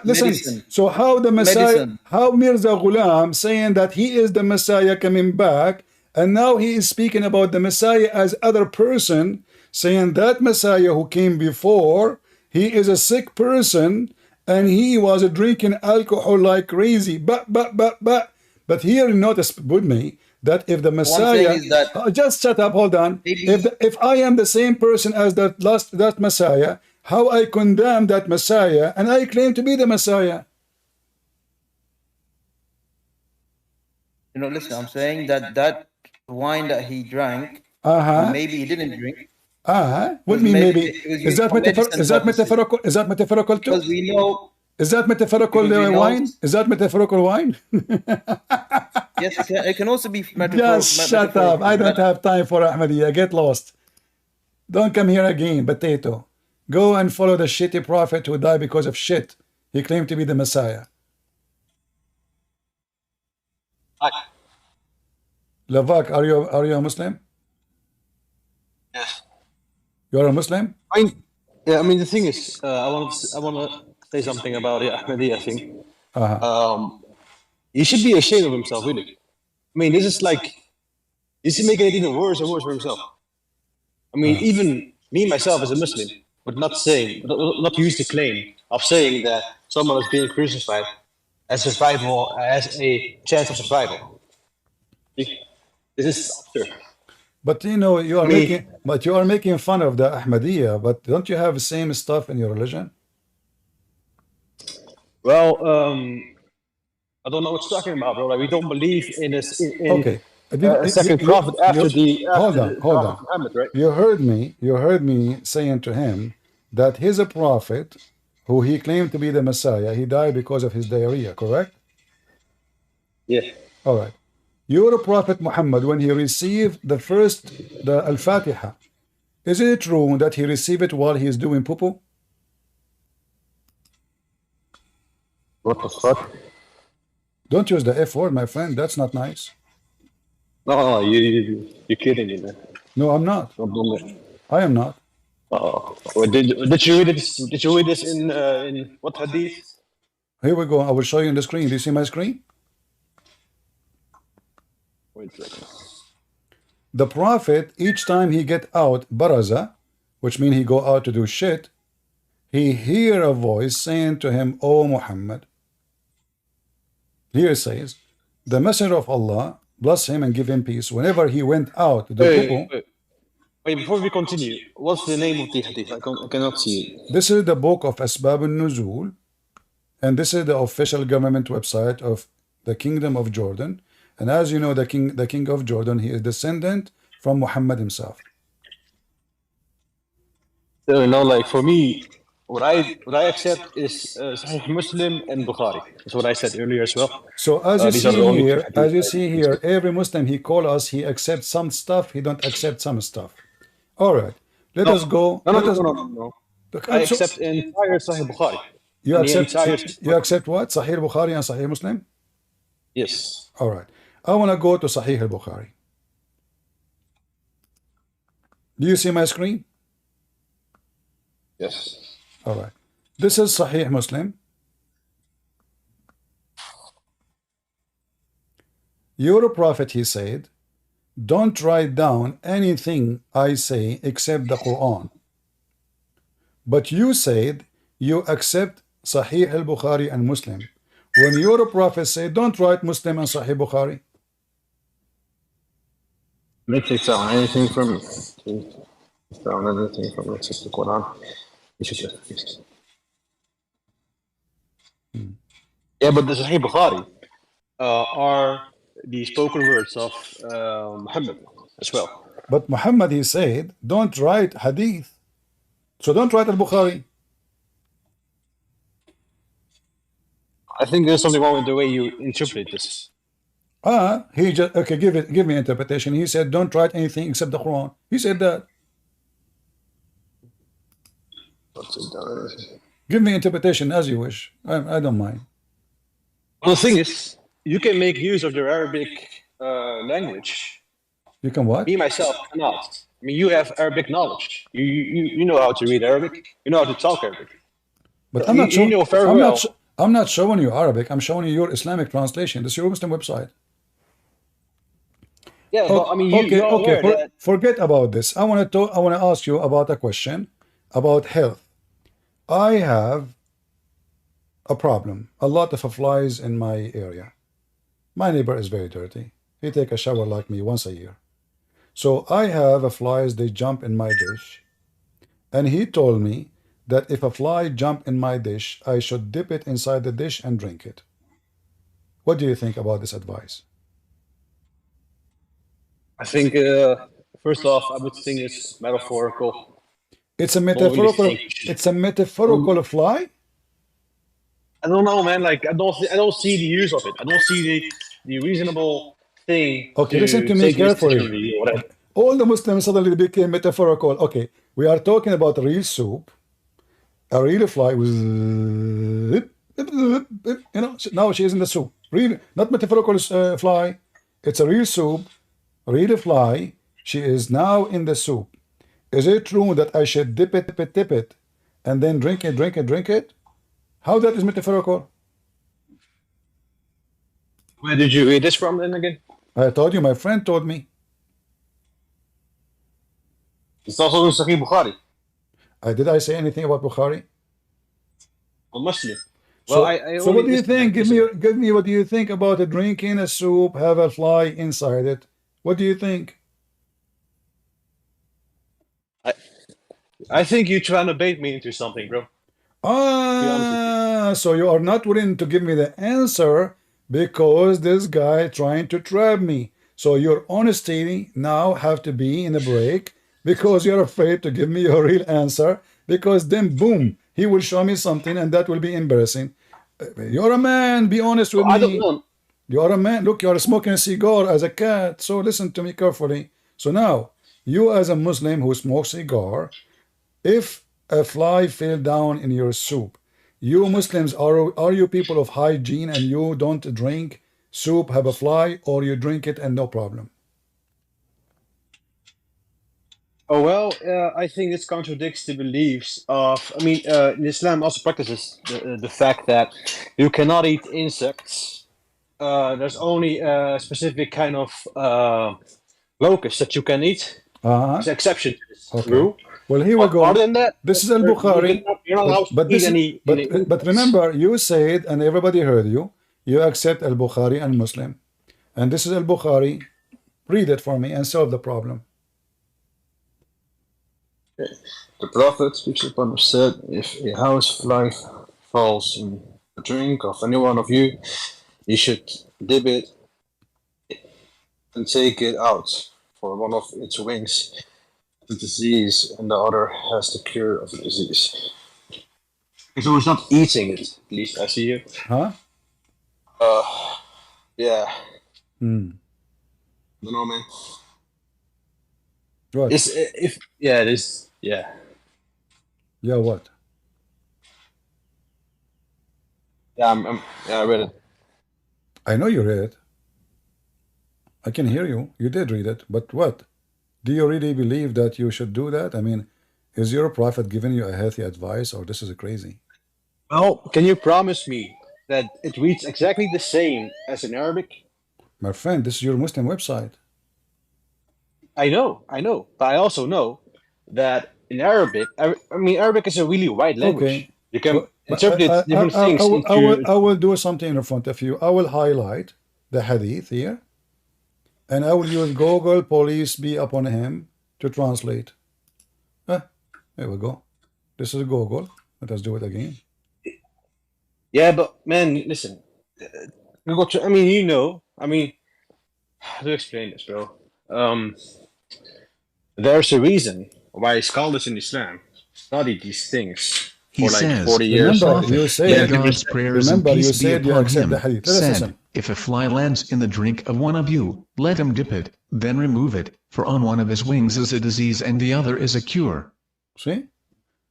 listen. medicine. So how the Messiah, Medicine. how Mirza Ghulam saying that he is the Messiah coming back, and now he is speaking about the Messiah as other person, saying that Messiah who came before, he is a sick person and he was drinking alcohol like crazy. But here notice with me that if the Messiah, just shut up, hold on. If I am the same person as that Messiah, how I condemn that Messiah and I claim to be the Messiah? Listen, I'm saying that wine that he drank, maybe he didn't drink. What do you mean maybe? Is that metaphorical? Is that metaphorical too? Because we know. Is that metaphorical wine? Is that metaphorical wine? Yes, it can also be metaphorical. Just shut up. I don't have time for Ahmadiyya. Get lost. Don't come here again, potato. Go and follow the shitty prophet who died because of shit. He claimed to be the Messiah. Lavak, are you a Muslim? Yes. You're a Muslim? I mean, the thing is, I want to say something about the Ahmadiyya thing. He should be ashamed of himself, really. I mean, this is making it even worse and worse for himself. I mean, even me myself as a Muslim would not use the claim of saying that someone is being crucified as a chance of survival. This is absurd. But you are making fun of the Ahmadiyya, but don't you have the same stuff in your religion? Well, I don't know what you're talking about, bro. Like, we don't believe in a second prophet after the Prophet Muhammad, right? You heard me saying to him that he's a prophet who he claimed to be the Messiah. He died because of his diarrhea, correct? Yeah. All right. Your Prophet Muhammad, when he received the Al-Fatiha, is it true that he received it while he is doing poo-poo? What the fuck? Don't use the F word, my friend. That's not nice. No, you're kidding me, man. No, I'm not. I am not. Did you read this? Did you read this in what hadith? Here we go. I will show you on the screen. Do you see my screen? Wait a second. The prophet, each time he get out baraza, which means he go out to do shit, he hear a voice saying to him, "O Muhammad." Here it says, the messenger of Allah, bless him and give him peace. Whenever he went out to do Wait, before we continue, what's the name of the hadith? I cannot see it. This is the book of Asbab al-Nuzul, and this is the official government website of the Kingdom of Jordan. And as you know, the king of Jordan, he is descendant from Muhammad himself. So, like for me, what I accept is Sahih Muslim and Bukhari. That's what I said earlier as well. So as you see here, every Muslim he call us, he accepts some stuff, he don't accept some stuff. All right, let us go. No. I accept entire Sahih Bukhari. You accept what? Sahih Bukhari and Sahih Muslim? Yes. All right. I want to go to Sahih al-Bukhari. Do you see my screen? Yes. All right. This is Sahih Muslim. Your prophet, he said, don't write down anything I say except the Quran. But you said you accept Sahih al-Bukhari and Muslim. When your prophet said, don't write Muslim and Sahih Bukhari. Don't take down anything from me. Take down anything from me except the Quran. You should just. Yeah, but the Sahih Bukhari are the spoken words of Muhammad as well. But Muhammad, he said, don't write hadith. So don't write al-Bukhari. I think there's something wrong with the way you interpret this. He just, okay, give me interpretation. He said, don't write anything except the Quran. He said that. Give me interpretation as you wish. I don't mind. Well, the thing is, you can make use of your Arabic language. You can what? Me, myself, cannot. I mean, you have Arabic knowledge. You know how to read Arabic. You know how to talk Arabic. But I'm not showing. You know very well. I'm not showing you Arabic. I'm showing you your Islamic translation. This is your Muslim website. Yeah, but I mean, okay. Forget about this. I want to ask you about a question about health. I have a problem. A lot of flies in my area. My neighbor is very dirty. He take a shower like me once a year. So I have flies. They jump in my dish, and he told me that if a fly jump in my dish, I should dip it inside the dish and drink it. What do you think about this advice? I think, first off, I would think it's metaphorical. It's a metaphorical. It's a metaphorical fly. I don't know, man. Like I don't see the use of it. I don't see the reasonable thing. Okay, listen to me carefully. All the Muslims suddenly became metaphorical. Okay, we are talking about real soup. A real fly was, now she is in the soup. Real, not metaphorical fly. It's a real soup, real fly. She is now in the soup. Is it true that I should dip it, and then drink it? How that is metaphorical? Where did you read this from then again? I told you, my friend told me. It's also in Sahih Bukhari. Did I say anything about Bukhari? Well, Muslim. Well, so what do you think? Give me what do you think about drinking a soup, have a fly inside it? What do you think? I think you're trying to bait me into something, bro. So you are not willing to give me the answer because this guy trying to trap me. So your honesty now have to be in a break because you're afraid to give me your real answer, because then boom, he will show me something and that will be embarrassing. You're a man, be honest with me. I don't know. You're a man. Look, you're smoking a cigar as a cat. So listen to me carefully. So now, you as a Muslim who smokes cigar, if a fly fell down in your soup, you Muslims, are you people of hygiene and you don't drink soup, have a fly, or you drink it and no problem? Oh, well, I think this contradicts the beliefs of, I mean, Islam also practices the fact that you cannot eat insects. There's only a specific kind of locust that you can eat. It's an exception to this rule. Well, here we go. Other than that, this is Al-Bukhari. But remember, you said, and everybody heard you, you accept Al-Bukhari and Muslim. And this is Al-Bukhari. Read it for me and solve the problem. The Prophet, peace upon him, said, if a housefly falls in a drink of any one of you, you should dip it and take it out, for one of its wings the disease and the other has the cure of the disease. So he's not eating it, at least I see you. Huh? Yeah. I don't know, man. What? Yeah. Yeah, what? Yeah, I read it. I know you read it. I can hear you. You did read it, but what? Do you really believe that you should do that? I mean, Is your prophet giving you a healthy advice, or this is crazy? Well, can you promise me that it reads exactly the same as in Arabic? My friend, this is your Muslim website. I know, but I also know that in Arabic, I mean, Arabic is a really wide language. Okay. You can But interpret different things into. I will do something in front of you. I will highlight the hadith here, and I will use Google Police be upon him to translate. There we go. This is Google. Let us do it again. Yeah, but man, listen. I mean, you know, I mean, how to explain this, bro? There's a reason why scholars in Islam study these things He for like says, 40 the years. Prophet, you said- may God's prayers and remember, you peace be said you upon accept him, the hadith. Listen. said, if a fly lands in the drink of one of you, let him dip it, then remove it, for on one of his wings is a disease and the other is a cure. See?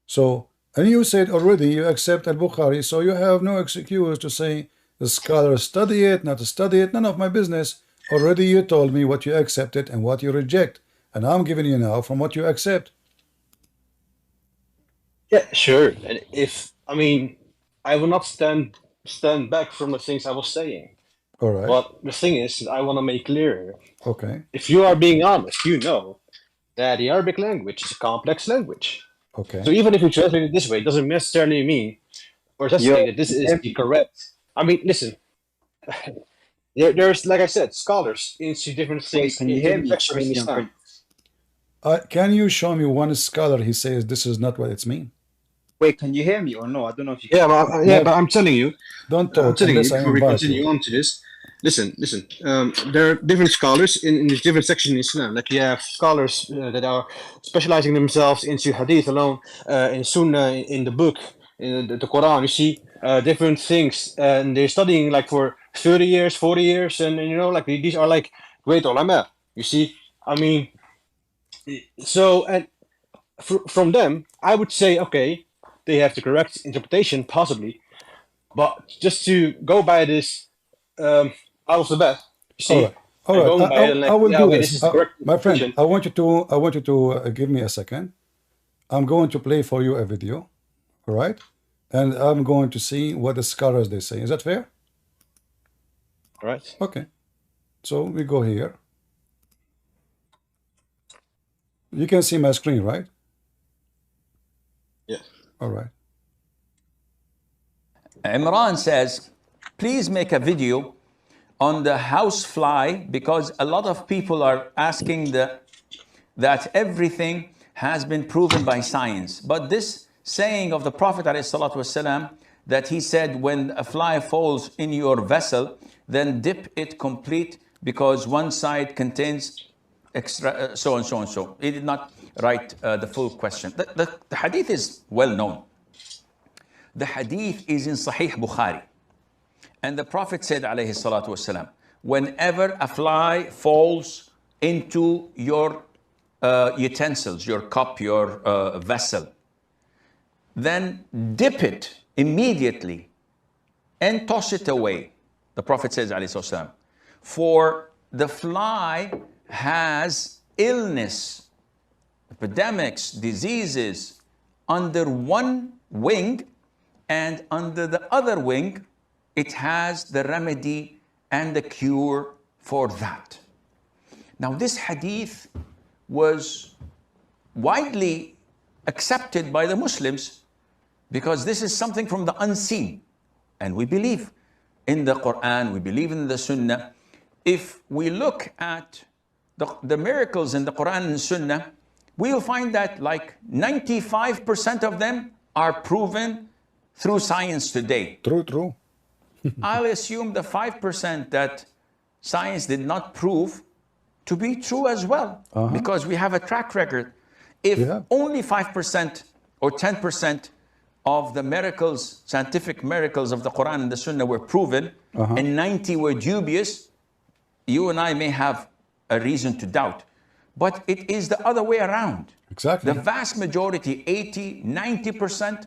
So, and you said already you accept Al-Bukhari, so you have no excuse to say the scholars study it, not study it, none of my business. Already you told me what you accepted and what you reject, and I'm giving you now from what you accept. Yeah, sure. And I mean, I will not stand back from the things I was saying. All right. But the thing is, I want to make clear, Okay. if you are being honest, you know that the Arabic language is a complex language. Okay. So even if you translate it this way, it doesn't necessarily mean or just say that this is the correct. I mean, listen, there's, like I said, scholars into different things. Can you hear me? In Islam. Can you show me one scholar he says this is not what it's mean? Wait, can you hear me or no? I don't know if you. Yeah, but I'm telling you. Don't talk I'm telling you unless I before we invite continue you. on to this. Listen. There are different scholars in these different sections in Islam. Like you have scholars that are specializing themselves into hadith alone, in Sunnah, in the book, in the Qur'an. You see different things, and they're studying like for 30 years, 40 years, and you know, like these are like great ulama. You see, I mean, so and from them, I would say, okay, they have the correct interpretation, possibly, but just to go by this. Out of the bat. You see, all right. I will do this. My friend, decision. I want you to give me a second. I'm going to play for you a video, all right? And I'm going to see what the scholars they say. Is that fair? All right. Okay. So we go here. You can see my screen, right? Yeah. All right. Imran says, please make a video on the housefly, because a lot of people are asking that everything has been proven by science. But this saying of the Prophet ﷺ, that he said, when a fly falls in your vessel, then dip it complete, because one side contains extra, so and so and so. He did not write the full question. The hadith is well known. The hadith is in Sahih Bukhari. And the Prophet said, alayhi salatu wasalam, whenever a fly falls into your utensils, your cup, your vessel, then dip it immediately and toss it away. The Prophet says, alayhi salatu wasalam, for the fly has illness, epidemics, diseases under one wing, and under the other wing, it has the remedy and the cure for that. Now, this hadith was widely accepted by the Muslims because this is something from the unseen. And we believe in the Qur'an, we believe in the Sunnah. If we look at the miracles in the Qur'an and Sunnah, we will find that like 95% of them are proven through science today. True. I'll assume the 5% that science did not prove to be true as well, because we have a track record. If only 5% or 10% of the miracles, scientific miracles of the Quran and the Sunnah were proven, and 90 were dubious, you and I may have a reason to doubt. But it is the other way around. Exactly. The vast majority, 80, 90%,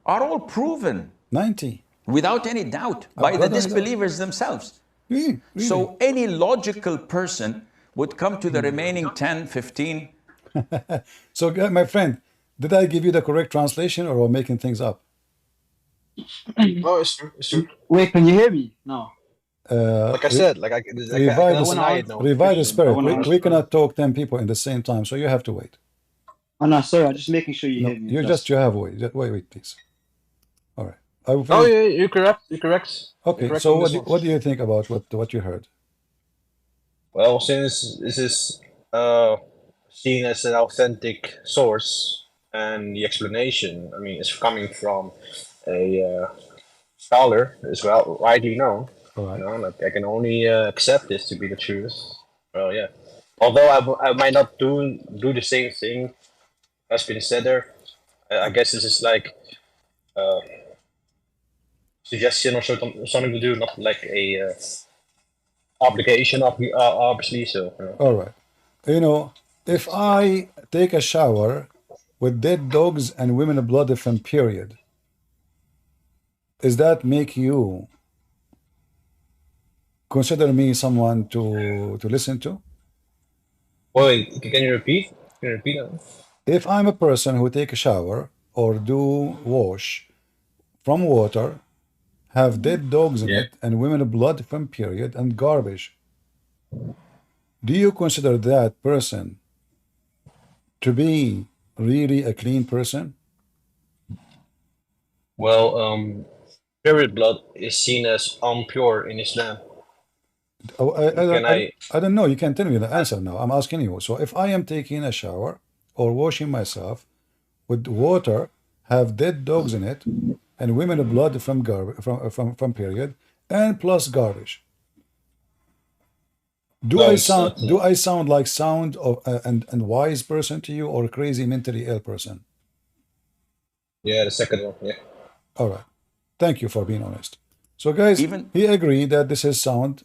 are all proven. 90. Without any doubt, by the disbelievers themselves. Really? So any logical person would come to the remaining 10, 15. So, my friend, Did I give you the correct translation or am I making things up? Oh, it's true. It's true. Wait, can you hear me? No. Like I said, like I revive cannot the, deny it. No, revive the spirit. We cannot talk 10 people in the same time, so you have to wait. Oh no, sorry, I'm just making sure you No, hear me. you have to wait. Wait, please. All right. Oh yeah, you're correct. You're correct. Okay, you're correct so what do you think about what you heard? Well, since this is seen as an authentic source, and the explanation, I mean, it's coming from a scholar as well, widely known. Right. You know, like I can only accept this to be the truth. Well, yeah. Although I might not do the same thing as been said there, I guess this is like suggestion or something to do, not like a obligation, obviously. So. All right. You know, if I take a shower with dead dogs and women blood from period, does that make you consider me someone to listen to? Wait, can you repeat? Can you repeat that? If I'm a person who take a shower or do wash from water, have dead dogs in it and women blood from period and garbage, do you consider that person to be really a clean person? Well, period blood is seen as impure in Islam. Oh, I don't know. You can tell me the answer now. I'm asking you. So if I am taking a shower or washing myself with water, have dead dogs in it, and women blood from from period, and plus garbage, do I sound like sound of and wise person to you or a crazy mentally ill person? Yeah, the second one. Yeah. All right. Thank you for being honest. So guys, he agreed that this is sound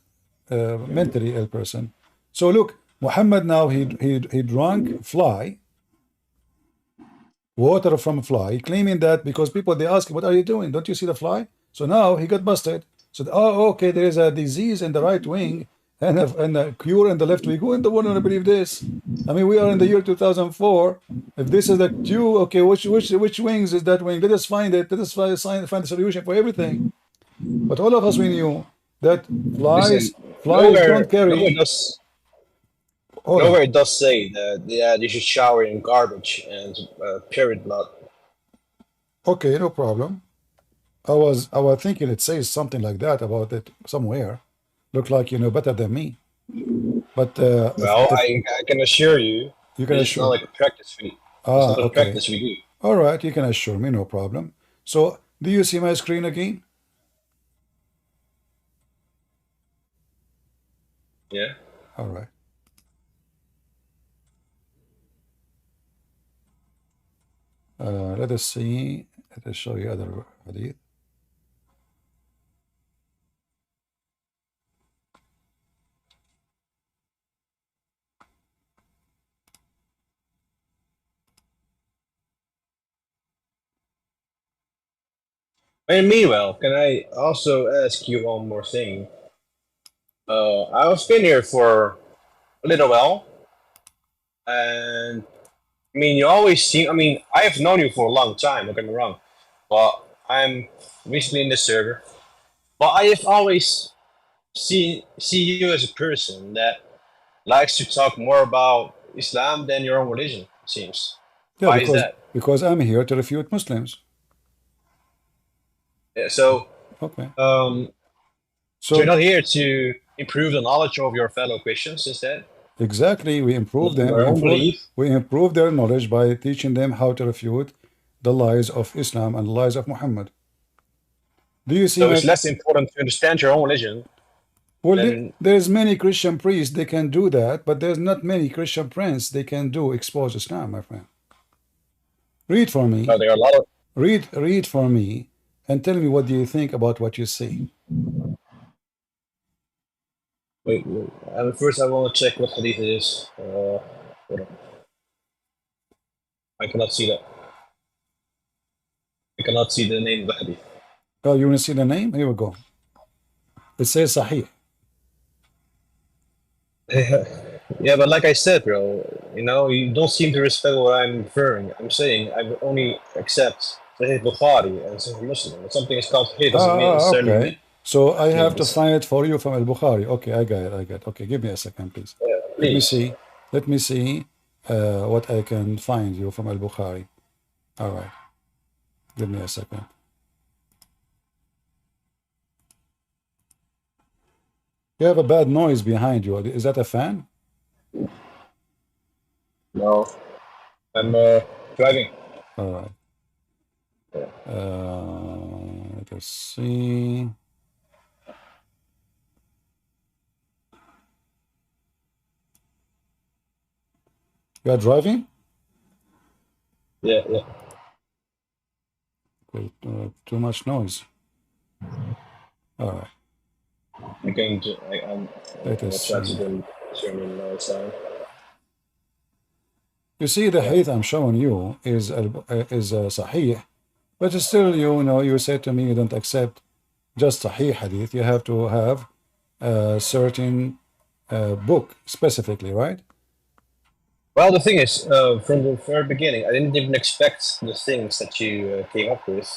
mentally ill person. So look, Muhammad now he drank fly, water from a fly, claiming that because people they ask, what are you doing? Don't you see the fly? So now he got busted. So oh, okay, there is a disease in the right wing and a cure in the left wing. Who in the world want to believe this? I mean, we are in the year 2004. If this is the cure, okay, which wings is that wing? Let us find it. Let us find the solution for everything. But all of us we knew that flies don't carry. Nowhere it does say that you should shower in garbage and period blood. Okay, no problem. I was thinking it says something like that about it somewhere. Look like you know better than me. But well, I can assure you, you can it's not like a practice we. Ah, it's not a okay. practice we do. All right, you can assure me, no problem. So, do you see my screen again? Yeah. All right. Let us see. Let us show you other hadith. And meanwhile, can I also ask you one more thing? I've been here for a little while, and I mean, you always seem. I mean, I have known you for a long time. Don't get me wrong, but I'm recently in the server. But I have always see you as a person that likes to talk more about Islam than your own religion. It seems. Yeah, Why is that? Because I'm here to refute Muslims. Yeah, so. Okay. So you're not here to improve the knowledge of your fellow Christians instead? Exactly, we improve them. We improve their knowledge by teaching them how to refute the lies of Islam and the lies of Muhammad. Do you see? So it's less important to understand your own religion. Well, there's many Christian priests they can do that, but there's not many Christian princes they can do expose Islam, my friend. Read for me. No, there are a lot of. Read for me, and tell me what do you think about what you see. Wait. First, I want to check what hadith it is. Hold on. I cannot see that. I cannot see the name of the hadith. Oh, you want to see the name? Here we go. It says Sahih. Yeah, but like I said, bro, you don't seem to respect what I'm referring. I'm saying I would only accept Sahih Bukhari and Sahih Muslim. If something is called Sahih doesn't mean necessarily Okay. mean. So I have to It's, find it for you from Al-Bukhari. Okay, I got it. I got it. Okay, give me a second, please. Let me please. see. Let me see what I can find you from Al-Bukhari. All right. Give me a second. You have a bad noise behind you. Is that a fan? No, I'm driving. All right. Let us see. You are driving? Yeah, yeah. Too much noise. All right. Let us see. You see, the hadith I'm showing you is sahih, but still, you said to me you don't accept just sahih hadith. You have to have a certain book specifically, right? Well, the thing is, from the very beginning, I didn't even expect the things that you came up with.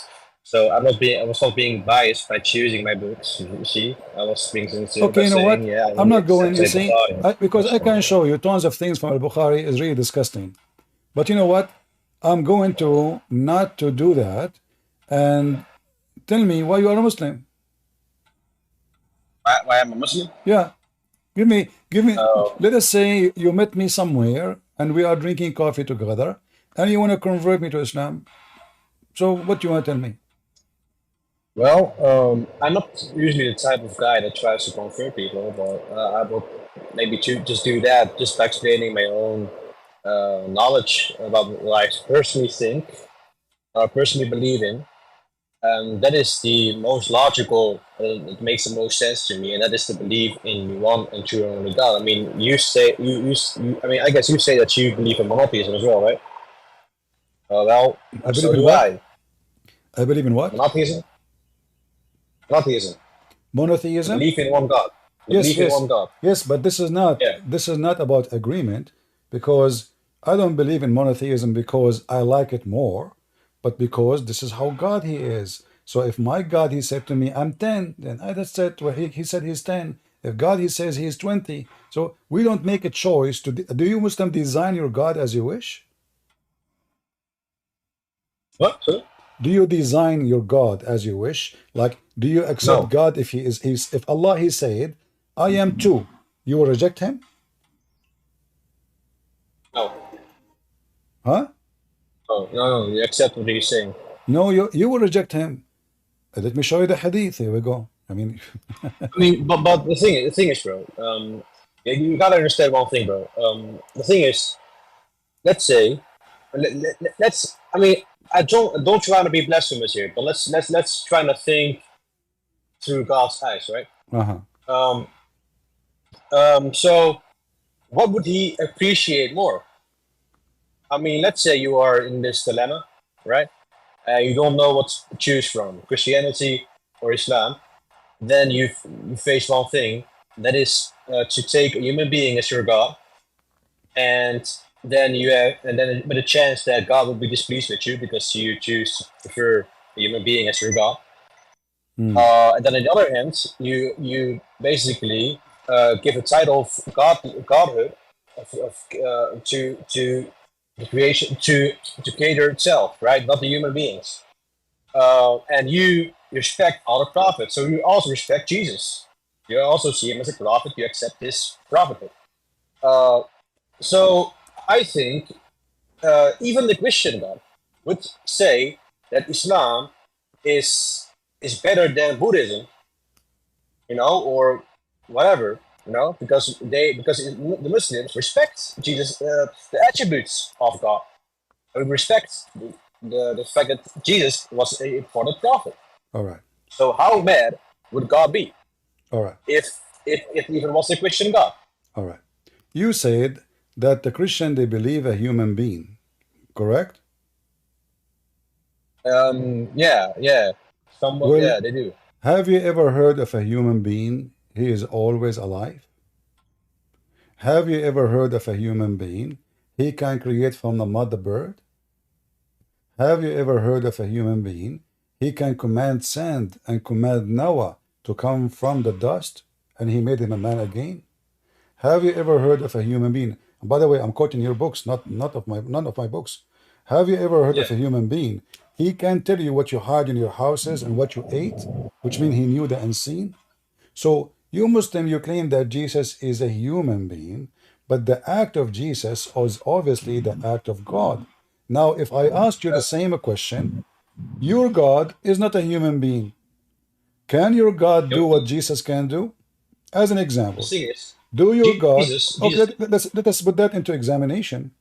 So I was not being biased by choosing my books. You see, I was being sincere Okay, by you know what? saying, yeah, I'm not going. You Sahih see, Bukhari. because I can show you tons of things from Al-Bukhari is really disgusting. But you know what? I'm going to not to do that. And tell me why you are a Muslim. Why I'm a Muslim? Yeah. Give me, let us say you met me somewhere and we are drinking coffee together and you want to convert me to Islam. So what do you want to tell me? Well, I'm not usually the type of guy that tries to convert people, but I would maybe just do that just by explaining my own knowledge about what I personally think, or personally believe in. That is the most logical, it makes the most sense to me, and that is to believe in one and true and only God. I mean, I mean, I guess you say that you believe in monotheism as well, right? Well, I so believe in do what? I. I believe in what? Monotheism? Monotheism. Monotheism? Belief in one God. Belief in one God. Yes, but this is not about agreement, because I don't believe in monotheism because I like it more, but because this is how God he is. So if my God he said to me, I'm 10, then I just said, well, he said he's 10. If God he says he's 20. So we don't make a choice to. Do you Muslim design your God as you wish? What? Do you design your God as you wish? Like, do you accept God if if Allah he said, I am 2, you will reject him? No. Huh? Oh, no, you accept what he's saying. No, you will reject him. Let me show you the hadith. Here we go. I mean, but the thing is, bro. You gotta understand one thing, bro. The thing is, let's say, let's. I mean, I don't try to be blasphemous here, but let's try to think through God's eyes, right? So what would he appreciate more? I mean, let's say you are in this dilemma, right? You don't know what to choose from, Christianity or Islam. Then you face one thing, that is to take a human being as your God, and then with a chance that God will be displeased with you because you choose to prefer a human being as your God. And then on the other hand, you basically give a title of godhood to the creation, to creator itself, right? Not the human beings. And you respect other prophets, so you also respect Jesus. You also see him as a prophet. You accept his prophethood. So I think even the Christian God would say that Islam is better than Buddhism, or whatever, because the Muslims respect Jesus, the attributes of God. We respect the fact that Jesus was a important prophet. All right. So how mad would God be? All right. If even was a Christian God? All right. You said that the Christian they believe a human being, correct? Yeah. Somewhat, Well, yeah, they do. Have you ever heard of a human being? He is always alive. Have you ever heard of a human being? He can create from the mother bird. Have you ever heard of a human being? He can command sand and command Noah to come from the dust, and he made him a man again. Have you ever heard of a human being? And by the way, I'm quoting your books, none of my books. Have you ever heard of a human being? He can tell you what you hide in your houses and what you ate, which means he knew the unseen. So you Muslim, you claim that Jesus is a human being, but the act of Jesus is obviously the act of God. Now, if I asked you the same question, your God is not a human being. Can your God do what Jesus can do? As an example, do your God, okay, let us put that into examination.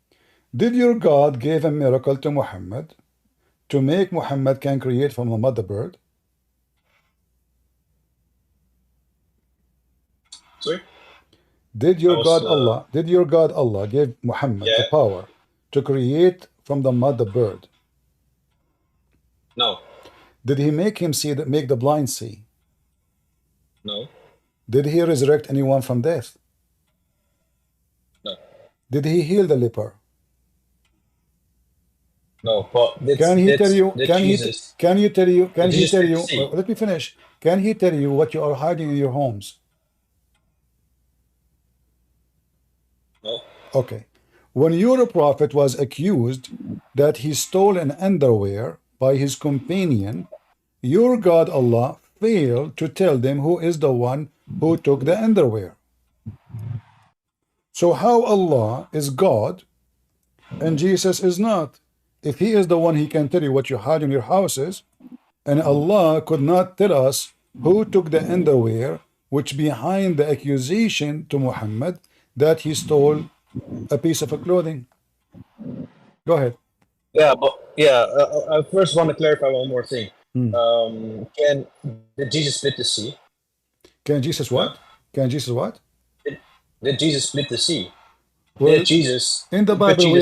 Did your God give a miracle to Muhammad to make Muhammad can create from a mother bird? Sorry? Did your God Allah give Muhammad the power to create from the mother bird? No. Did he make him see that make the blind see? No. Did he resurrect anyone from death? No. Did he heal the leper? No, but can he tell you? Let me finish. Can he tell you what you are hiding in your homes? No. Okay. When your prophet was accused that he stole an underwear by his companion, your God Allah failed to tell them who is the one who took the underwear. So how Allah is God and Jesus is not? If he is the one, he can tell you what you hide in your houses, and Allah could not tell us who took the underwear, which behind the accusation to Muhammad that he stole a piece of clothing. Go ahead. Yeah, but I first want to clarify one more thing. Did Jesus split the sea? Can Jesus what? Can Jesus what? Did Jesus split the sea? Well, Jesus in the Bible,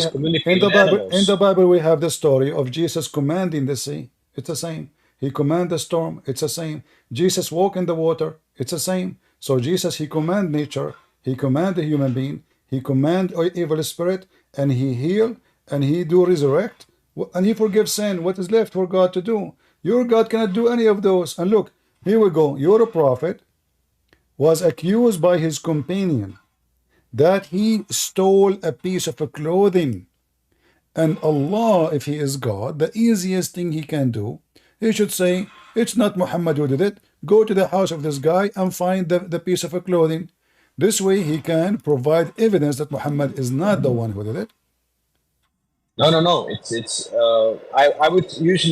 we have the story of Jesus commanding the sea. It's the same. He commanded the storm. It's the same. Jesus walked in the water. It's the same. So Jesus, he command nature. He command the human being. He command evil spirit, and he heal, and he do resurrect, and he forgives sin. What is left for God to do? Your God cannot do any of those. And look, here we go. Your prophet was accused by his companion that he stole a piece of clothing. And Allah, if he is God, the easiest thing he can do, he should say, it's not Muhammad who did it. Go to the house of this guy and find the piece of clothing. This way he can provide evidence that Muhammad is not the one who did it. No. I would use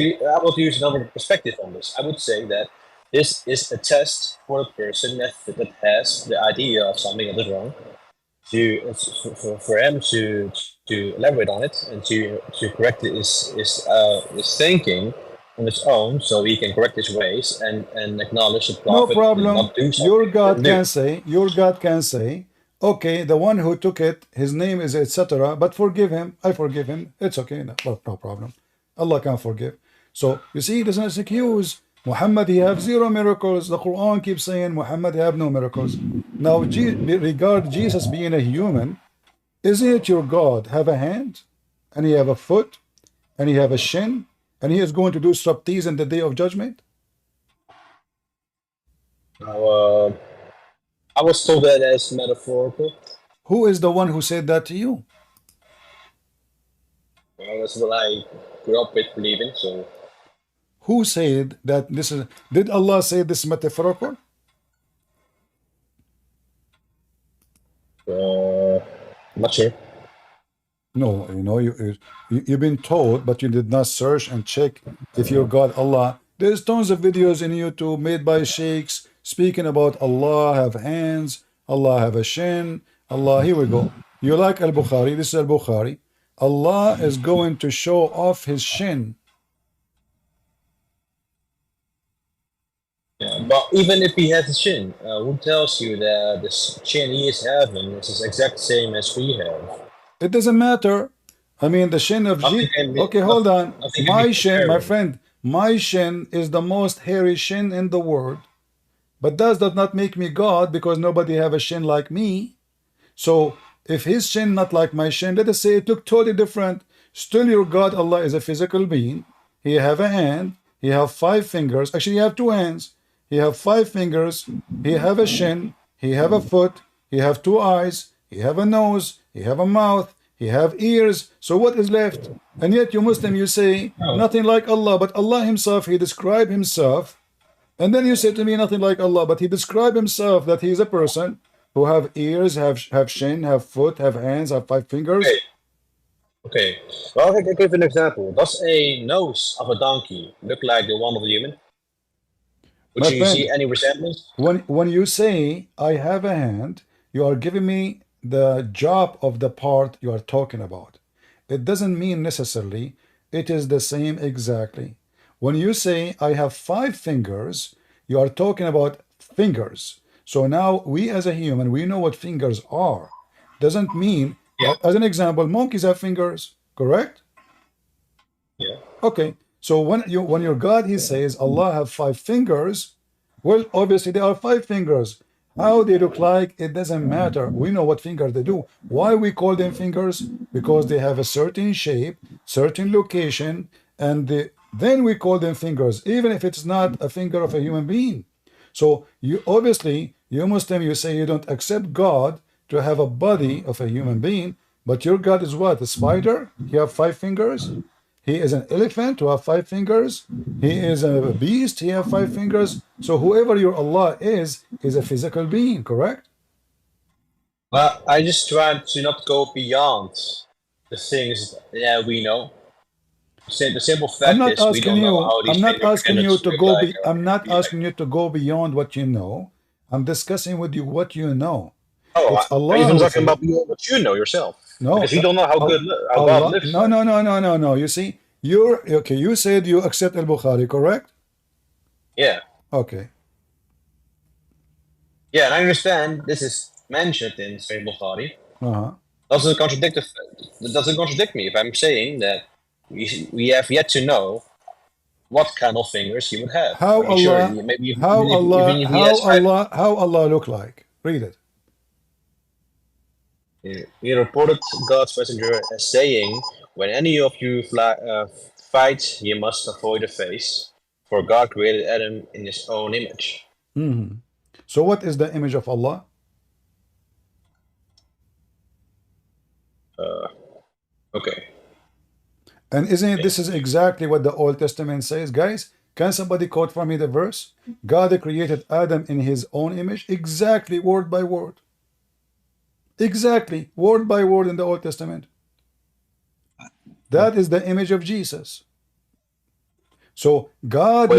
another perspective on this. I would say that this is a test for a person that has the idea of something that is wrong, for him to elaborate on it and to correct his thinking on his own, so he can correct his ways and acknowledge the prophet. No problem. Your God can say, okay, the one who took it, his name is etc., but forgive him. I forgive him. It's okay. No problem. Allah can forgive. So you see, there's no excuse. Muhammad, he have 0 miracles. The Quran keeps saying Muhammad have no miracles. Now, regard Jesus being a human, isn't it your God have a hand, and he have a foot, and he have a shin, and he is going to do striptease in the day of judgment? I was told that as metaphorical. Who is the one who said that to you? Well, that's what I grew up with believing, so... Who said that this is... Did Allah say this is metaphorical? Not sure. No, you know, you've been told, but you did not search and check if your God, Allah... There's tons of videos in YouTube made by sheikhs speaking about Allah have hands, Allah have a shin, Allah, here we go. You like Al-Bukhari, this is Al-Bukhari. Allah is going to show off his shin. Yeah, but even if he has a shin, who tells you that the shin he is having is the exact same as we have? It doesn't matter. I mean, the shin of Jesus. Okay, hold on. My shin, my friend, my shin is the most hairy shin in the world. But that does not make me God, because nobody have a shin like me. So if his shin not like my shin, let us say it look totally different. Still your God Allah is a physical being. He have a hand, he have 5 fingers. Actually, he have 2 hands. He have 5 fingers, he have a shin, he have a foot, he have 2 eyes, he have a nose, he have a mouth, he have ears. So what is left? And yet you Muslim, you say nothing like Allah, but Allah himself, he described himself. And then you say to me nothing like Allah, but he described himself that he is a person who have ears, have shin, have foot, have hands, have 5 fingers. Okay. Well, I can give an example. Does a nose of a donkey look like the one of a human? Would you see any resemblance? When you say I have a hand, you are giving me the job of the part you are talking about. It doesn't mean necessarily it is the same exactly. When you say I have 5 fingers, you are talking about fingers. So now we as a human, we know what fingers are. Doesn't mean, as an example, monkeys have fingers, correct? Yeah. Okay. So when your God, he says Allah have 5 fingers, well, obviously there are 5 fingers. How they look like, it doesn't matter. We know what fingers they do. Why we call them fingers? Because they have a certain shape, certain location, and then we call them fingers, even if it's not a finger of a human being. So you obviously, you Muslim, you say you don't accept God to have a body of a human being, but your God is what? A spider? He have 5 fingers? He is an elephant who have 5 fingers. He is a beast. He have 5 fingers. So whoever your Allah is a physical being, correct? Well, I just try to not go beyond the things that we know. The simple fact is we don't know how these I'm not asking you to go. like, I'm not asking you to go beyond what you know. I'm discussing with you what you know. Oh, it's Allah. I'm even talking about what you know yourself. No, because you don't know how good how Allah, God lives. No. You see, you're okay. You said you accept Al-Bukhari, correct? Yeah. Okay. Yeah, and I understand this is mentioned in Sahih Bukhari. Doesn't contradict me if I'm saying that we have yet to know what kind of fingers he would have. How Allah? How Allah look like? Read it. He reported God's messenger as saying, "When any of you fight, you must avoid the face, for God created Adam in His own image." So, what is the image of Allah? Okay. And isn't it, this is exactly what the Old Testament says, guys? Can somebody quote for me the verse? God created Adam in His own image, exactly word by word. Exactly, word by word in the Old Testament. That is the image of Jesus. So God,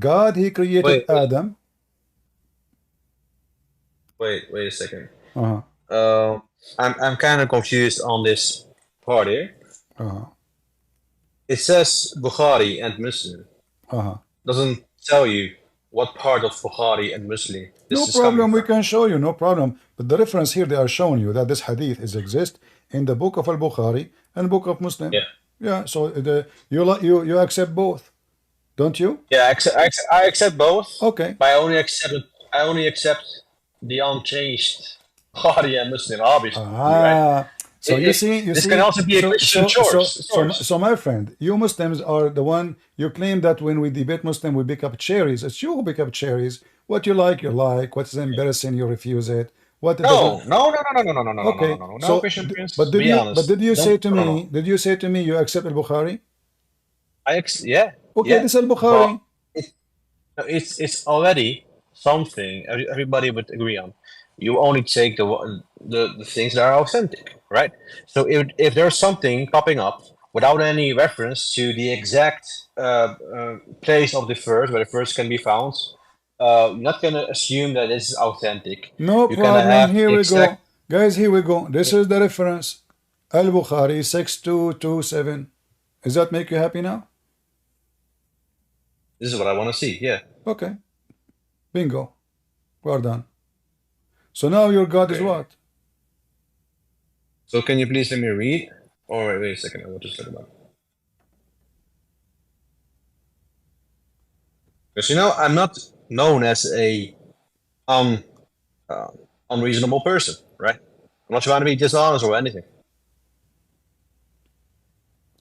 God, He created Adam. Wait a second. I'm kind of confused on this part here. It says Bukhari and Muslim. Doesn't tell you what part of Bukhari and Muslim this is coming from. We can show you, no problem. But the reference here, they are showing you that this hadith is exist in the book of Al-Bukhari and book of Muslim. Yeah. So you accept both, don't you? Yeah, I accept both. Okay. But I only accept the unchanged Bukhari and Muslim, obviously. Right? So this can also be a Christian source. So my friend, you Muslims are the one, you claim that when we debate Muslim, we pick up cherries. It's you who pick up cherries. What you like, you like. What's embarrassing, you refuse it. No. Okay. No, Christian Prince. But did you say to me? Did you say to me you accept Al-Bukhari? Yeah. Okay, this is Al-Bukhari. It's already something everybody would agree on. You only take the things that are authentic, right? So if there's something popping up without any reference to the exact place of the verse where the verse can be found, you're not gonna assume that this is authentic. No problem. Here we go, guys. Here we go. This is the reference. Al-Bukhari 6227. Does that make you happy now? This is what I want to see. Yeah. Okay. Bingo. Well done. So now your God is what? So can you please let me read? Or wait a second, I will just look about. Because I'm not known as a unreasonable person, right? not trying to be dishonest or anything.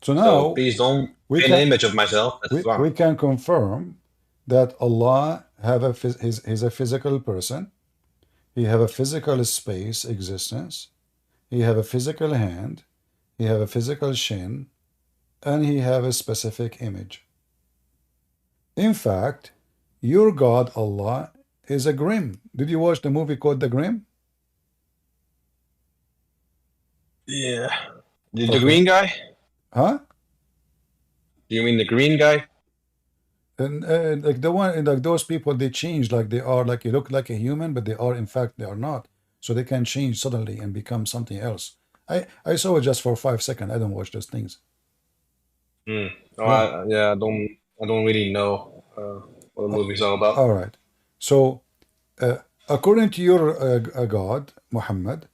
So now please don't we paint an image of myself. That's wrong. we can confirm that Allah he's a physical person. He have a physical space existence. He have a physical hand. He have a physical shin, and he have a specific image. In fact, your God Allah is a Grimm. Did you watch the movie called The Grimm? Yeah. The green guy? Huh? Do you mean the green guy? And like the one, like those people, they change, like they are, like you look like a human, but they are, in fact, they are not. So they can change suddenly and become something else. I saw it just for 5 seconds. I don't watch those things. Oh, yeah. I don't really know what the movie's all about. All right. So, according to your God, Muhammad,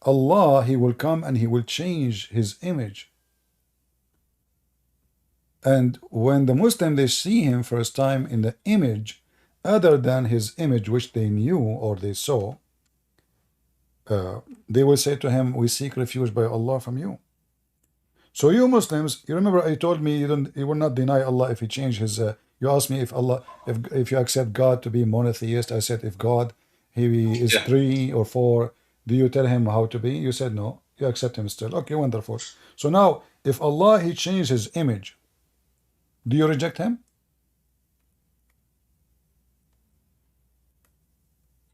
Allah, He will come and He will change His image. And when the Muslim, they see Him first time in the image, other than His image which they knew or they saw, they will say to Him, we seek refuge by Allah from you. So you Muslims, you remember I told me you will not deny Allah if He changed His. You asked me if Allah, if you accept God to be monotheist. I said if God, He is 3 or 4, do you tell Him how to be? You said no. You accept Him still. Okay, wonderful. So now, if Allah He changed His image, do you reject Him?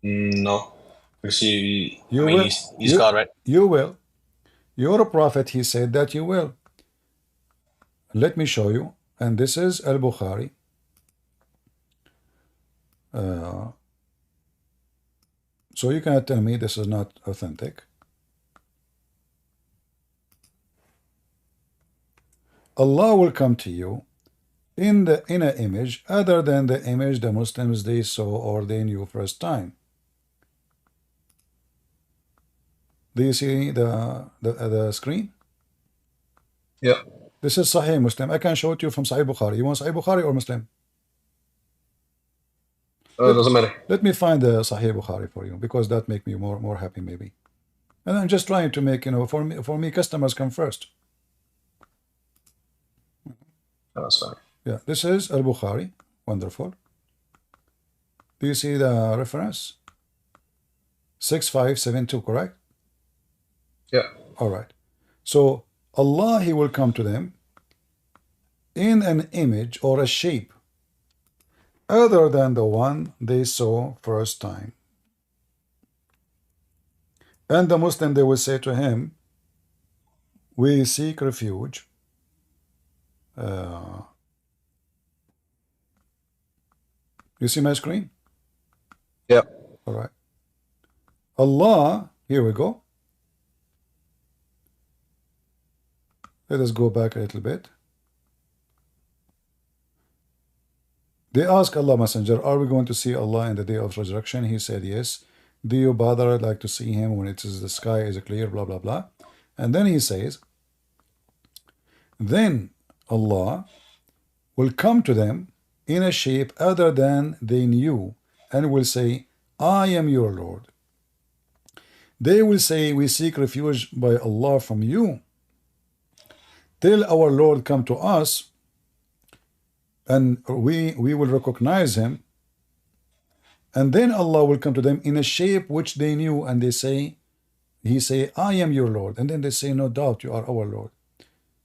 No, because he's You- God, right? You will. You're a prophet. He said that you will. Let me show you. And this is Al-Bukhari. So you cannot tell me this is not authentic. Allah will come to you in an image other than the image the Muslims they saw or they knew first time. Do you see the screen? Yeah. This is Sahih Muslim. I can show it to you from Sahih Bukhari. You want Sahih Bukhari or Muslim? Doesn't matter. Let me find the Sahih Bukhari for you, because that make me more happy maybe. And I'm just trying to make, for me customers come first. That's fine. Yeah, this is Al-Bukhari. Wonderful. Do you see the reference? 6572, correct? Yeah. All right. So Allah, He will come to them in an image or a shape other than the one they saw first time. And the Muslim, they will say to him, we seek refuge. You see my screen? Yeah. All right. Allah, here we go. Let us go back a little bit. They ask Allah Messenger, are we going to see Allah in the day of resurrection? He said, yes. Do you bother like to see Him when it is the sky is clear, blah, blah, blah. And then He says, then Allah will come to them in a shape other than they knew and will say, I am your Lord. They will say, we seek refuge by Allah from you. Till our Lord come to us, and we will recognize Him, and then Allah will come to them in a shape which they knew, and they say, He say, I am your Lord. And then they say, no doubt, you are our Lord.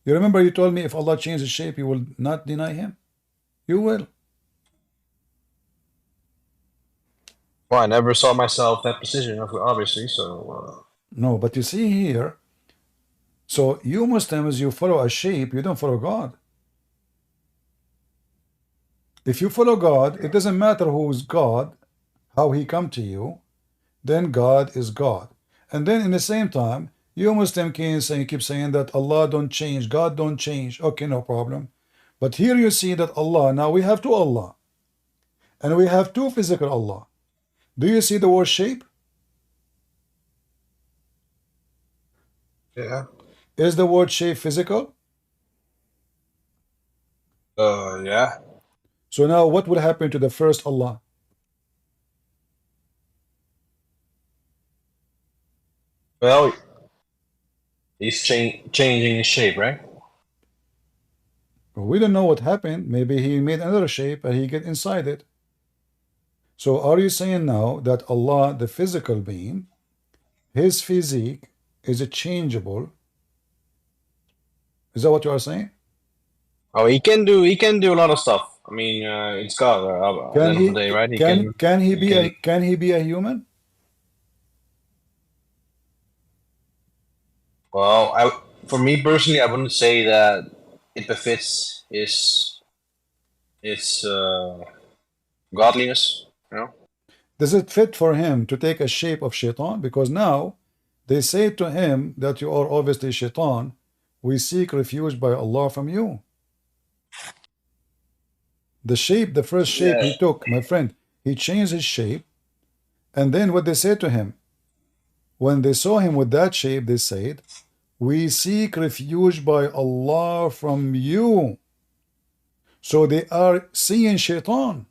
You remember you told me if Allah changes shape, you will not deny Him? You will. Well, I never saw myself that position, obviously, so... No, but you see here, so you Muslims, you follow a shape, you don't follow God. If you follow God, it doesn't matter who is God, how He come to you, then God is God. And then in the same time, you Muslim keep saying that Allah don't change, God don't change. Okay, no problem. But here you see that Allah, now we have two Allah. And we have two physical Allah. Do you see the word shape? Yeah. Is the word shape physical? Yeah. So now what will happen to the first Allah? Well, he's changing his shape, right? We don't know what happened. Maybe he made another shape and he get inside it. So are you saying now that Allah, the physical being, his physique is changeable? Is that what you are saying? Oh, he can do a lot of stuff. I mean, it's God at the end of the day, right? Can he be a human? Well, for me personally, I wouldn't say that it befits his godliness. You know? Does it fit for him to take a shape of shaitan? Because now they say to him that you are obviously shaitan. We seek refuge by Allah from you. The shape, the first shape he took, my friend, he changed his shape. And then what they said to him, when they saw him with that shape, they said, we seek refuge by Allah from you. So they are seeing shaitan.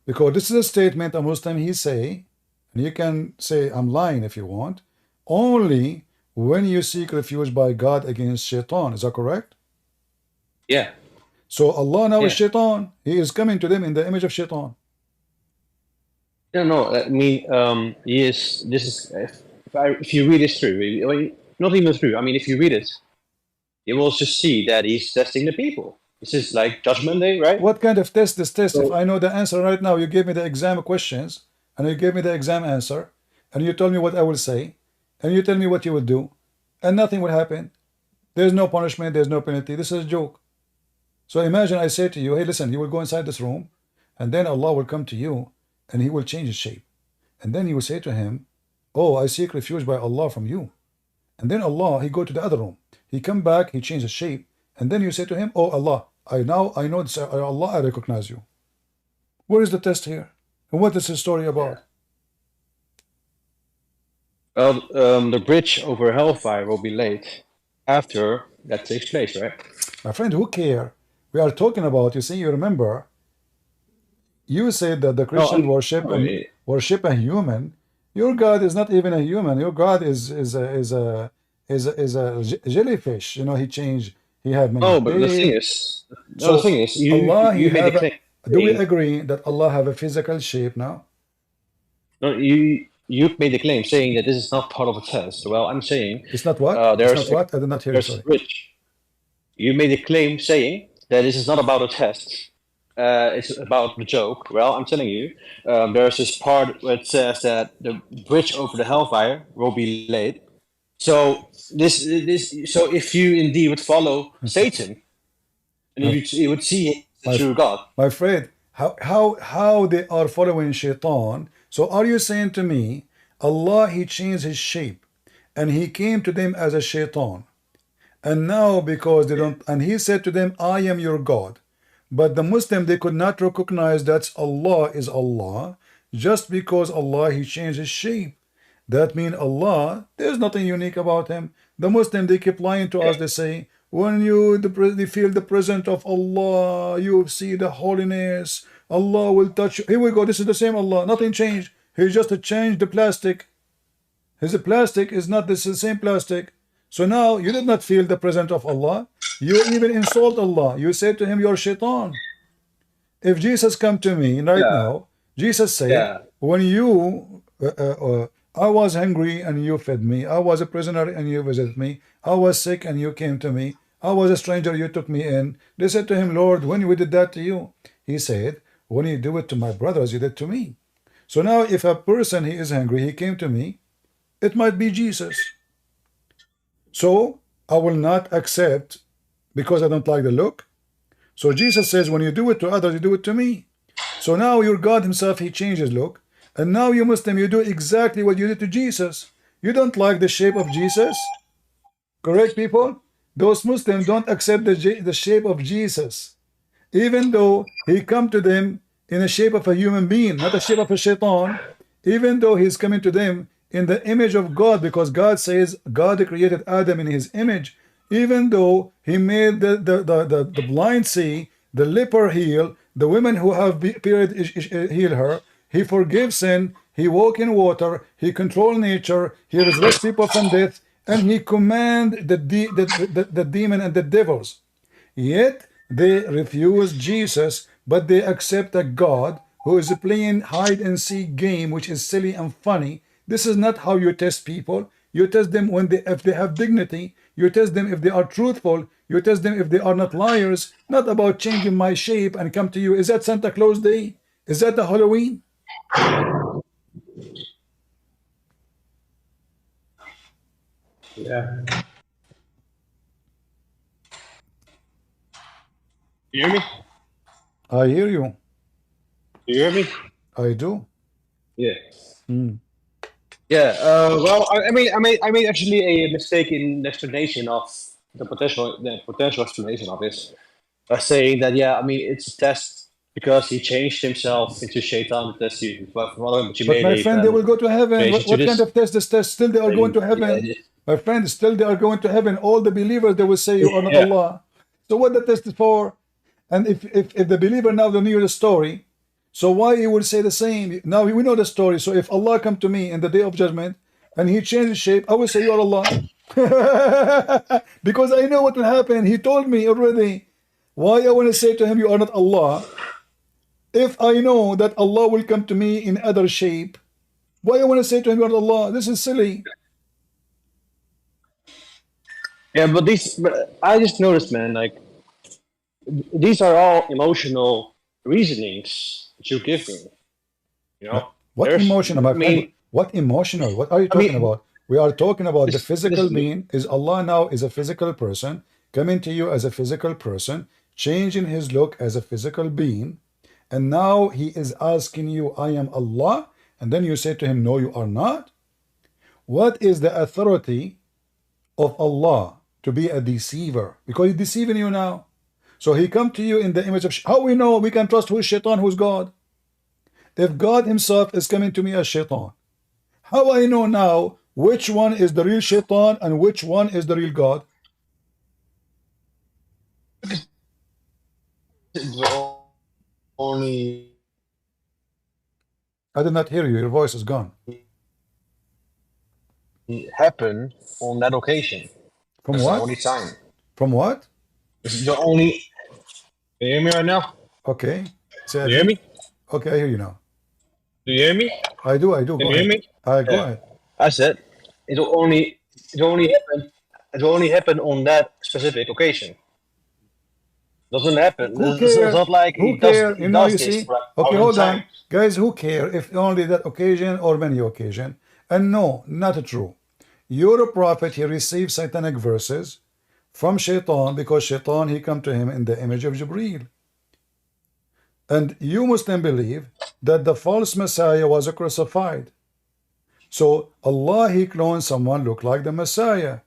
Because this is a statement a Muslim he say, and you can say I'm lying if you want, only when you seek refuge by God against shaitan. Is that correct? Yeah. So Allah now is shaitan. He is coming to them in the image of shaitan. No, I mean, he is. This is if you read this through, not even through. I mean, if you read it, you will just see that he's testing the people. This is like Judgment Day, right? What kind of test is test? If I know the answer right now, you gave me the exam questions, and you gave me the exam answer, and you told me what I will say, and you tell me what you will do, and nothing will happen. There's no punishment, there's no penalty. This is a joke. So imagine I say to you, hey, listen, you will go inside this room, and then Allah will come to you, and he will change his shape. And then you will say to him, oh, I seek refuge by Allah from you. And then Allah, he go to the other room. He come back, he change his shape. And then you say to him, oh Allah, I know this, Allah, I recognize you. Where is the test here? And what is the story about? Well, the bridge over hellfire will be laid after that takes place, right? My friend, who care? We are talking about, you see, you remember, you said that the Christian worship a human. Your God is not even a human. Your God is a jellyfish. You know, he changed. He had many. Oh, but the thing is, Allah, you made the claim. Do we agree that Allah have a physical shape now? No, you made the claim saying that this is not part of a test. Well, I'm saying it's not what. It's not what. I did not hear you. Sorry. You made a claim saying that this is not about a test. It's about the joke. Well, I'm telling you, there's this part where it says that the bridge over the hellfire will be laid. So so if you indeed would follow Satan, and you would see the true God. My friend, how they are following Shaitan? So are you saying to me, Allah, he changed his shape, and he came to them as a Shaitan, and now because they don't, and he said to them, I am your God. But the Muslim, they could not recognize that Allah is Allah just because Allah, he changed his shape. That means Allah, there's nothing unique about him. The Muslim, they keep lying to us. They say, when they feel the presence of Allah, you see the holiness. Allah will touch you. Here we go. This is the same Allah. Nothing changed. He just changed the plastic. His plastic is not the same plastic. So now you did not feel the presence of Allah. You even insult Allah. You say to him, you're shaitan. If Jesus come to me right now, Jesus said, when you, I was hungry and you fed me. I was a prisoner and you visited me. I was sick and you came to me. I was a stranger, you took me in. They said to him, Lord, when we did that to you? He said, when you do it to my brothers, you did to me. So now if a person, he is hungry, he came to me, it might be Jesus. So I will not accept because I don't like the look. So Jesus says, when you do it to others, you do it to me. So now your God himself, he changes look. And now you Muslim, you do exactly what you did to Jesus. You don't like the shape of Jesus. Correct, people? Those Muslims don't accept the shape of Jesus. Even though he come to them in the shape of a human being, not the shape of a shaitan. Even though he's coming to them in the image of God, because God says God created Adam in his image. Even though he made the blind see, the leper heal, the women who have period heal her, he forgives sin, He walk in water, he control nature, he resurrects people from death, and he command the demon and the devils. Yet they refuse Jesus, but they accept a God who is playing hide and seek game, which is silly and funny. This is not how you test people. You test them if they have dignity. You test them if they are truthful. You test them if they are not liars. Not about changing my shape and come to you. Is that Santa Claus Day? Is that the Halloween? Yeah. You hear me? I hear you. You hear me? I do. Yeah. Mm. Yeah. Well, I made actually a mistake in the explanation of the potential explanation of this by saying that it's a test because he changed himself into Shaitan to test you. But my friend, they will go to heaven. What kind of test is test? Still they are going to heaven. My friend, still they are going to heaven. All the believers, they will say you are not Allah. So what the test is for? And if the believer now don't hear the story, so why he will say the same? Now we know the story. So if Allah come to me in the day of judgment and he changes shape, I will say you are Allah. Because I know what will happen. He told me already. Why I want to say to him you are not Allah? If I know that Allah will come to me in other shape, why I want to say to him you are not Allah? This is silly. Yeah, but I just noticed, man, like these are all emotional reasonings that you give me. You know, what emotional, my friend? What emotional? What are you talking about? We are talking about the physical being. Is Allah now is a physical person coming to you as a physical person, changing his look as a physical being, and now he is asking you, I am Allah, and then you say to him, no, you are not. What is the authority of Allah to be a deceiver? Because he's deceiving you now. So he come to you in the image of how we know we can trust who is Shaitan, who's God? If God himself is coming to me as Shaitan, how I know now which one is the real Shaitan and which one is the real God? Only I did not hear you. Your voice is gone. Happen on that occasion. From That's what? the only time. From what? This is the only. Can you hear me right now? Okay. Do you hear me? Okay, I hear you now. Do you hear me? I do. Can you hear me? Go ahead. I said it will only happen on that specific occasion. Doesn't happen. Who It's cares? not like Who he does, cares? he You know, does you this see? for Okay, all hold the on. time. Guys, who care if only that occasion or many occasion? And no, not true. Your prophet, he received satanic verses from Shaitan because Shaitan, he come to him in the image of Jibreel. And you Muslim believe that the false Messiah was crucified. So Allah, he cloned someone look like the Messiah.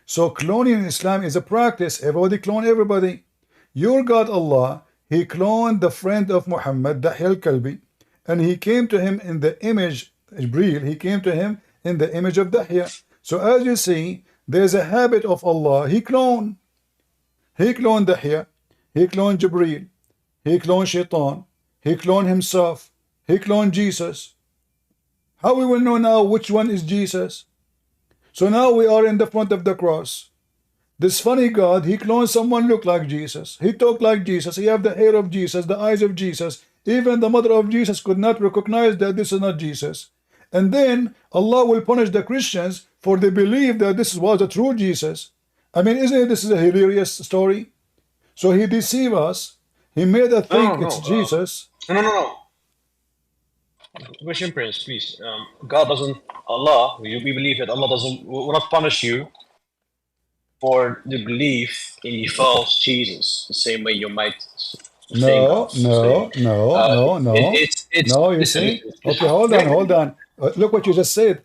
So cloning in Islam is a practice. Everybody clone everybody. Your God Allah, he cloned the friend of Muhammad, Dahya al-Kalbi, and he came to him in the image, Jibreel, he came to him in the image of Dahya. So as you see, there's a habit of Allah. He cloned Dahya, he cloned Jibreel, he cloned Shaitan, he cloned himself, he cloned Jesus. How we will know now which one is Jesus? So now we are in the front of the cross. This funny God, he cloned someone look like Jesus. He talked like Jesus. He have the hair of Jesus, the eyes of Jesus. Even the mother of Jesus could not recognize that this is not Jesus. And then Allah will punish the Christians for they believe that this was a true Jesus. I mean, isn't it, this is a hilarious story? So he deceived us. He made us think it's Jesus. No. Question, Prince, please. God doesn't. We believe that Allah will not punish you for the belief in the false Jesus, the same way you might think of. No. You see? Okay, hold on. Look what you just said.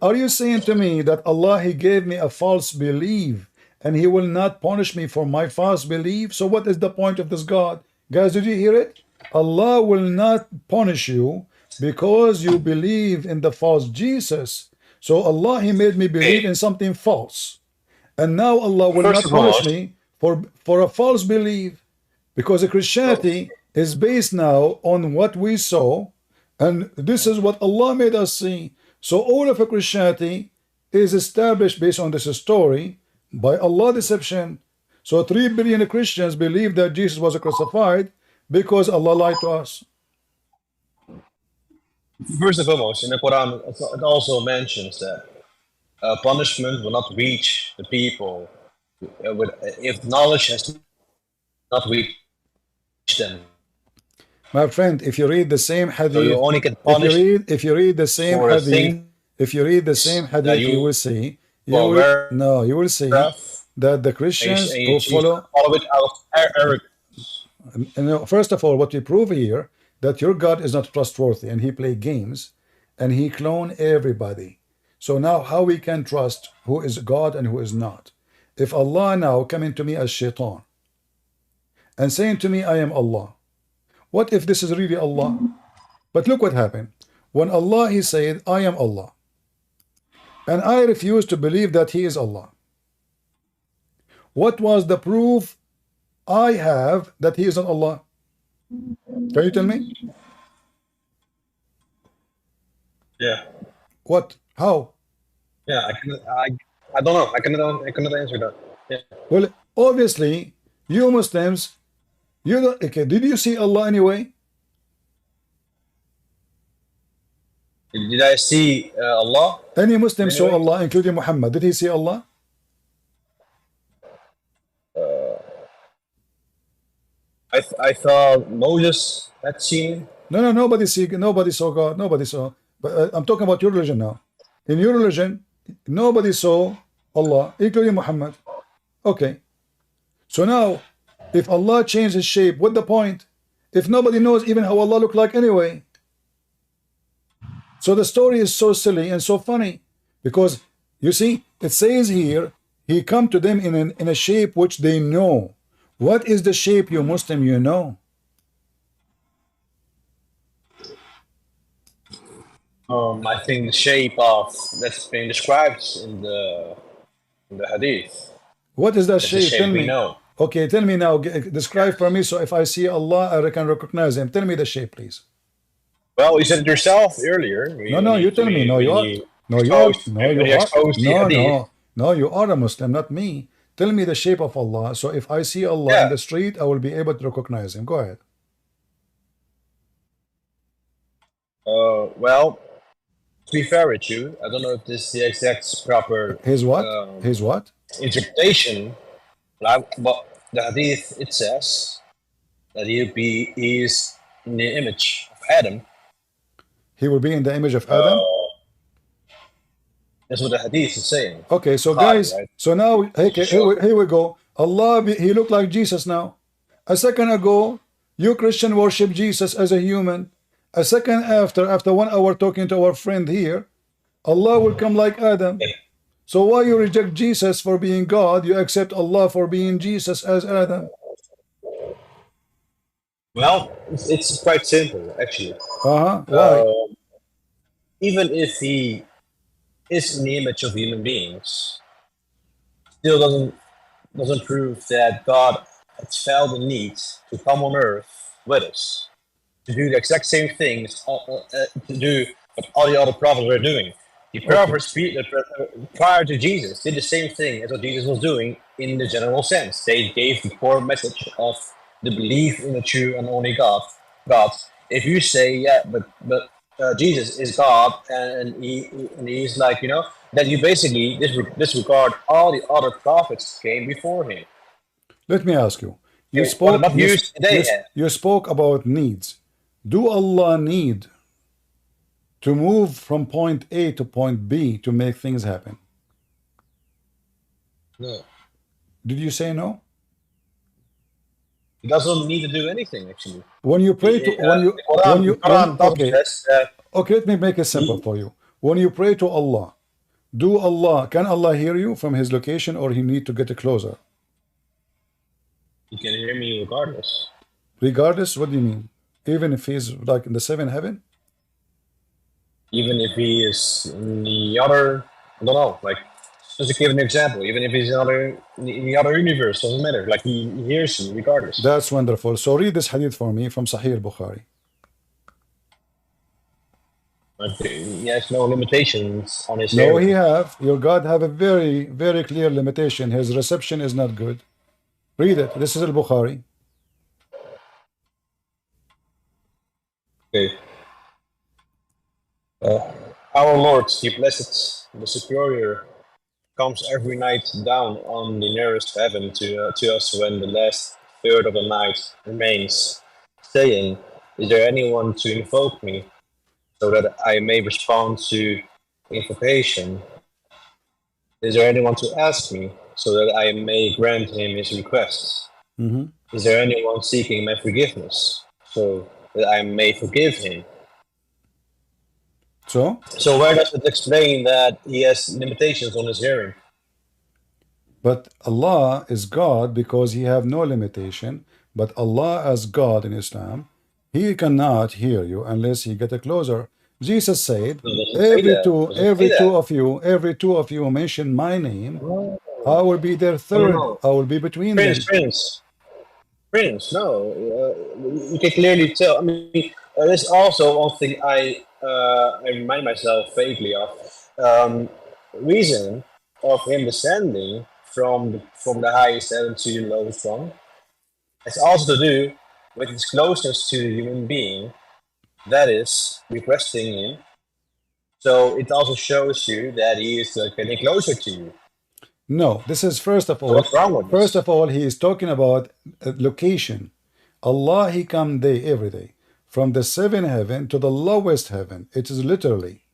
Are you saying to me that Allah, he gave me a false belief and he will not punish me for my false belief? So what is the point of this God? Guys, did you hear it? Allah will not punish you because you believe in the false Jesus. So Allah, he made me believe in something false. And now Allah will not punish me for a false belief, because Christianity is based now on what we saw, And this is what Allah made us see. So all of Christianity is established based on this story by Allah deception. So 3 billion Christians believe that Jesus was crucified because Allah lied to us. First and foremost, in the Quran, it also mentions that punishment will not reach the people if knowledge has not reached them. My friend, if you read the same hadith, So you only get punished if you read the same for a hadith, thing if you read the same that hadith, you you will see, are aware you will see of, that the and Christians you who follow it out of arrogance. first of all, what we prove here, that your God is not trustworthy and he play games and he clone everybody. So now how we can trust who is God and who is not? If Allah now coming to me as shaitan and saying to me, I am Allah, what if this is really Allah? But look what happened. When Allah, he said, I am Allah. And I refuse to believe that he is Allah. What was the proof I have that he is not Allah? Can you tell me? Yeah. What? How? Yeah, I don't know. I cannot answer that. Yeah. Well, obviously, you Muslims, you don't, okay, did you see Allah anyway? Did I see Allah? Any Muslim saw Anyway? Allah, including Muhammad. Did he see Allah? I thought Moses had seen him. No, nobody saw God. Nobody saw. But I'm talking about your religion now. In your religion, nobody saw Allah, including Muhammad. Okay. So now, if Allah changed his shape, what's the point? If nobody knows even how Allah looked like anyway. So the story is so silly and so funny. Because, you see, it says here, he come to them in a shape which they know. What is the shape, you Muslim, you know? I think the shape of that's being described in the hadith. What is that That's the shape? Tell shape we me. know. Okay, tell me now. Describe for me. So if I see Allah, I can recognize him. Tell me the shape, please. Well, you said it yourself earlier. No, you tell me. No, you are. No, you are. No, you are a Muslim, not me. Tell me the shape of Allah. So if I see Allah in the street, I will be able to recognize him. Go ahead. Well, to be fair with you, I don't know if this is the exact proper His what? His what? interpretation, but the hadith, it says that he is in the image of Adam. He will be in the image of Adam? That's what the hadith is saying. Okay, so guys, so now, okay, here we go. Allah, he looked like Jesus now. A second ago, you Christian worship Jesus as a human. A second after 1 hour talking to our friend here, Allah will come like Adam. So why you reject Jesus for being God? You accept Allah for being Jesus as Adam. Well, it's quite simple, actually. Why? Even if he is in the image of human beings, still doesn't prove that God has felt the need to come on earth with us, to do the exact same things, to do what all the other prophets were doing. The prophets prior to Jesus did the same thing as what Jesus was doing in the general sense. They gave the core message of the belief in the true and only God. If you say, yeah, but Jesus is God, and he's like, that you basically disregard all the other prophets came before him. Let me ask you. You spoke about needs. Do Allah need to move from point A to point B to make things happen? No. Did you say no? He doesn't need to do anything, actually. When you pray to okay, let me make it simple for you. When you pray to Allah, can Allah hear you from his location, or he need to get closer? He can hear me regardless. Regardless? What do you mean? Even if he's like in the seventh heaven? Even if he is in the other, I don't know, like, just to give an example, even if he's in the other universe, doesn't matter. Like, he hears you regardless. That's wonderful. So read this hadith for me from Sahih al-Bukhari. He has no limitations on his No, hearing. he have. Your God have a very, very clear limitation. His reception is not good. Read it. This is al-Bukhari. Okay. Our Lord, the Blessed, the Superior, comes every night down on the nearest heaven to us when the last third of the night remains, saying, "Is there anyone to invoke me, so that I may respond to invocation? Is there anyone to ask me, so that I may grant him his requests? Is there anyone seeking my forgiveness, so that I may forgive him?" So where does it explain that he has limitations on his hearing? But Allah is God because he have no limitation. But Allah as God in Islam, he cannot hear you unless he get closer. Jesus said, every two of you mention my name, I will be their third. I will be between them. Prince, no. You can clearly tell. I mean, there's also one thing I remind myself vaguely of. Reason of him descending from the highest heaven to the lowest one. It's also to do with his closeness to the human being, that is, requesting him. So it also shows you that he is getting closer to you. No, this is first of all. What's wrong with this? First of all, he is talking about location. Allah, he come day every day from the seventh heaven to the lowest heaven. It is literally,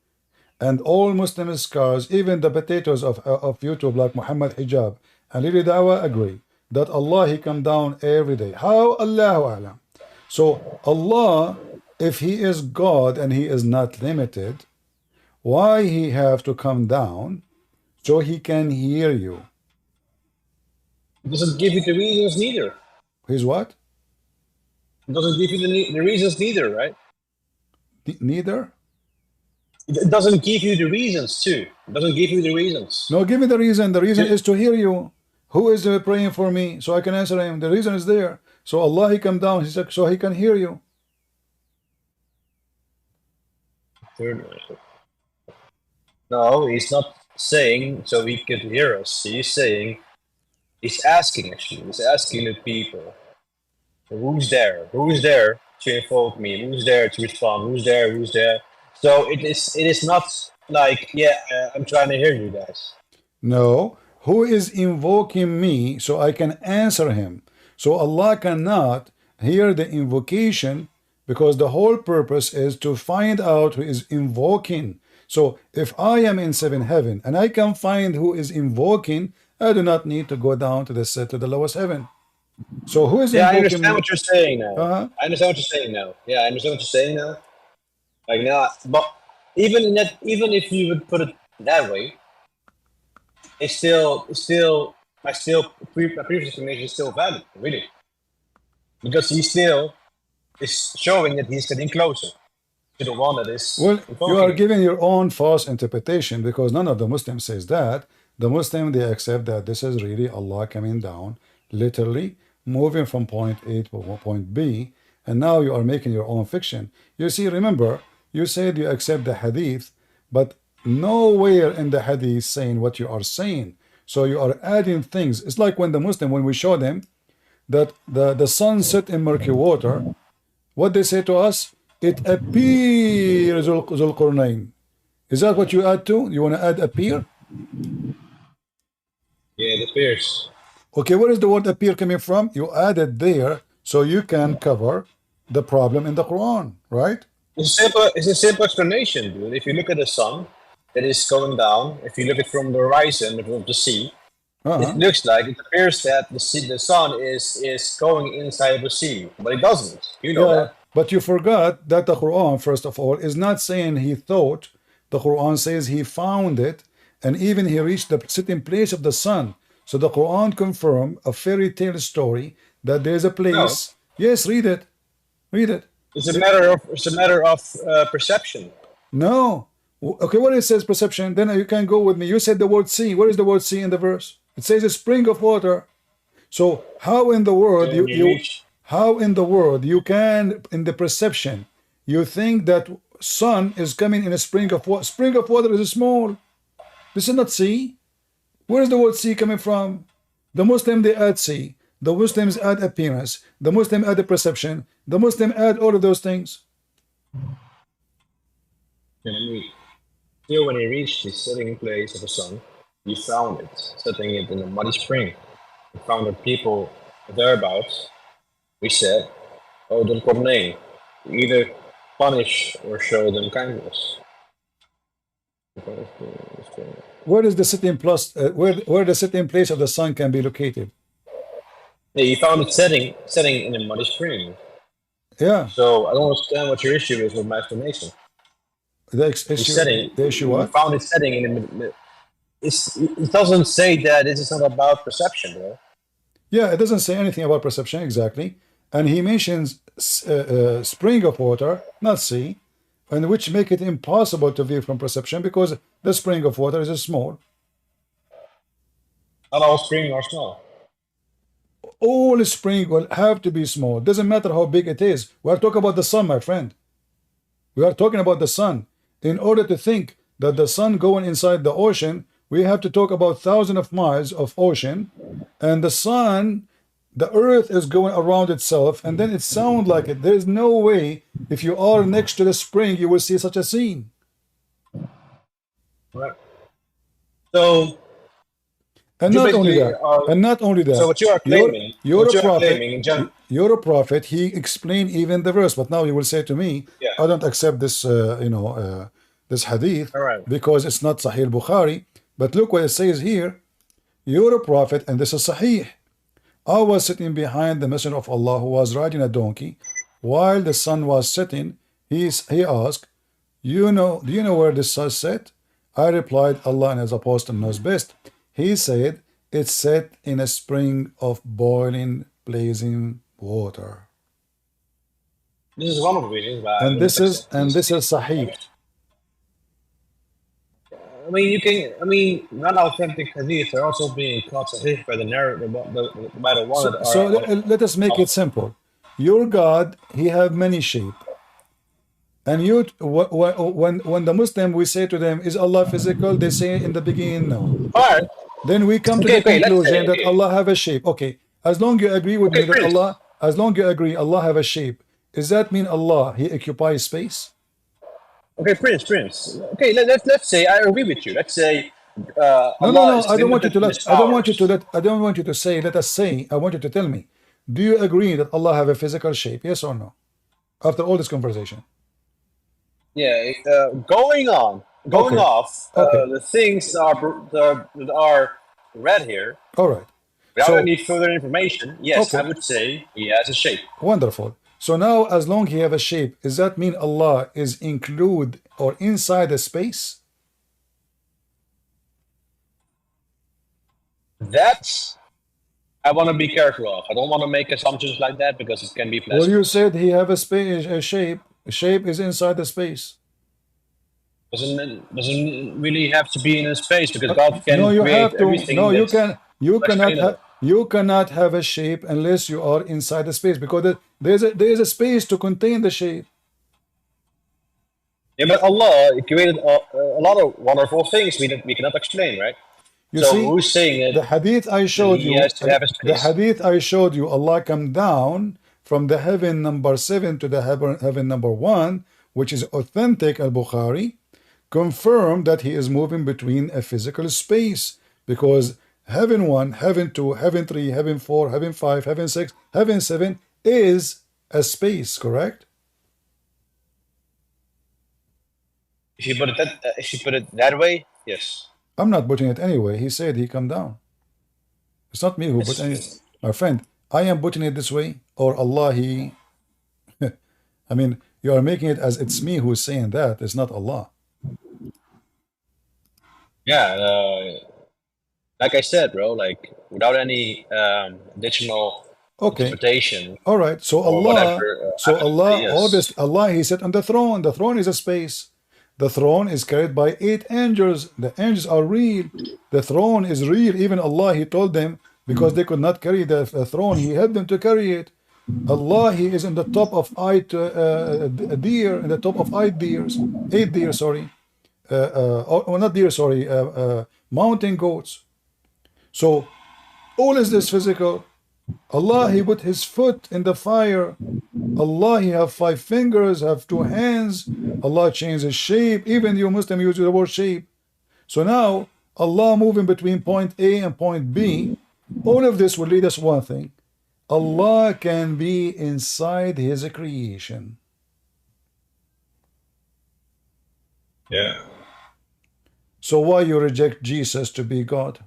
and all Muslim scholars, even the potatoes of YouTube like Muhammad Hijab and Lili Dawa agree that Allah, he come down every day. How? Allahu A'lam. So Allah, if he is God and he is not limited, why he have to come down so he can hear you? It doesn't give you the reasons neither. He's what? It doesn't give you the reasons neither, right? Neither? It doesn't give you the reasons too. It doesn't give you the reasons. No, give me the reason. The reason is to hear you. Who is praying for me so I can answer him? The reason is there. So Allah, he come down, he said, so he can hear you. No, he's not saying so he could hear us. He's saying, he's asking actually. He's asking the people, who's there? Who's there to invoke me? Who's there to respond? Who's there? Who's there? So it is not like, yeah, I'm trying to hear you guys. No, who is invoking me so I can answer him? So Allah cannot hear the invocation because the whole purpose is to find out who is invoking. So if I am in seventh heaven and I can find who is invoking, I do not need to go down to the lowest heaven. So who is invoking? I understand what you're saying now. Uh-huh. I understand what you're saying now. Yeah, I understand what you're saying now. Like now, but even if you would put it that way, my previous explanation is still valid, really, because he still is showing that he's getting closer to the one that is. Well, you are giving your own false interpretation because none of the Muslims says that. The Muslim, they accept that this is really Allah coming down, literally moving from point A to point B, and now you are making your own fiction. You see, remember, you said you accept the hadith, but nowhere in the hadith saying what you are saying. So you are adding things. It's like when the Muslim, when we show them that the sun set in murky water, what they say to us, it appears Zul Qurnayn. Is that what you add to? You want to add appear? Yeah, it appears. Okay, where is the word appear coming from? You add it there so you can cover the problem in the Quran, right? It's a simple explanation, dude. If you look at the sun that is going down, if you look at from the horizon of the sea, it looks like, it appears that the sun is going inside the sea, but it doesn't. You know that. But you forgot that the Quran, first of all, is not saying he thought. The Quran says he found it, and even he reached the sitting place of the sun. So the Quran confirmed a fairy tale story that there's a place. No. Yes, read it. Read it. It's a matter of perception. No. Okay, when it says perception, then you can go with me. You said the word sea. Where is the word sea in the verse? It says a spring of water. So how in the world how in the world you can, in the perception, you think that sun is coming in a spring of water. Spring of water is small. This is not sea. Where is the word sea coming from? The Muslim, they add sea. The Muslims add appearance. The Muslim add the perception. The Muslim add all of those things. Here, when he reached the setting place of the sun, he found it, setting it in a muddy spring. He found the people thereabouts. We said, "Oh, Dhul Qarnayn, either punish or show them kindness." Where is the sitting plus? Where the sitting place of the sun can be located? Yeah, he found it setting in a muddy spring. Yeah. So I don't understand what your issue is with Master Mason. The issue what? He found it setting in the. It doesn't say that this is not about perception, bro. Yeah, it doesn't say anything about perception exactly, and he mentions spring of water, not sea, and which make it impossible to view from perception because the spring of water is small. Not all springs are small. All spring will have to be small. Doesn't matter how big it is. We are talking about the sun, my friend. We are talking about the sun. In order to think that the sun going inside the ocean, we have to talk about thousands of miles of ocean, and the sun, the earth is going around itself, and then it sounds like it. There is no way, if you are next to the spring, you will see such a scene. Right. So, and not only that, So what you are claiming, you're a prophet. He explained even the verse, but now you will say to me, I don't accept this, this hadith because it's not Sahih Bukhari. But look what it says here. You're a prophet, and this is Sahih. I was sitting behind the Messenger of Allah who was riding a donkey. While the sun was setting, he asked, do you know where the sun set? I replied, Allah and His Apostle knows best. He said, it's set in a spring of boiling, blazing water. This is one of the reasons why. And this is Sahih. I mean, non-authentic hadith are also being called sahih by the narrative, by the one that are. So let us make it simple. Your God, He have many sheep. And you, when the Muslim, we say to them, is Allah physical? They say in the beginning, no. All right. Then we come to the conclusion that Allah have a shape. Okay, as long you agree with me that Allah, as long you agree Allah have a shape, does that mean Allah, He occupies space? Okay, Prince. Okay, let's say I agree with you. Let's say no. I don't want you to say. Let us say. I want you to tell me. Do you agree that Allah have a physical shape? Yes or no? After all this conversation. Yeah. Going off. The things that are read here. All right. Without any further information, yes, I would say He has a shape. Wonderful. So now, as long He have a shape, does that mean Allah is include or inside a space? That's I want to be careful of. I don't want to make assumptions like that because it can be pleasant. Well, you said He have a space, a shape. A shape is inside the space. Doesn't really have to be in a space because God can create everything. No, you cannot have a shape unless you are inside the space because there is a space to contain the shape. Yeah, but Allah created a lot of wonderful things we cannot explain, right? You see, who's saying it? The hadith I showed you. The hadith I showed you. Allah come down from the heaven number 7 to the heaven number 1, which is authentic al-Bukhari, confirm that He is moving between a physical space because heaven 1, heaven 2, heaven 3, heaven 4, heaven 5, heaven 6, heaven 7 is a space, correct? If you put it that way, yes. I'm not putting it anyway. He said He come down. It's not me who put it. My friend, I am putting it this way, or Allah, He... I mean, you are making it as it's me who is saying that. It's not Allah. Yeah, like I said, bro, like without any additional interpretation. All right. So Allah, Allah, He said on the throne. The throne is a space. The throne is carried by 8 angels. The angels are real. The throne is real. Even Allah, He told them, because they could not carry the throne, He helped them to carry it. Allah, He is in the top of eight deer, in the top of eight deer, sorry, or not deer, sorry, mountain goats. So all is this physical. Allah, He put His foot in the fire. Allah, He have 5 fingers, have 2 hands. Allah changes shape. Even you Muslim use the word shape. So now Allah moving between point A and point B. All of this will lead us one thing. Allah can be inside His creation. Yeah. So why you reject Jesus to be God?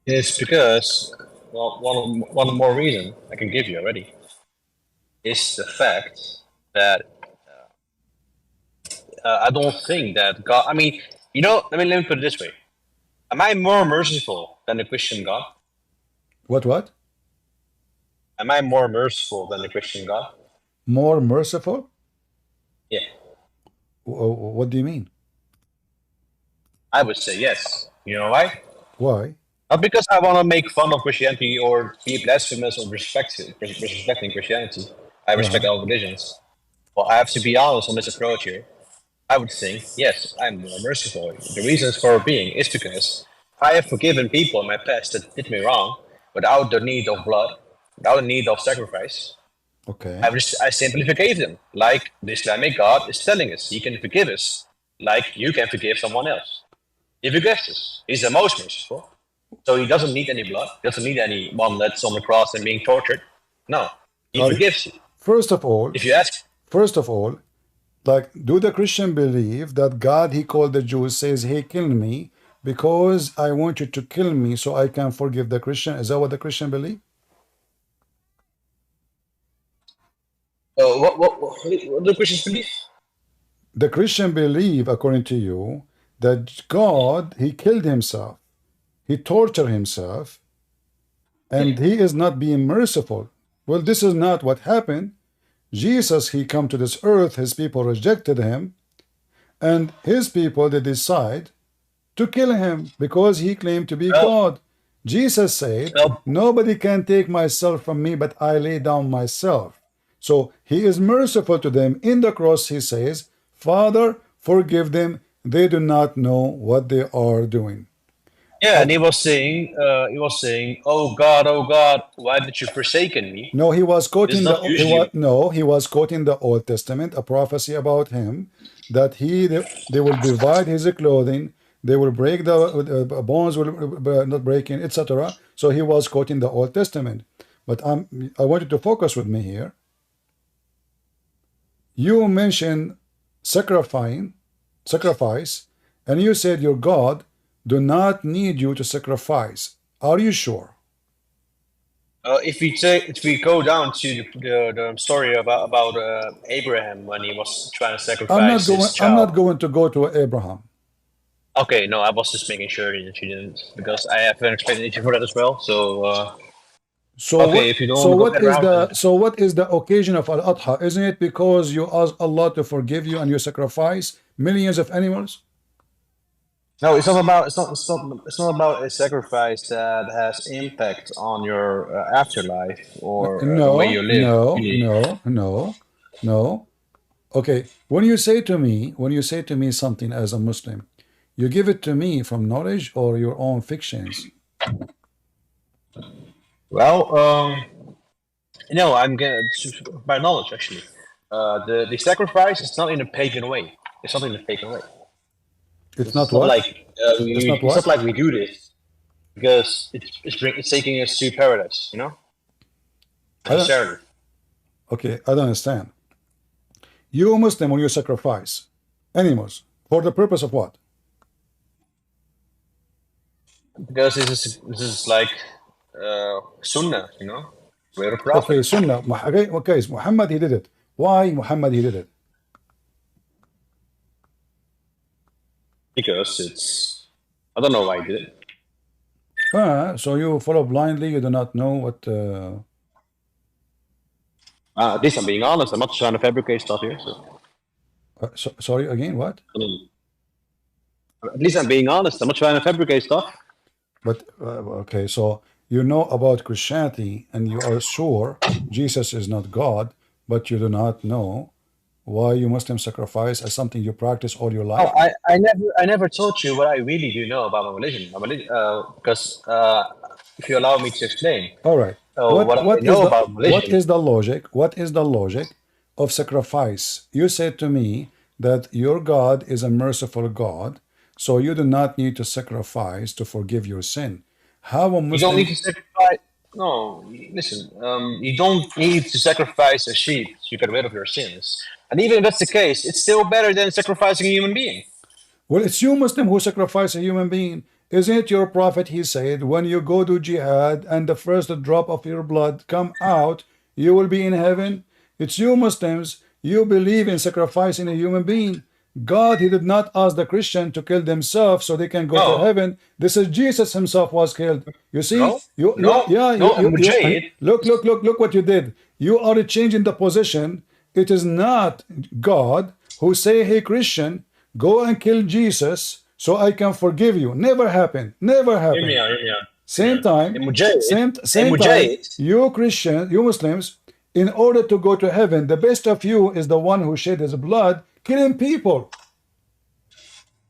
It's because, well, one more reason I can give you already is the fact that I don't think that God. I mean, you know, let me put it this way: am I more merciful than the Christian God? What? Am I more merciful than the Christian God? More merciful? Yeah. What do you mean? I would say yes. You know why? Why? Not because I want to make fun of Christianity or be blasphemous or disrespecting Christianity. I respect all religions. Well, I have to be honest on this approach here. I would think, yes, I'm more merciful. The reasons for being is because I have forgiven people in my past that did me wrong without the need of blood, without the need of sacrifice. Okay. I simply forgave them, like the Islamic God is telling us. He can forgive us, like you can forgive someone else. He forgives us. He's the most merciful. So he doesn't need any blood, doesn't need anyone that's on the cross and being tortured. No, he forgives you. First of all, if you ask, like, do the Christian believe that God, He called the Jews, says, hey, kill me because I want you to kill me so I can forgive the Christian? Is that what the Christian believe? What do the Christians believe? The Christian believe, according to you, that God, He killed Himself. He tortured Himself. And He is not being merciful. Well, this is not what happened. Jesus, He come to this earth. His people rejected Him. And His people, they decide to kill Him because He claimed to be God. Jesus said, nobody can take myself from me, but I lay down myself. So He is merciful to them. In the cross, He says, Father, forgive them. They do not know what they are doing. Yeah, and he was saying, "Oh God, why did you forsaken me?" No, he was quoting he was quoting the Old Testament, a prophecy about him that they will divide his clothing, they will break the bones will not breaking, etc. So he was quoting the Old Testament. But I want you to focus with me here. You mentioned sacrifice, and you said your God do not need you to sacrifice. Are you sure? If we go down to the story about Abraham when he was trying to sacrifice his child. I'm not going to go to Abraham. Okay, no, I was just making sure that you didn't, because I have an explanation for that as well. So. If you don't what is the occasion of Al-Adha? Isn't it because you ask Allah to forgive you and you sacrifice millions of animals? No, it's not about a sacrifice that has impact on your afterlife or the way you live. No. Okay, when you say to me something as a Muslim, you give it to me from knowledge or your own fictions? Well, no, I'm gonna by knowledge actually. The sacrifice is not in a pagan way. It's not in a pagan way. It's not what? It's not like we do this because it's taking us to paradise, you know? Necessarily. Okay, I don't understand. You Muslim, when you sacrifice animals, for the purpose of what? Because this is like Sunnah, you know? We're a prophet. Okay, Sunnah. Okay, Muhammad, he did it. Why Muhammad, he did it? Because I don't know why he did it. So you follow blindly, you do not know what... At least I'm being honest. I'm not trying to fabricate stuff here. So. Sorry, again, what? At least I'm being honest. I'm not trying to fabricate stuff. But, okay, so you know about Christianity and you are sure Jesus is not God, but you do not know why you Muslim sacrifice as something you practice all your life? Oh, I never told you what I really do know about my religion. Because if you allow me to explain, All right. what I know about religion. What is the logic? What is the logic of sacrifice? You said to me that your God is a merciful God, so you do not need to sacrifice to forgive your sin. How a Muslim? You don't need to sacrifice. No, listen. You don't need to sacrifice a sheep to get rid of your sins. And even if that's the case, it's still better than sacrificing a human being. Well, it's you Muslim who sacrifice a human being. Isn't it your prophet, he said, when you go to jihad and the first drop of your blood come out, you will be in heaven? It's you Muslims, you believe in sacrificing a human being. God, he did not ask the Christian to kill themselves so they can go to heaven. This is Jesus himself was killed. You see? Look what you did. You are changing the position. It is not God who say, hey Christian, go and kill Jesus so I can forgive you. Never happened. Never happened. Hear me out. Same time, you Christians, you Muslims, in order to go to heaven, the best of you is the one who shed his blood, killing people.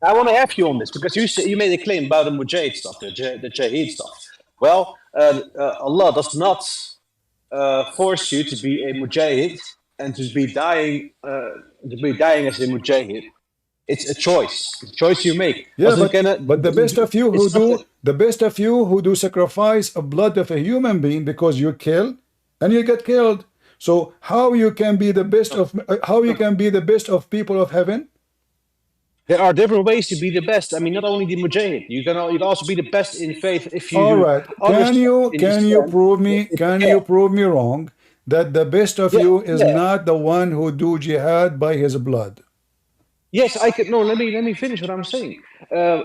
I want to have you on this because you made a claim about the Mujahid stuff, the Jahid stuff. Well, Allah does not force you to be a Mujahid and to be dying as a Mujahid. It's a choice. It's a choice you make. Yeah, but the best of you who do sacrifice of blood of a human being because you kill and you get killed. So how you can be the best of people of heaven? There are different ways to be the best. I mean, not only the Mujahid. You can also be the best in faith if you. All right. Can you prove me wrong that the best of you is not the one who do jihad by his blood? Yes, I can. No, let me finish what I'm saying. The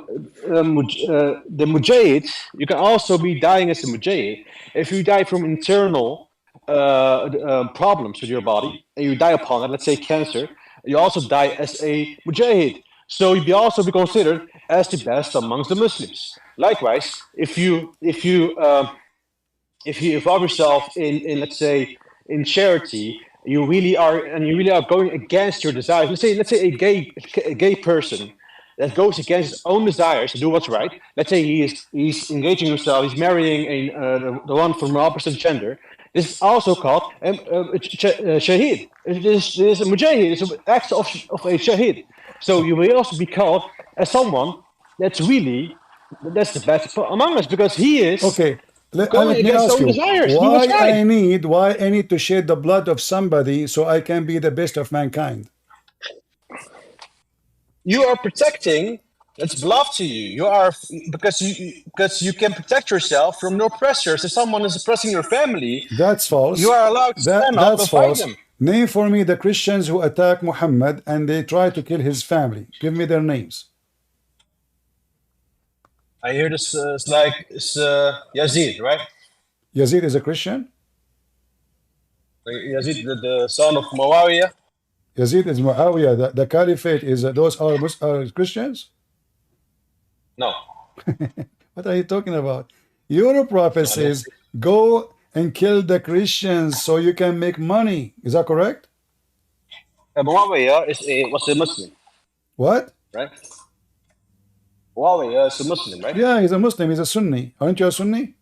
Mujahid, you can also be dying as a Mujahid if you die from internal problems with your body and you die upon it. Let's say cancer. You also die as a Mujahid. So you'll also be considered as the best amongst the Muslims. Likewise, if you involve yourself in let's say in charity, you really are going against your desires. Let's say a gay person that goes against his own desires to do what's right. Let's say he's engaging himself, he's marrying the one from the opposite gender. This is also called shaheed. It is a mujahid. It's an act of a shaheed. So you will also be called as someone that's the best among us because he is okay. Let me ask you, why I need to shed the blood of somebody so I can be the best of mankind? You are protecting. That's beloved to you. You are because you can protect yourself from the oppressors. If someone is oppressing your family, that's false. You are allowed to stand up and fight them. Name for me the Christians who attack Muhammad and they try to kill his family. Give me their names. I hear this. It's Yazid, right? Yazid is a Christian. Yazid, the son of Muawiyah. Yazid is Muawiyah. The caliphate is those are Christians. No. What are you talking about? Your prophet says, go and kill the Christians so you can make money. Is that correct? Muawiyah was a Muslim. What? Right? Muawiyah is a Muslim, right? Yeah, he's a Muslim. He's a Sunni. Aren't you a Sunni?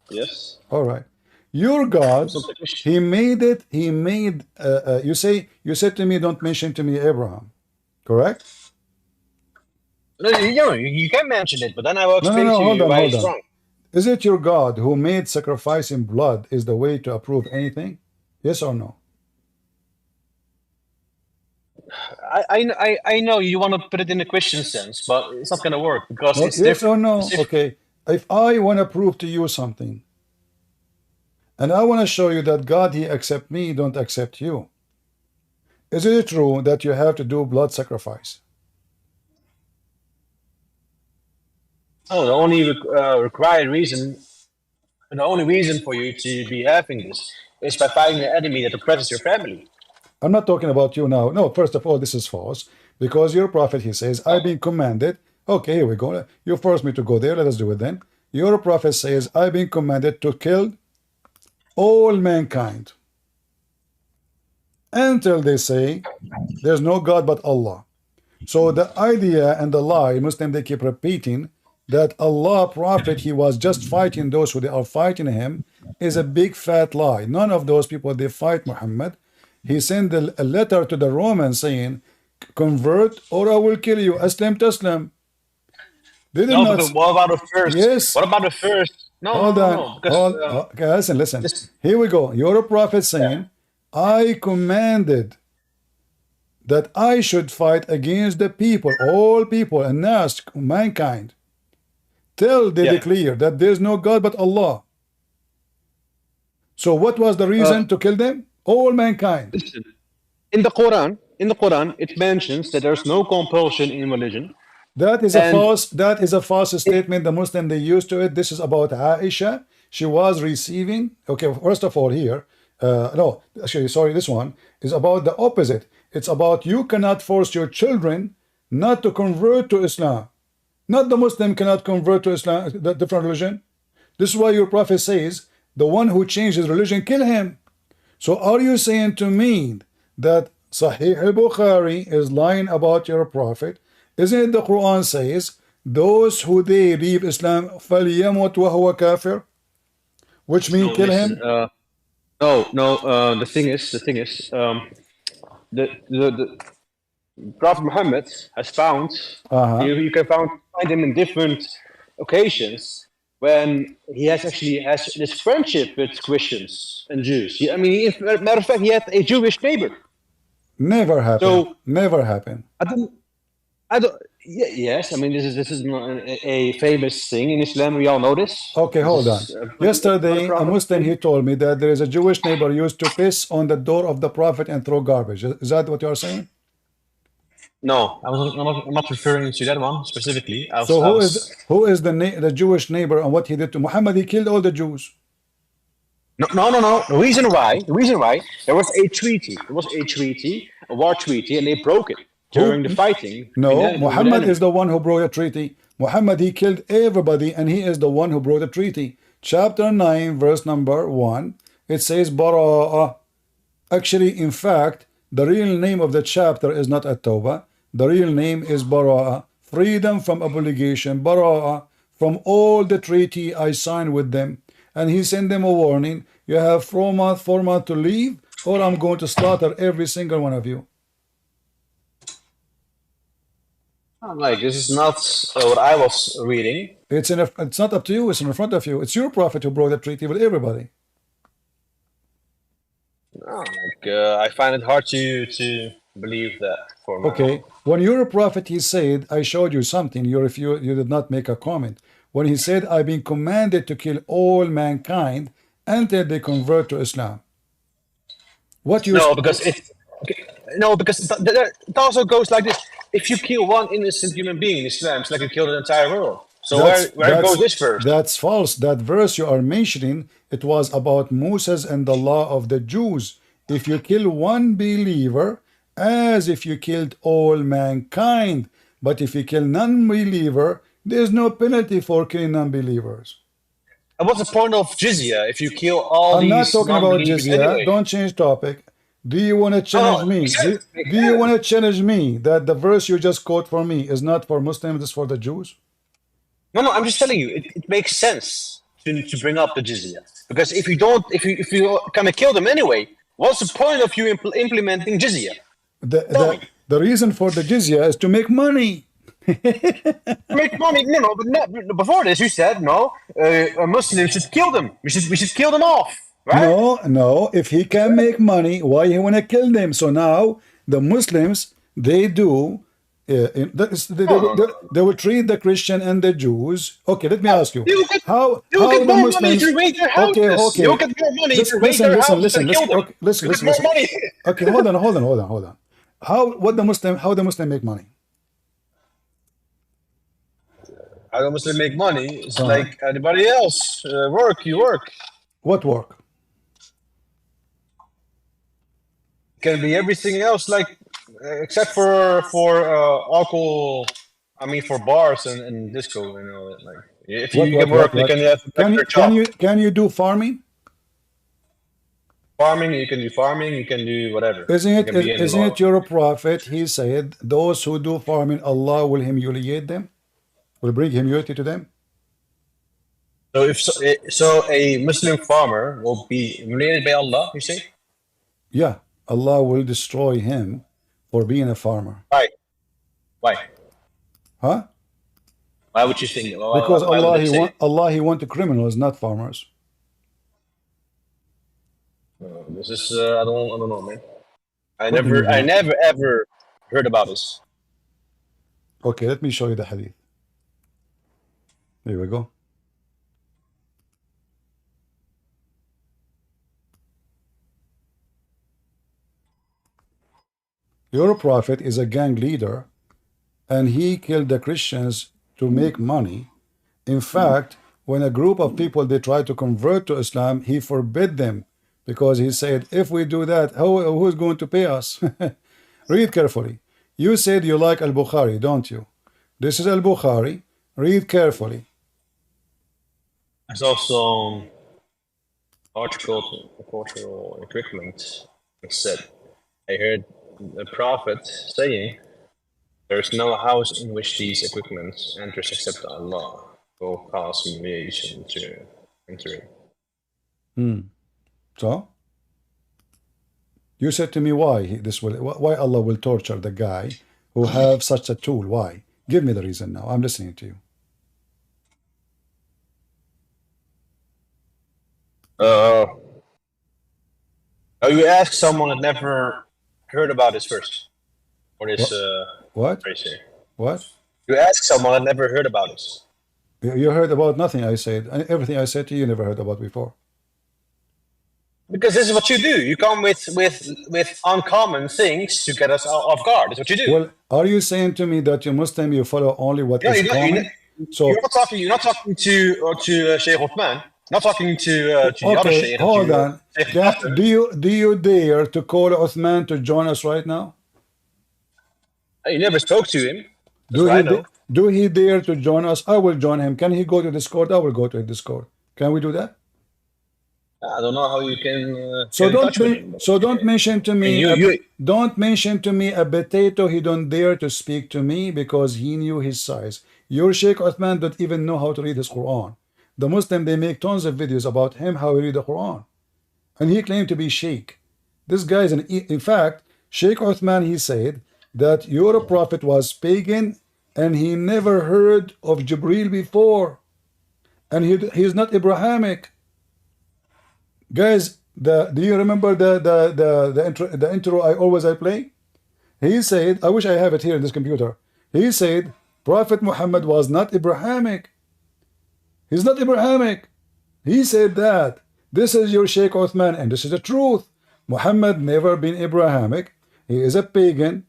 Yes. All right. Your God, he made it. He made. You said to me, don't mention to me Abraham. Correct? No, you can mention it, but then I will explain to you why it's wrong. Is it your God who made sacrificing blood is the way to approve anything? Yes or no? I know you want to put it in a Christian sense, but it's not going to work because it's yes or no? Okay. If I want to prove to you something, and I want to show you that God, he accept me, don't accept you. Is it true that you have to do blood sacrifice? Oh, the only required reason, and the only reason for you to be having this is by fighting an enemy that oppresses your family. I'm not talking about you now. No, first of all, this is false. Because your prophet, he says, I've been commanded. Okay, here we go. You forced me to go there. Let us do it then. Your prophet says, I've been commanded to kill all mankind until they say there's no God but Allah. So the idea and the lie, Muslim, they keep repeating that Allah prophet, he was just fighting those who they are fighting him, is a big fat lie. None of those people, they fight Muhammad. He sent a letter to the Romans saying, convert or I will kill you. Aslam taslam. They did No, not. because what about the first? Yes. What about the first? No, Hold no, on. no, because Okay, listen. Here we go. You're a prophet saying, I commanded that I should fight against the people, all people, and nas, mankind, till they declare that there's no God but Allah. So what was the reason to kill them? All mankind. Listen, in the Quran, it mentions that there's no compulsion in religion. That is a false statement. The Muslim, they used to it. This is about Aisha. She was receiving. Okay, first of all, here, no, actually, sorry, this one is about the opposite. It's about you cannot force your children not to convert to Islam. Not the Muslim cannot convert to Islam, the different religion. This is why your prophet says, the one who changed his religion, kill him. So are you saying to me that Sahih al-Bukhari is lying about your prophet? Isn't it the Quran says, those who they leave Islam, فَلْيَمُتْ وَهُوَ كَافِرٌ? Which means kill him? The thing is, the Prophet Muhammad has found, you can find him in different occasions when he has this friendship with Christians and Jews. I mean, matter of fact, he had a Jewish neighbor. Never happened. So, never happened. I don't. Yes, I mean this is not a famous thing in Islam. We all know this. Okay, hold on. Yesterday, a Muslim, he told me that there is a Jewish neighbor used to piss on the door of the Prophet and throw garbage. Is that what you are saying? No, I'm not referring to that one specifically. Who is the Jewish neighbor and what he did to Muhammad? He killed all the Jews. No. The reason why there was a treaty. There was a treaty, a war treaty, and they broke it during the fighting. No, Muhammad is the one who broke the treaty. Muhammad, he killed everybody, and he is the one who broke the treaty. Chapter 9, verse number 1, it says Bara'ah. Actually, in fact, the real name of the chapter is not At-Tawbah. The real name is Bara'ah. Freedom from obligation. Bara'ah. From all the treaty I signed with them. And he sent them a warning. You have 4 months to leave, or I'm going to slaughter every single one of you. Like, this is not what I was reading. It's not up to you. It's in front of you. It's your prophet who broke the treaty with everybody. No, I find it hard to believe that. Okay, when your prophet, he said, I showed you something. You did not make a comment. When he said, I've been commanded to kill all mankind until they convert to Islam. Because it also goes like this. If you kill one innocent human being in Islam, it's like you killed the entire world. So where goes this verse? That's false. That verse you are mentioning, it was about Moses and the law of the Jews. If you kill one believer, as if you killed all mankind. But if you kill non-believer, there's no penalty for killing non-believers. And what's the point of jizya if you kill all these? I'm not talking about jizya. Anyway? Don't change topic. Do you want to challenge me? Do you want to challenge me that the verse you just quote for me is not for Muslims, it's for the Jews? No, I'm just telling you, it makes sense to bring up the jizya. Because if you kind of kill them anyway, what's the point of you implementing jizya? The reason for the jizya is to make money. Make money? No, but before this you said no. A Muslim should kill them. We should kill them off. Right? No. If he can make money, why he want to kill them? So now the Muslims, they do. They will treat the Christian and the Jews. Okay, let me ask you. How the Muslims? Okay. You get more money if you raid their houses and kill them. Listen. Okay, hold on. How the Muslim make money? How the Muslim make money? It's like anybody else. You work. What work? Can be everything else, like except for alcohol. I mean, for bars and disco, like If you can work, you can have a better job. Can you do farming? Farming, you can do farming, you can do whatever. Isn't it your prophet? He said, those who do farming, Allah will humiliate them, will bring humility to them. So a Muslim farmer will be humiliated by Allah, you say? Yeah, Allah will destroy him for being a farmer. Why? Why? Huh? Why would you think? Because Allah he want criminals, not farmers. This is I don't know, man. I never ever heard about this. Okay, let me show you the hadith. Here we go. Your prophet is a gang leader, and he killed the Christians to make money. In fact, when a group of people they tried to convert to Islam, he forbid them because he said, if we do that, who is going to pay us? Read carefully. You said you like Al-Bukhari, don't you? This is Al-Bukhari. Read carefully. There's also cultural equipment. It said, I heard the prophet saying, there is no house in which these equipments enters except Allah will cause humiliation to enter in. So, you said to me why why Allah will torture the guy who have such a tool. Why? Give me the reason now. I'm listening to you. You ask someone that never heard about this first, or this what? What? You ask someone that never heard about this. You heard about nothing I said. Everything I said to you never heard about before. Because this is what you do. You come with uncommon things to get us off guard. That's what you do. Well, are you saying to me that you Muslim you follow only what is common? So you're not talking to Sheikh Uthman. Not talking to the other Sheikh. Hold on. Do you dare to call Uthman to join us right now? You never spoke to him. Do he dare to join us? I will join him. Can he go to Discord? I will go to Discord. Can we do that? I don't know how you can. Don't mention to me. Don't mention to me a potato. He don't dare to speak to me because he knew his size. Your Sheikh Uthman don't even know how to read his Quran. The Muslim they make tons of videos about him how he read the Quran, and he claimed to be Sheikh. This guy is in fact Sheikh Uthman. He said that your prophet was pagan and he never heard of Jibril before, and he's not Abrahamic. Guys, do you remember the intro I play? He said, I wish I have it here in this computer. He said Prophet Muhammad was not Abrahamic. He's not Abrahamic. He said that. This is your Sheikh Uthman, and this is the truth. Muhammad never been Abrahamic. He is a pagan,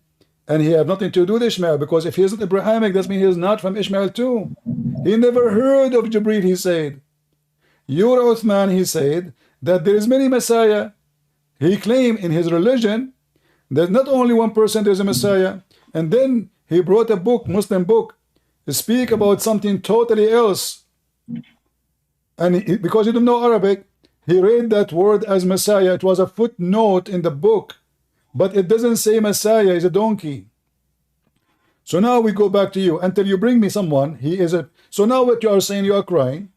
and he have nothing to do with Ishmael, because if he isn't Abrahamic, that means he is not from Ishmael too. He never heard of Jibril, he said. Your Uthman, he said that there is many Messiah. He claimed in his religion that not only one person is a Messiah, and then he brought a book, Muslim book, to speak about something totally else. And because he didn't know Arabic, he read that word as Messiah. It was a footnote in the book, but it doesn't say Messiah is a donkey. So now we go back to you until you bring me someone. So now what you are saying, you are crying.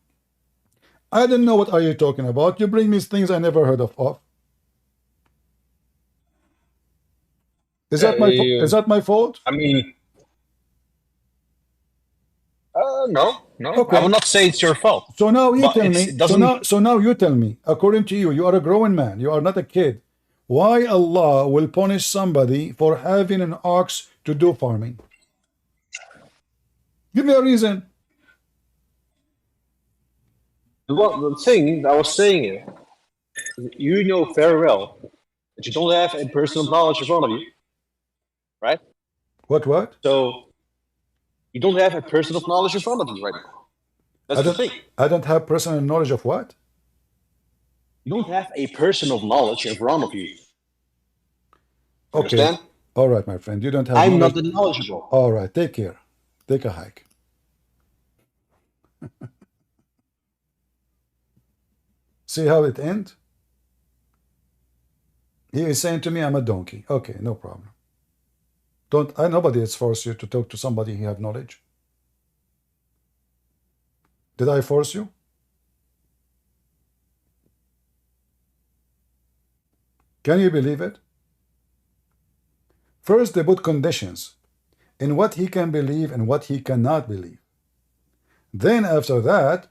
I don't know what are you talking about. You bring me things I never heard of. Is that my fault? I mean, no. Okay. I will not say it's your fault. So now you tell me. So now you tell me. According to you, you are a grown man. You are not a kid. Why Allah will punish somebody for having an ox to do farming? Give me a reason. The thing I was saying is, you know very well that you don't have a personal knowledge in front of you, right? What? So you don't have a personal knowledge in front of you right now. That's the thing. I don't have personal knowledge of what? You don't have a personal knowledge in front of you. Okay. Understand? All right, my friend. You don't have. I'm not knowledgeable. All right. Take care. Take a hike. See how it ends? He is saying to me, I'm a donkey. Okay, no problem. Nobody has forced you to talk to somebody who have knowledge. Did I force you? Can you believe it? First, they put conditions in what he can believe and what he cannot believe. Then after that,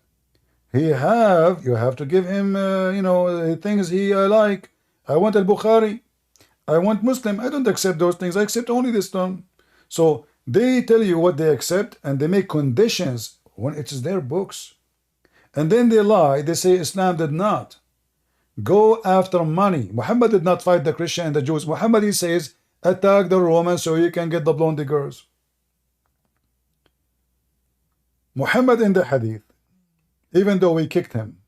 you have to give him, things he like. I want al-Bukhari. I want Muslim. I don't accept those things. I accept only this one. So they tell you what they accept and they make conditions when it is their books. And then they lie. They say Islam did not go after money. Muhammad did not fight the Christian and the Jews. Muhammad, he says, attack the Romans so you can get the blonde girls. Muhammad in the hadith, even though we kicked him,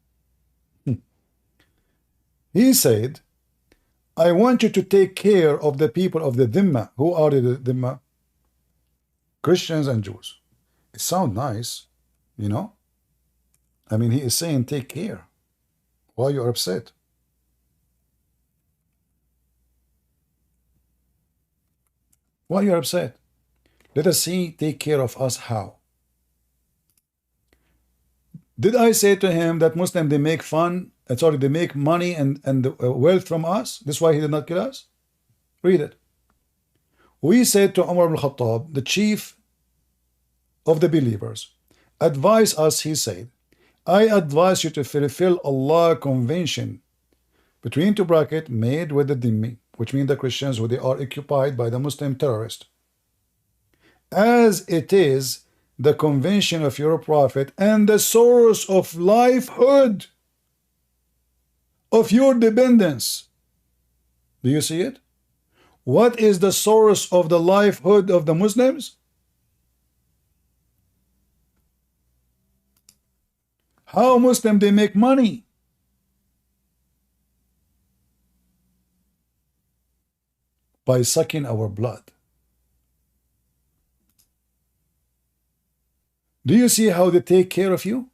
he said, I want you to take care of the people of the Dhimma. Who are the Dhimma? Christians and Jews. It sounds nice, you know? I mean, he is saying take care. Why you are upset? Why you are upset? Let us see, take care of us how. Did I say to him that Muslims, they make they make money and wealth from us? This is why he did not kill us? Read it. We said to Umar ibn Khattab, the chief of the believers, advise us, he said, I advise you to fulfill Allah convention between two brackets made with the Dhimmi, which means the Christians who they are occupied by the Muslim terrorist, as it is the convention of your prophet and the source of livelihood of your dependence. Do you see it? What is the source of the livelihood of the Muslims? How Muslims they make money? By sucking our blood. Do you see how they take care of you?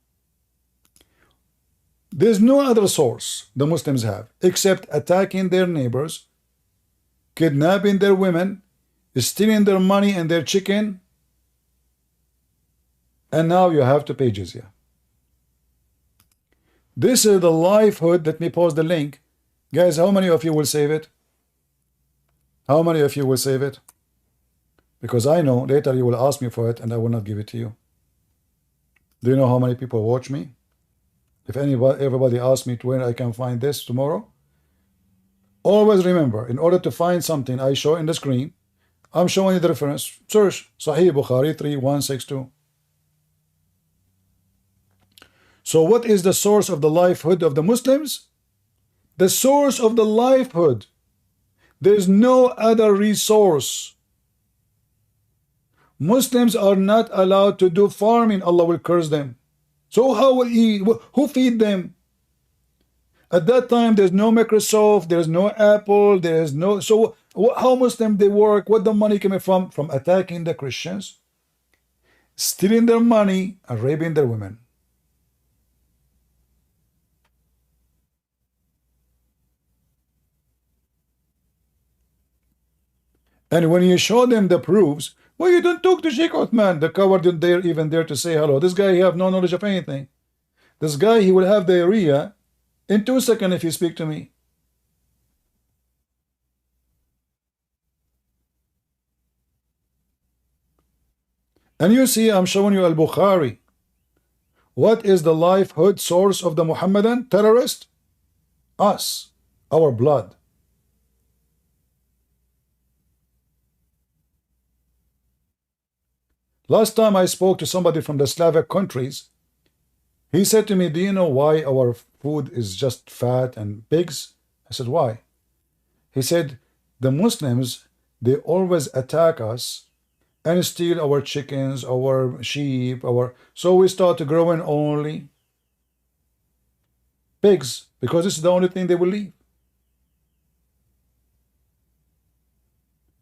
There's no other source the Muslims have except attacking their neighbors, kidnapping their women, stealing their money and their chicken, and now you have to pay jizya. This is the livelihood. Let me post the link. Guys, how many of you will save it? How many of you will save it? Because I know later you will ask me for it and I will not give it to you. Do you know how many people watch me? If everybody asks me where I can find this tomorrow, always remember, in order to find something I show in the screen, I'm showing you the reference. Search Sahih Bukhari 3162. So what is the source of the livelihood of the Muslims? The source of the livelihood. There is no other resource. Muslims are not allowed to do farming. Allah will curse them. So how will who feed them? At that time, there's no Microsoft, there's no Apple, there's no... So how Muslims they work? What the money coming from? From attacking the Christians, stealing their money, and raping their women. And when you show them the proofs, well, you don't talk to Sheikh Uthman. The coward didn't even dare to say hello. This guy, he have no knowledge of anything. This guy, he will have diarrhea in 2 seconds if you speak to me. And you see, I'm showing you Al-Bukhari. What is the livelihood source of the Muhammadan terrorist? Us, our blood. Last time I spoke to somebody from the Slavic countries, he said to me, do you know why our food is just fat and pigs? I said, why? He said, the Muslims, they always attack us and steal our chickens, our sheep, so we start growing only pigs, because this is the only thing they will leave.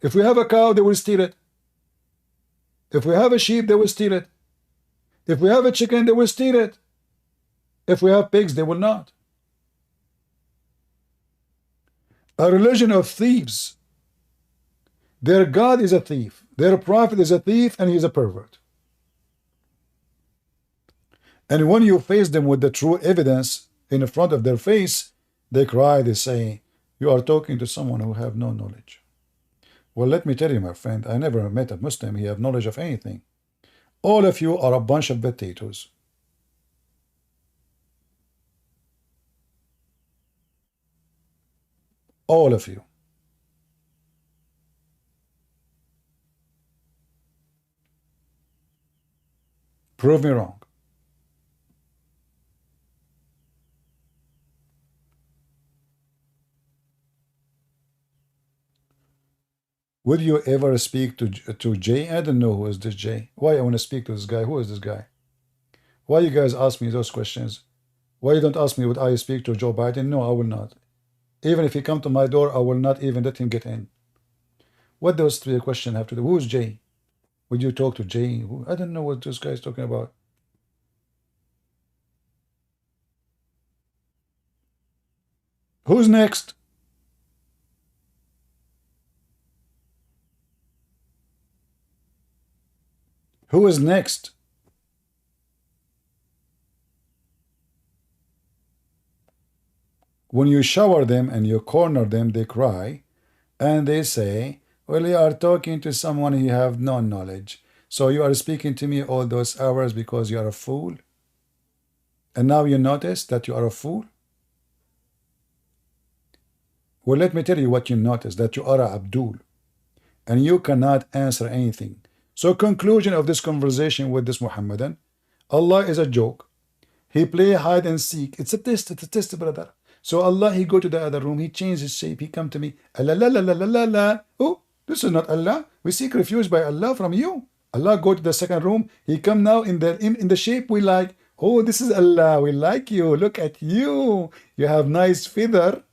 If we have a cow, they will steal it. If we have a sheep, they will steal it. If we have a chicken, they will steal it. If we have pigs, they will not. A religion of thieves. Their God is a thief. Their prophet is a thief, and he's a pervert. And when you face them with the true evidence in front of their face, they cry, they say, you are talking to someone who have no knowledge. Well, let me tell you, my friend, I never met a Muslim who have knowledge of anything. All of you are a bunch of potatoes. All of you. Prove me wrong. Would you ever speak to Jay? I don't know who is this Jay. Why I want to speak to this guy? Who is this guy? Why you guys ask me those questions? Why you don't ask me would I speak to Joe Biden? No, I will not. Even if he come to my door, I will not even let him get in. What those three questions have to do? Who's Jay? Would you talk to Jay? I don't know what this guy is talking about. Who's next? Who is next? When you shower them and you corner them, they cry and they say, well, you are talking to someone you have no knowledge. So you are speaking to me all those hours because you are a fool? And now you notice that you are a fool? Well, let me tell you what you notice, that you are a Abdul. And you cannot answer anything. So conclusion of this conversation with this Muhammadan, Allah is a joke. He play hide and seek. It's a test, brother. So Allah, he go to the other room, he change his shape, he come to me, Allah, la, la, la, la, la, la. Oh, this is not Allah. We seek refuge by Allah from you. Allah go to the second room, he come now in the shape we like. Oh, this is Allah, we like you, look at you. You have nice feather.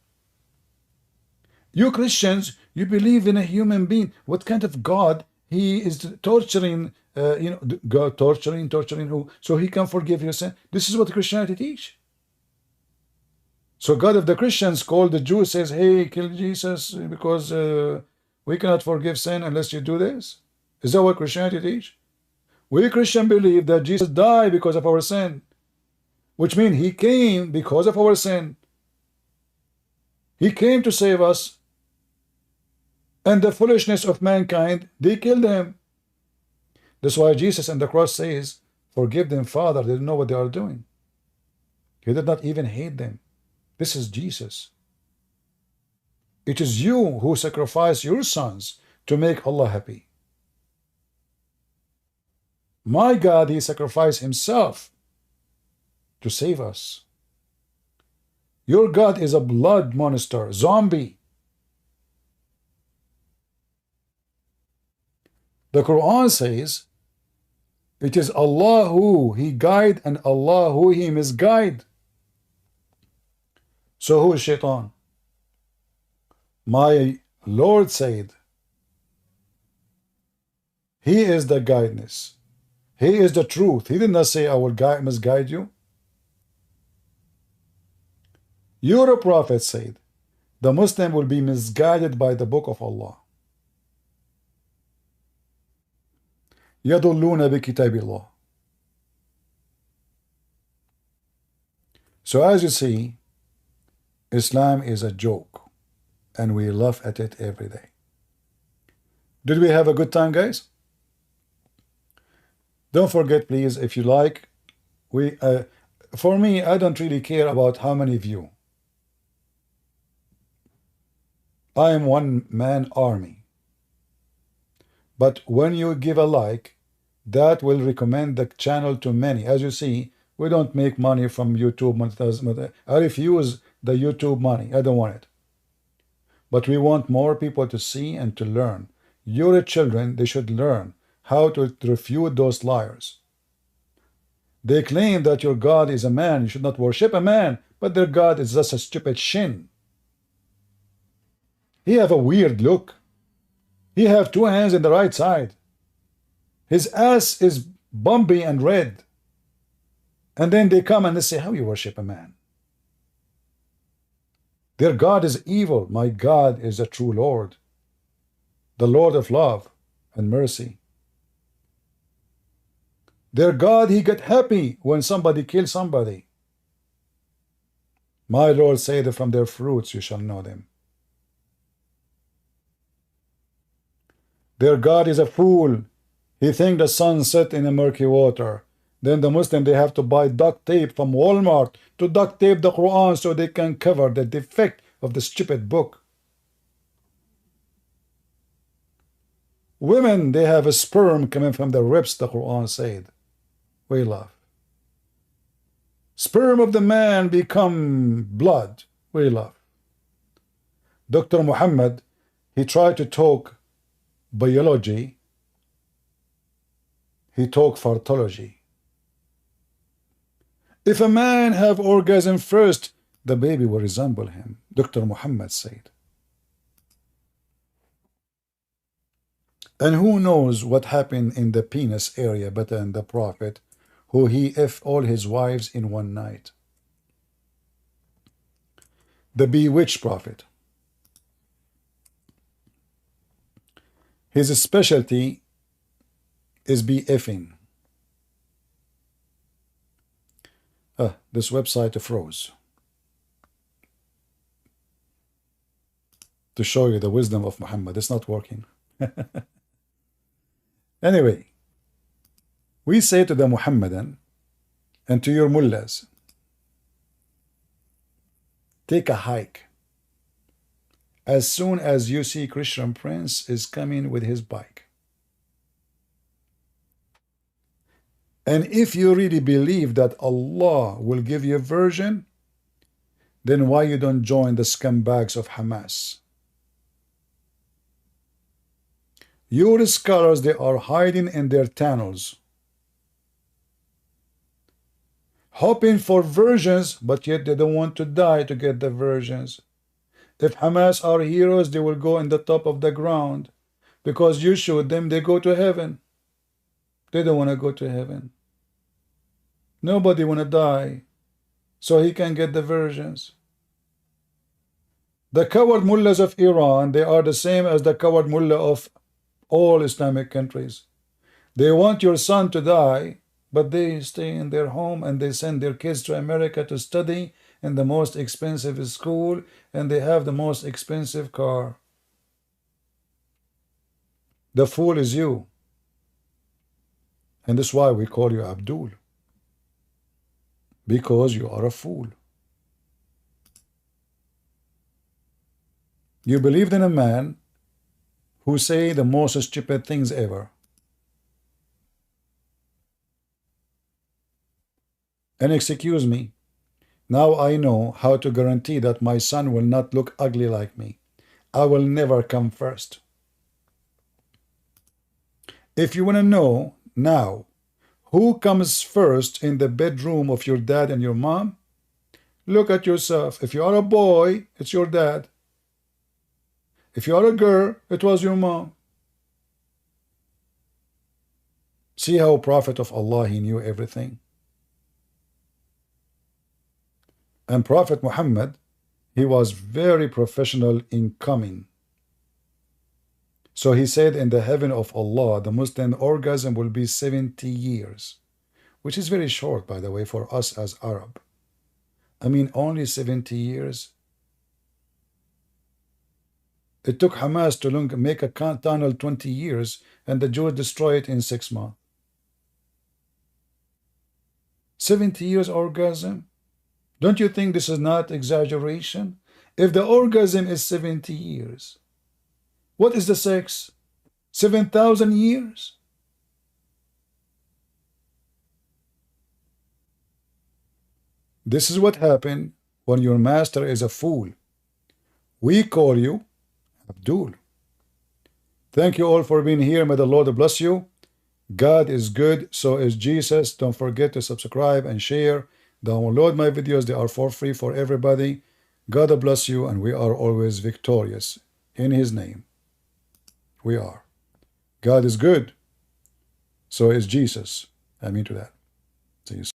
You Christians, you believe in a human being. What kind of God? He is torturing, God torturing who? So he can forgive your sin. This is what Christianity teach. So God of the Christians called the Jews, says, hey, kill Jesus because we cannot forgive sin unless you do this. Is that what Christianity teach? We Christians believe that Jesus died because of our sin, which means he came because of our sin. He came to save us. And the foolishness of mankind, they killed him. That's why Jesus on the cross says, forgive them, Father, they don't know what they are doing. He did not even hate them. This is Jesus. It is you who sacrifice your sons to make Allah happy. My God, he sacrificed himself to save us. Your God is a blood monster, zombie. The Quran says, it is Allah who he guide and Allah who he misguide. So who is Shaitan? My Lord said, he is the guidance. He is the truth. He did not say, I will misguide you. Your prophet said, the Muslim will be misguided by the book of Allah. يَضُلُّونَ بِكِتَابِ اللَّهِ. So as you see, Islam is a joke, and we laugh at it every day. Did we have a good time, guys? Don't forget, please, if you like, for me, I don't really care about how many view. I am one-man army. But when you give a like, that will recommend the channel to many. As you see, we don't make money from YouTube. I refuse the YouTube money. I don't want it. But we want more people to see and to learn. Your children, they should learn how to refute those liars. They claim that your God is a man. You should not worship a man. But their God is just a stupid shin. He have a weird look. He have two hands in the right side. His ass is bumpy and red. And then they come and they say, how you worship a man? Their God is evil. My God is the true Lord, the Lord of love and mercy. Their God, he get happy when somebody kills somebody. My Lord said that from their fruits you shall know them. Their God is a fool. He thinks the sun set in a murky water. Then the Muslim, they have to buy duct tape from Walmart to duct tape the Quran so they can cover the defect of the stupid book. Women, they have a sperm coming from their ribs, the Quran said. We laugh. Sperm of the man become blood. We laugh. Dr. Muhammad, he tried to talk biology. He talk fartology. If a man have orgasm first, the baby will resemble him, Dr. Muhammad said. And who knows what happened in the penis area better than the Prophet, who he F all his wives in one night. The bewitched Prophet. His specialty is BFing. This website froze. To show you the wisdom of Muhammad. It's not working. Anyway, we say to the Muhammadan and to your mullahs, take a hike. As soon as you see Christian Prince is coming with his bike. And if you really believe that Allah will give you a virgin, then why you don't join the scumbags of Hamas? Your scholars, they are hiding in their tunnels, hoping for virgins, but yet they don't want to die to get the virgins. If Hamas are heroes, they will go in the top of the ground, because you shoot them, they go to heaven. They don't want to go to heaven. Nobody want to die so he can get the virgins. The coward mullahs of Iran, they are the same as the coward mullah of all Islamic countries. They want your son to die, but they stay in their home and they send their kids to America to study in the most expensive school, and they have the most expensive car. The fool is you. And that's why we call you Abdul. Because you are a fool. You believed in a man who say the most stupid things ever. And excuse me, now I know how to guarantee that my son will not look ugly like me. I will never come first. If you want to know now who comes first in the bedroom of your dad and your mom, look at yourself. If you are a boy, it's your dad. If you are a girl, it was your mom. See how Prophet of Allah, he knew everything. And Prophet Muhammad, he was very professional in coming. So he said in the heaven of Allah, the Muslim orgasm will be 70 years, which is very short, by the way, for us as Arab. I mean, only 70 years. It took Hamas to make a tunnel 20 years, and the Jews destroy it in 6 months. 70 years orgasm? Don't you think this is not exaggeration? If the orgasm is 70 years, what is the sex? 7,000 years? This is what happened when your master is a fool. We call you Abdul. Thank you all for being here. May the Lord bless you. God is good, so is Jesus. Don't forget to subscribe and share. Download my videos. They are for free for everybody. God bless you, and we are always victorious. In His name, we are. God is good, so is Jesus. I mean to that. See you soon.